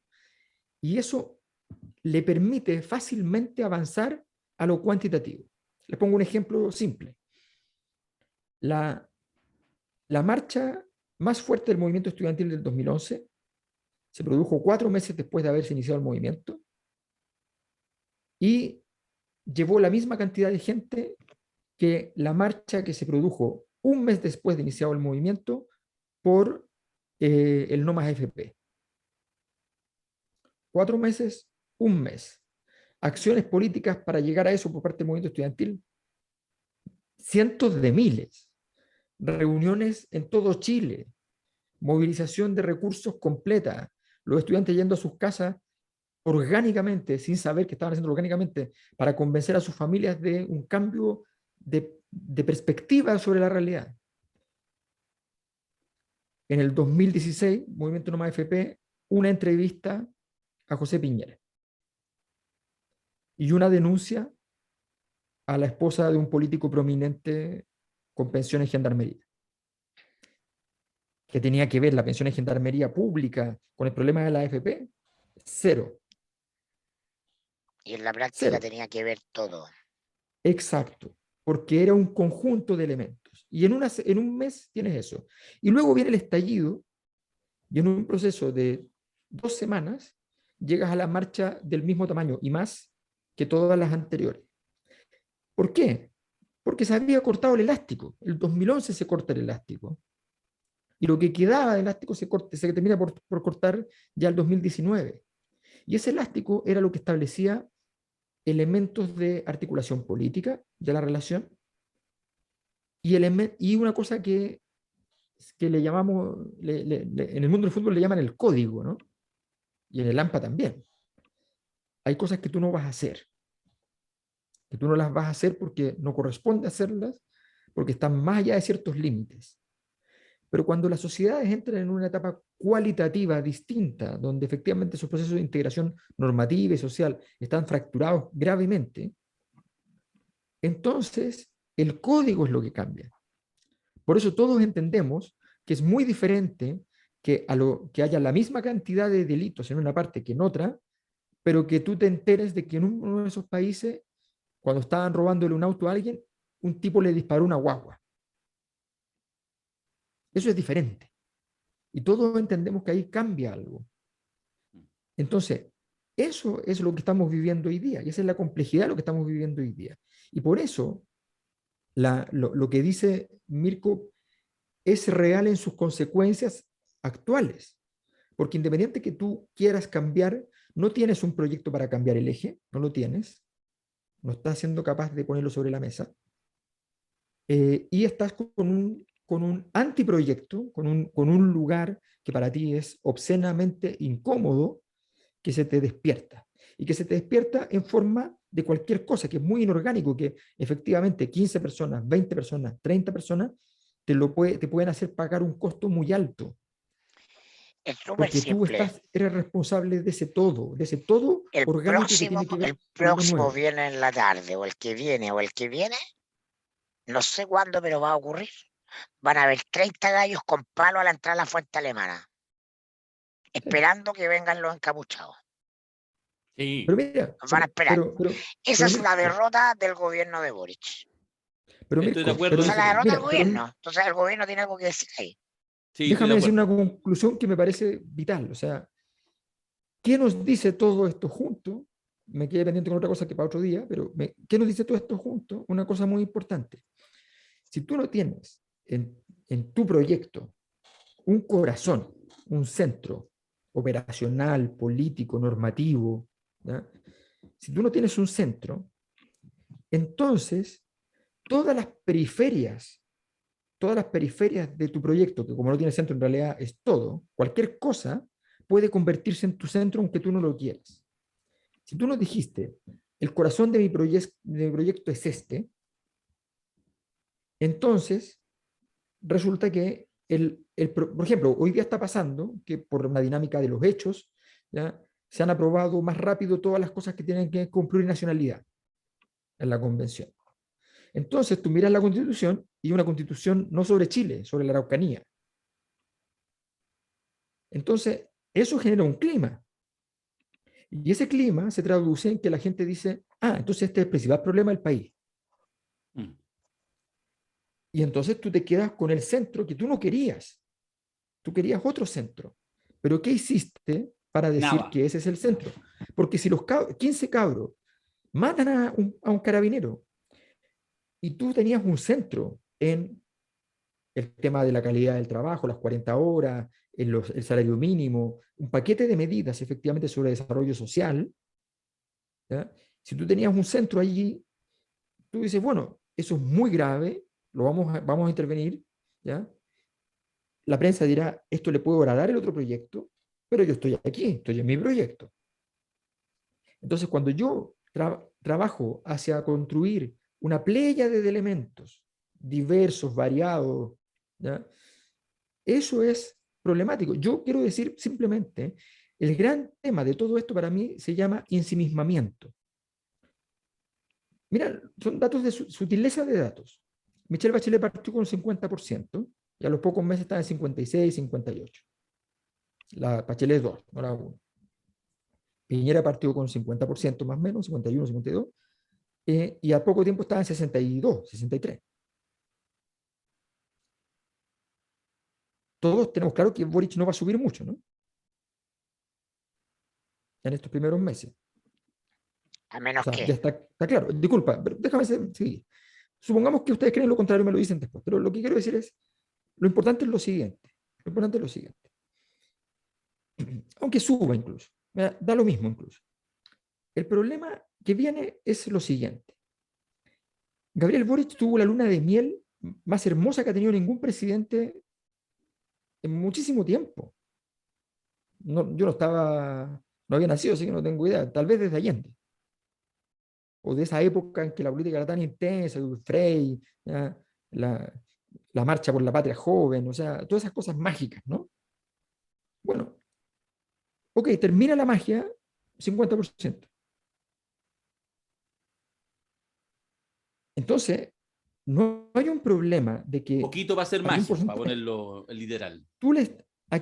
y eso le permite fácilmente avanzar a lo cuantitativo. Les pongo un ejemplo simple. La marcha más fuerte del movimiento estudiantil del 2011 se produjo 4 meses después de haberse iniciado el movimiento y llevó la misma cantidad de gente que la marcha que se produjo un mes después de iniciado el movimiento por el No Más AFP. 4 meses, un mes. Acciones políticas para llegar a eso por parte del movimiento estudiantil, cientos de miles. Reuniones en todo Chile, movilización de recursos completa, los estudiantes yendo a sus casas orgánicamente, sin saber que estaban haciendo orgánicamente, para convencer a sus familias de un cambio de perspectiva sobre la realidad. En el 2016, Movimiento No Más AFP, una entrevista a José Piñera y una denuncia a la esposa de un político prominente con pensión en gendarmería. ¿Qué tenía que ver la pensión en gendarmería pública con el problema de la AFP? Cero. Y en la práctica Cero. tenía que ver todo. Exacto, porque era un conjunto de elementos. Y en un mes tienes eso. Y luego viene el estallido, y en un proceso de 2 semanas llegas a la marcha del mismo tamaño y más que todas las anteriores. ¿Por qué? Porque se había cortado el elástico. El 2011 se corta el elástico. Y lo que quedaba de elástico se termina por cortar ya el 2019. Y ese elástico era lo que establecía elementos de articulación política de la relación y una cosa que le llamamos, en el mundo del fútbol le llaman el código, ¿no? Y en el AMPA también. Hay cosas que tú no vas a hacer, que tú no las vas a hacer porque no corresponde hacerlas, porque están más allá de ciertos límites. Pero cuando las sociedades entran en una etapa cualitativa distinta, donde efectivamente esos procesos de integración normativa y social están fracturados gravemente, entonces el código es lo que cambia. Por eso todos entendemos que es muy diferente que haya la misma cantidad de delitos en una parte que en otra, pero que tú te enteres de que en uno de esos países, cuando estaban robándole un auto a alguien, un tipo le disparó una guagua. Eso es diferente. Y todos entendemos que ahí cambia algo. Entonces, eso es lo que estamos viviendo hoy día, y esa es la complejidad de lo que estamos viviendo hoy día. Y por eso, lo que dice Mirko es real en sus consecuencias actuales. Porque independiente que tú quieras cambiar, no tienes un proyecto para cambiar el eje, no lo tienes, no estás siendo capaz de ponerlo sobre la mesa, y estás con un antiproyecto, con un lugar que para ti es obscenamente incómodo, que se te despierta. Y que se te despierta en forma de cualquier cosa, que es muy inorgánico, que efectivamente 15 personas, 20 personas, 30 personas, te pueden hacer pagar un costo muy alto. Es súper Porque tú simple. eres responsable de ese todo El orgánico que próximo, tiene que ver el con lo próximo nuevo. viernes en la tarde, o el que viene, no sé cuándo, pero va a ocurrir. Van a haber 30 gallos con palo a la entrada de la fuente alemana, esperando que vengan los encapuchados. Sí. Pero mira, Nos van a esperar. Esa es la Mirko, derrota del gobierno de Boric. Estoy de acuerdo en Esa es la ese derrota del punto. gobierno. Entonces el gobierno tiene algo que decir ahí. Sí, estoy déjame de decir una acuerdo. conclusión que me parece vital. O sea, ¿qué nos dice todo esto junto? Me quedé pendiente con otra cosa que para otro día, pero ¿qué nos dice todo esto junto? Una cosa muy importante. Si tú no tienes en tu proyecto un corazón, un centro operacional, político, normativo, ¿ya? Si tú no tienes un centro, entonces todas las periferias de tu proyecto, que como no tiene centro en realidad es todo, cualquier cosa puede convertirse en tu centro aunque tú no lo quieras. Si tú nos dijiste, el corazón de mi proyecto es este, entonces resulta que, por ejemplo, hoy día está pasando que por una dinámica de los hechos, ¿ya? Se han aprobado más rápido todas las cosas que tienen que ver con plurinacionalidad en la convención. Entonces tú miras la constitución y una constitución no sobre Chile, sobre la Araucanía. Entonces, eso genera un clima. Y ese clima se traduce en que la gente dice, entonces este es el principal problema del país. Mm. Y entonces tú te quedas con el centro que tú no querías. Tú querías otro centro. Pero ¿qué hiciste para decir Nada. que ese es el centro? Porque si los 15 cabros matan a un carabinero y tú tenías un centro en el tema de la calidad del trabajo, las 40 horas, el salario mínimo, un paquete de medidas efectivamente sobre desarrollo social, ¿ya? Si tú tenías un centro allí, tú dices, bueno, eso es muy grave, vamos a intervenir, ¿ya? La prensa dirá, esto le puedo agradar el otro proyecto, pero yo estoy aquí, estoy en mi proyecto. Entonces, cuando yo trabajo hacia construir una pléyade de elementos diversos, variados, ¿ya? Eso es problemático. Yo quiero decir simplemente, el gran tema de todo esto para mí se llama ensimismamiento. Mira, son datos de sutileza de datos. Michelle Bachelet partió con 50% y a los pocos meses estaba en 56, 58. La Bachelet 2, no la 1. Piñera partió con 50% más o menos, 51, 52, y a poco tiempo estaba en 62, 63. Todos tenemos claro que Boric no va a subir mucho, ¿no? En estos primeros meses. A O menos sea, que. ya está claro. Disculpa, pero déjame seguir. Supongamos que ustedes creen lo contrario y me lo dicen después, pero lo que quiero decir es, lo importante es lo siguiente. Lo importante es lo siguiente. Aunque suba incluso, da lo mismo incluso. El problema que viene es lo siguiente. Gabriel Boric tuvo la luna de miel más hermosa que ha tenido ningún presidente en muchísimo tiempo. Yo no había nacido, así que no tengo idea. Tal vez desde Allende. O de esa época en que la política era tan intensa, el Frei, ¿ya? La marcha por la patria joven, o sea, todas esas cosas mágicas, ¿no? Bueno, ok, termina la magia, 50%. Entonces, no hay un problema de que Poquito va a ser hay un magia, para porcentaje. ponerlo literal. ¿A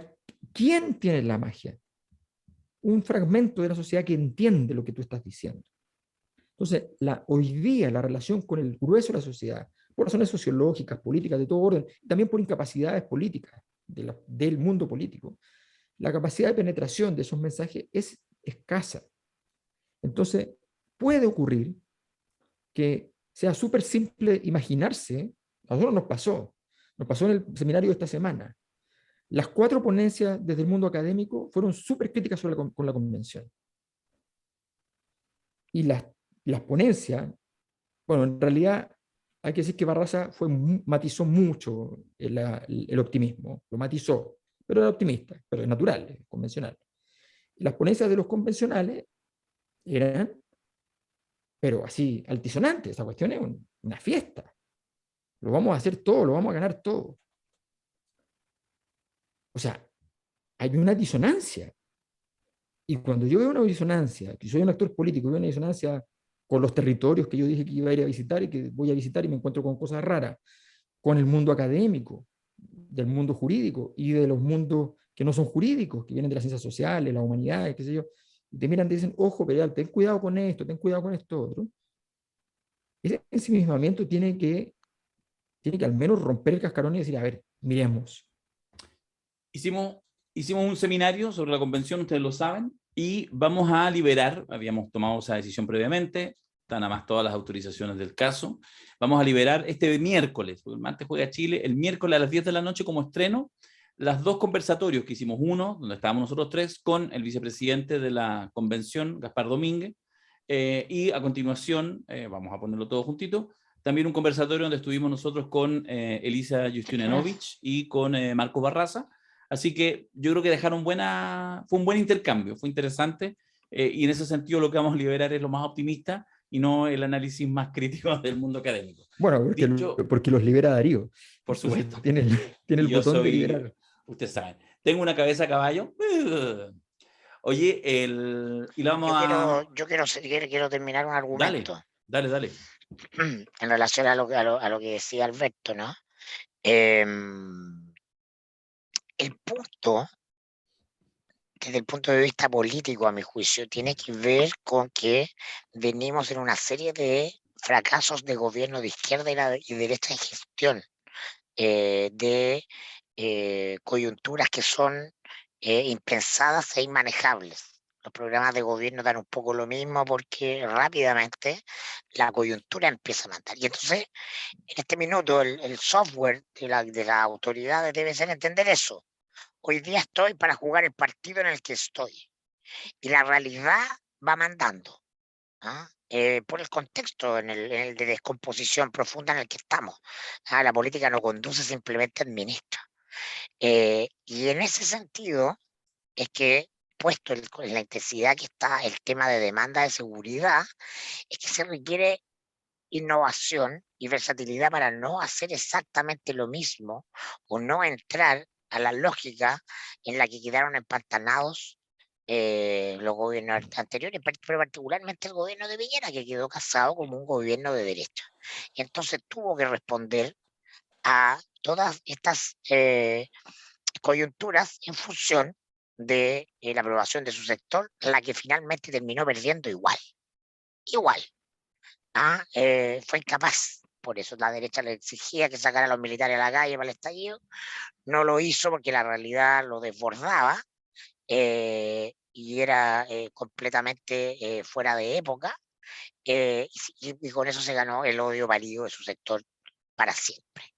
quién tiene la magia? Un fragmento de la sociedad que entiende lo que tú estás diciendo. Entonces, hoy día la relación con el grueso de la sociedad, por razones sociológicas, políticas, de todo orden, también por incapacidades políticas del mundo político, la capacidad de penetración de esos mensajes es escasa. Entonces, puede ocurrir que sea súper simple imaginarse, a nosotros nos pasó en el seminario de esta semana. Las 4 ponencias desde el mundo académico fueron súper críticas con la convención. Y las ponencias, bueno, en realidad hay que decir que Barraza matizó mucho el optimismo, lo matizó, pero era optimista, pero es natural, es convencional. Las ponencias de los convencionales eran, pero así, altisonantes. Esa cuestión es una fiesta. Lo vamos a hacer todo, lo vamos a ganar todo. O sea, hay una disonancia. Y cuando yo veo una disonancia, que soy un actor político, veo una disonancia con los territorios que yo dije que iba a ir a visitar y que voy a visitar y me encuentro con cosas raras, con el mundo académico, del mundo jurídico y de los mundos que no son jurídicos, que vienen de las ciencias sociales, las humanidades, qué sé yo, y te miran y te dicen, ojo, Pereal, ten cuidado con esto, ten cuidado con esto otro. Ese ensimismamiento tiene que al menos romper el cascarón y decir, a ver, miremos. Hicimos un seminario sobre la convención, ustedes lo saben, y vamos a liberar, habíamos tomado esa decisión previamente, están además todas las autorizaciones del caso, vamos a liberar este miércoles, porque el martes juega Chile, el miércoles a las 10 de la noche como estreno, las dos conversatorios que hicimos, uno, donde estábamos nosotros tres, con el vicepresidente de la convención, Gaspar Domínguez, y a continuación, vamos a ponerlo todo juntito, también un conversatorio donde estuvimos nosotros con Elisa Justianovich y con Marco Barraza. Así que yo creo que fue un buen intercambio, fue interesante, y en ese sentido lo que vamos a liberar es lo más optimista y no el análisis más crítico del mundo académico. Bueno, porque los libera Darío. Por Entonces, supuesto. tiene el botón de liberar. Ustedes saben, tengo una cabeza a caballo. Oye, y la vamos a... Yo quiero terminar un argumento. Dale. En relación a lo que decía Alberto, ¿no? El punto, desde el punto de vista político, a mi juicio, tiene que ver con que venimos en una serie de fracasos de gobierno de izquierda y derecha en gestión, de coyunturas que son impensadas e inmanejables. Los programas de gobierno dan un poco lo mismo porque rápidamente la coyuntura empieza a mandar. Y entonces, en este minuto, el software de las autoridades debe ser entender eso. Hoy día estoy para jugar el partido en el que estoy. Y la realidad va mandando, ¿ah? Por el contexto en el de descomposición profunda en el que estamos. La política no conduce, simplemente administra. Y en ese sentido es que, puesto en la intensidad que está el tema de demanda de seguridad, es que se requiere innovación y versatilidad para no hacer exactamente lo mismo o no entrar a la lógica en la que quedaron empantanados los gobiernos anteriores, pero particularmente el gobierno de Piñera, que quedó casado como un gobierno de derecha. Entonces tuvo que responder a todas estas coyunturas en función de la aprobación de su sector, la que finalmente terminó perdiendo igual. Fue incapaz. Por eso la derecha le exigía que sacara a los militares a la calle para el estallido. No lo hizo porque la realidad lo desbordaba y era completamente fuera de época. Y con eso se ganó el odio válido de su sector para siempre.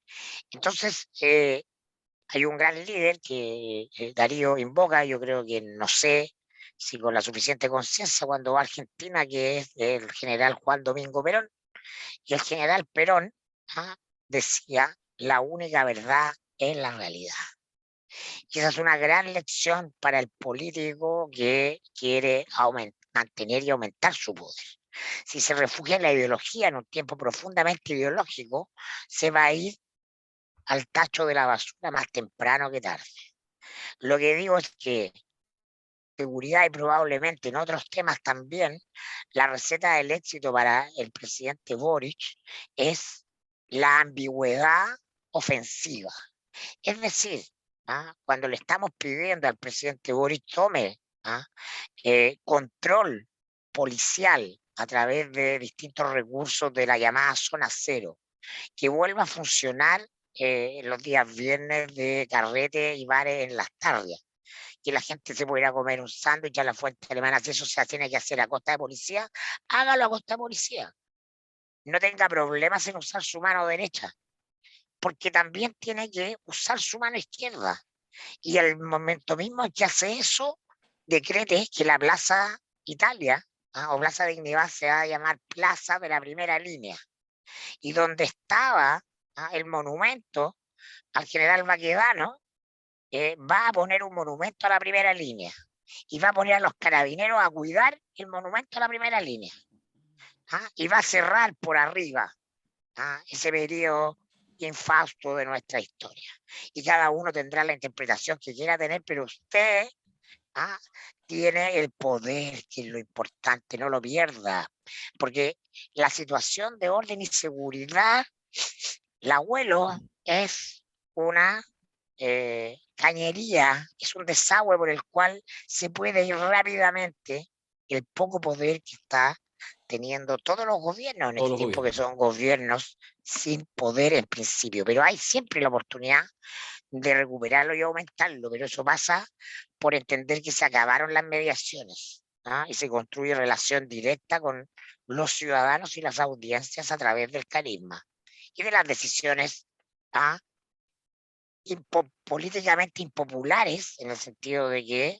Entonces, hay un gran líder que Darío invoca, yo creo que no sé si con la suficiente conciencia cuando va a Argentina, que es el general Juan Domingo Perón, y el general Perón decía, la única verdad es la realidad. Y esa es una gran lección para el político que quiere mantener y aumentar su poder. Si se refugia en la ideología en un tiempo profundamente ideológico, se va a ir al tacho de la basura más temprano que tarde. Lo que digo es que seguridad y probablemente en otros temas también, la receta del éxito para el presidente Boric es la ambigüedad ofensiva. Es decir, cuando le estamos pidiendo al presidente Boric tome control policial a través de distintos recursos de la llamada zona cero, que vuelva a funcionar los días viernes de carrete y bares en las tardes, que la gente se pudiera comer un sándwich a la fuente alemana, si eso se tiene que hacer a costa de policía, hágalo a costa de policía. No tenga problemas en usar su mano derecha, porque también tiene que usar su mano izquierda. Y al momento mismo que hace eso, decrete que la Plaza Italia o Plaza Dignidad se va a llamar Plaza de la Primera Línea. Y donde estaba el monumento al general Baquedano, va a poner un monumento a la Primera Línea. Y va a poner a los carabineros a cuidar el monumento a la Primera Línea. Y va a cerrar por arriba ese periodo infausto de nuestra historia. Y cada uno tendrá la interpretación que quiera tener, pero usted tiene el poder, que es lo importante, no lo pierda. Porque la situación de orden y seguridad, el abuelo es una cañería, es un desagüe por el cual se puede ir rápidamente el poco poder que está teniendo todos los gobiernos en este tiempo, que son gobiernos sin poder en principio, pero hay siempre la oportunidad de recuperarlo y aumentarlo, pero eso pasa por entender que se acabaron las mediaciones y se construye relación directa con los ciudadanos y las audiencias a través del carisma y de las decisiones políticamente impopulares, en el sentido de que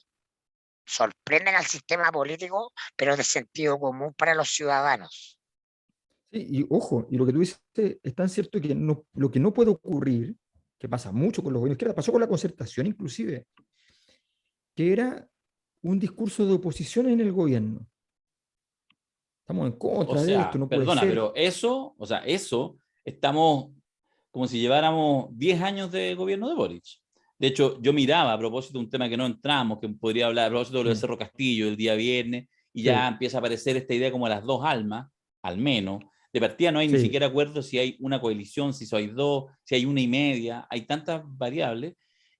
sorprenden al sistema político, pero de sentido común para los ciudadanos. Sí, y ojo, y lo que tú dices es tan cierto que lo que no puede ocurrir, que pasa mucho con los gobiernos de izquierda, pasó con la concertación inclusive, que era un discurso de oposición en el gobierno. Estamos en contra de esto, no puede perdona, ser. pero eso, estamos como si lleváramos 10 años de gobierno de Boric. De hecho, yo miraba a propósito de un tema que no entramos, que podría hablar a propósito de lo de Cerro Castillo el día viernes, y ya empieza a aparecer esta idea como las dos almas, al menos. De partida no hay ni siquiera acuerdo si hay una coalición, si hay dos, si hay una y media, hay tantas variables,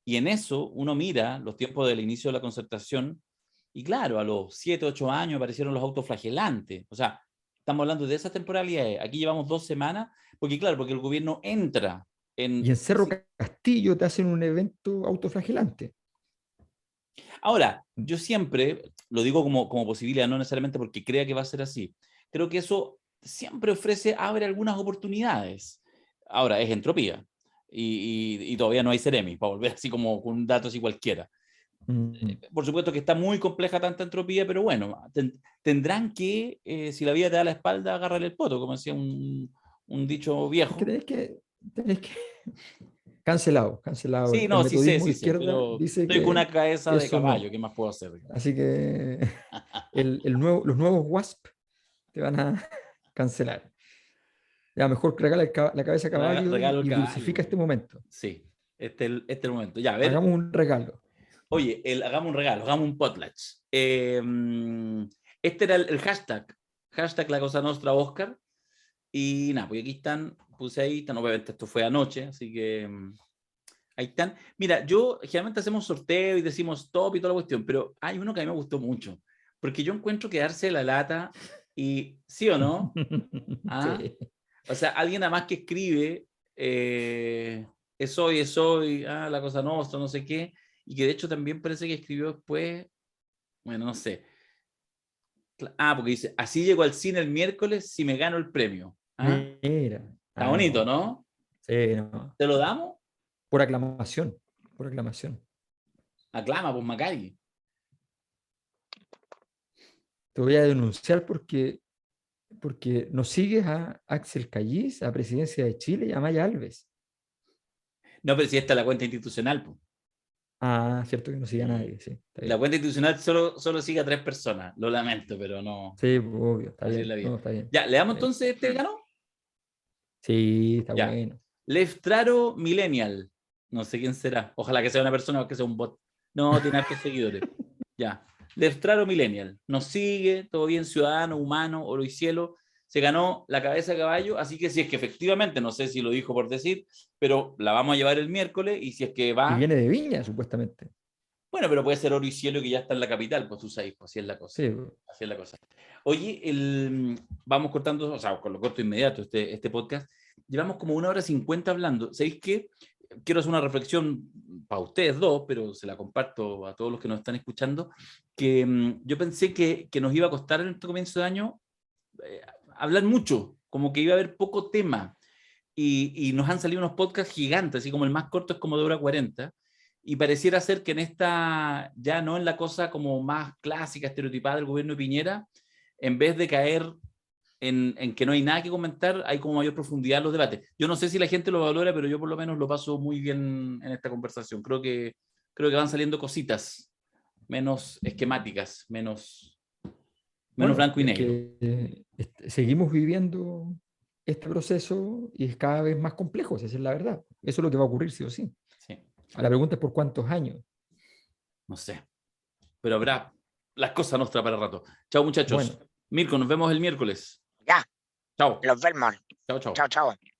y en eso uno mira los tiempos del inicio de la concertación, y claro, a los 7, 8 años aparecieron los autoflagelantes. O sea, estamos hablando de esas temporalidades. Aquí llevamos 2 semanas, porque claro, porque el gobierno entra y en Cerro Castillo te hacen un evento autoflagelante. Ahora, yo siempre lo digo como posibilidad, no necesariamente porque crea que va a ser así. Creo que eso siempre abre algunas oportunidades. Ahora, es entropía. Y todavía no hay Ceremi, para volver así como con un dato así cualquiera. Por supuesto que está muy compleja tanta entropía, pero bueno, tendrán que, si la vida te da la espalda, agárrale el poto, como decía un dicho viejo. Es que tenés que... Cancelado. Sí, no, sí sé, pero dice estoy con una cabeza de caballo, no. ¿qué más puedo hacer? Así que los nuevos WASP te van a cancelar. Ya, mejor regala la cabeza a caballo y dulcifica este momento. Sí, este es el momento. Ya, a ver. Hagamos un regalo. Oye, hagamos un regalo, hagamos un potlatch. Este era el hashtag La Cosa Nostra Oscar. Y nada, pues aquí están, puse ahí, obviamente esto fue anoche, así que ahí están. Mira, yo generalmente hacemos sorteo y decimos top y toda la cuestión, pero hay uno que a mí me gustó mucho, porque yo encuentro que darse la lata y, ¿sí o no? Sí. O sea, alguien nada más que escribe es hoy, La Cosa Nostra, no sé qué, y que de hecho también parece que escribió después, bueno, no sé. Porque dice, así llego al cine el miércoles si me gano el premio. Mira. Está bonito, ¿no? Sí, no. ¿Te lo damos? Por aclamación. Por aclamación. Aclama, pues Macari. Te voy a denunciar porque no sigues a Axel Callis, a Presidencia de Chile y a Maya Alves. No, pero si esta es la cuenta institucional, pues. Cierto que no sigue a nadie, sí. La cuenta institucional solo sigue a 3 personas. Lo lamento, pero no. Sí, obvio, está Así bien. es la vida. No, está bien. Ya, ¿le damos entonces este ganó? Sí, está ya. bueno. Leftraro Millennial. No sé quién será. Ojalá que sea una persona o que sea un bot. No, tiene hartos seguidores. Ya. Leftraro Millennial. Nos sigue, todo bien, ciudadano, humano, oro y cielo. Se ganó la cabeza de caballo, así que si es que efectivamente, no sé si lo dijo por decir, pero la vamos a llevar el miércoles y si es que va... Y viene de Viña, supuestamente. Bueno, pero puede ser oro y cielo que ya está en la capital, pues tú sabes, pues así es la cosa. Sí. Así es la cosa. Oye, vamos cortando, o sea, con lo corto inmediato este podcast. Llevamos como 1 hora 50 hablando. ¿Sabéis qué? Quiero hacer una reflexión para ustedes dos, pero se la comparto a todos los que nos están escuchando, que yo pensé que nos iba a costar en este comienzo de año hablar mucho, como que iba a haber poco tema. Y nos han salido unos podcasts gigantes, así como el más corto es como de 1 hora 40, y pareciera ser que en esta, ya no en la cosa como más clásica, estereotipada del gobierno de Piñera, en vez de caer en que no hay nada que comentar, hay como mayor profundidad en los debates. Yo no sé si la gente lo valora, pero yo por lo menos lo paso muy bien en esta conversación. Creo que van saliendo cositas menos esquemáticas, menos Bueno, blanco y es negro. que, seguimos viviendo este proceso y es cada vez más complejo, esa es la verdad. Eso es lo que va a ocurrir sí o sí. Sí, La pregunta es por cuántos años. no sé. Pero habrá las cosas nuestras para rato. Chao, muchachos. Bueno. Mirko, nos vemos el miércoles. Ya, Chao. los vemos. Chao, chao. Chao, chao.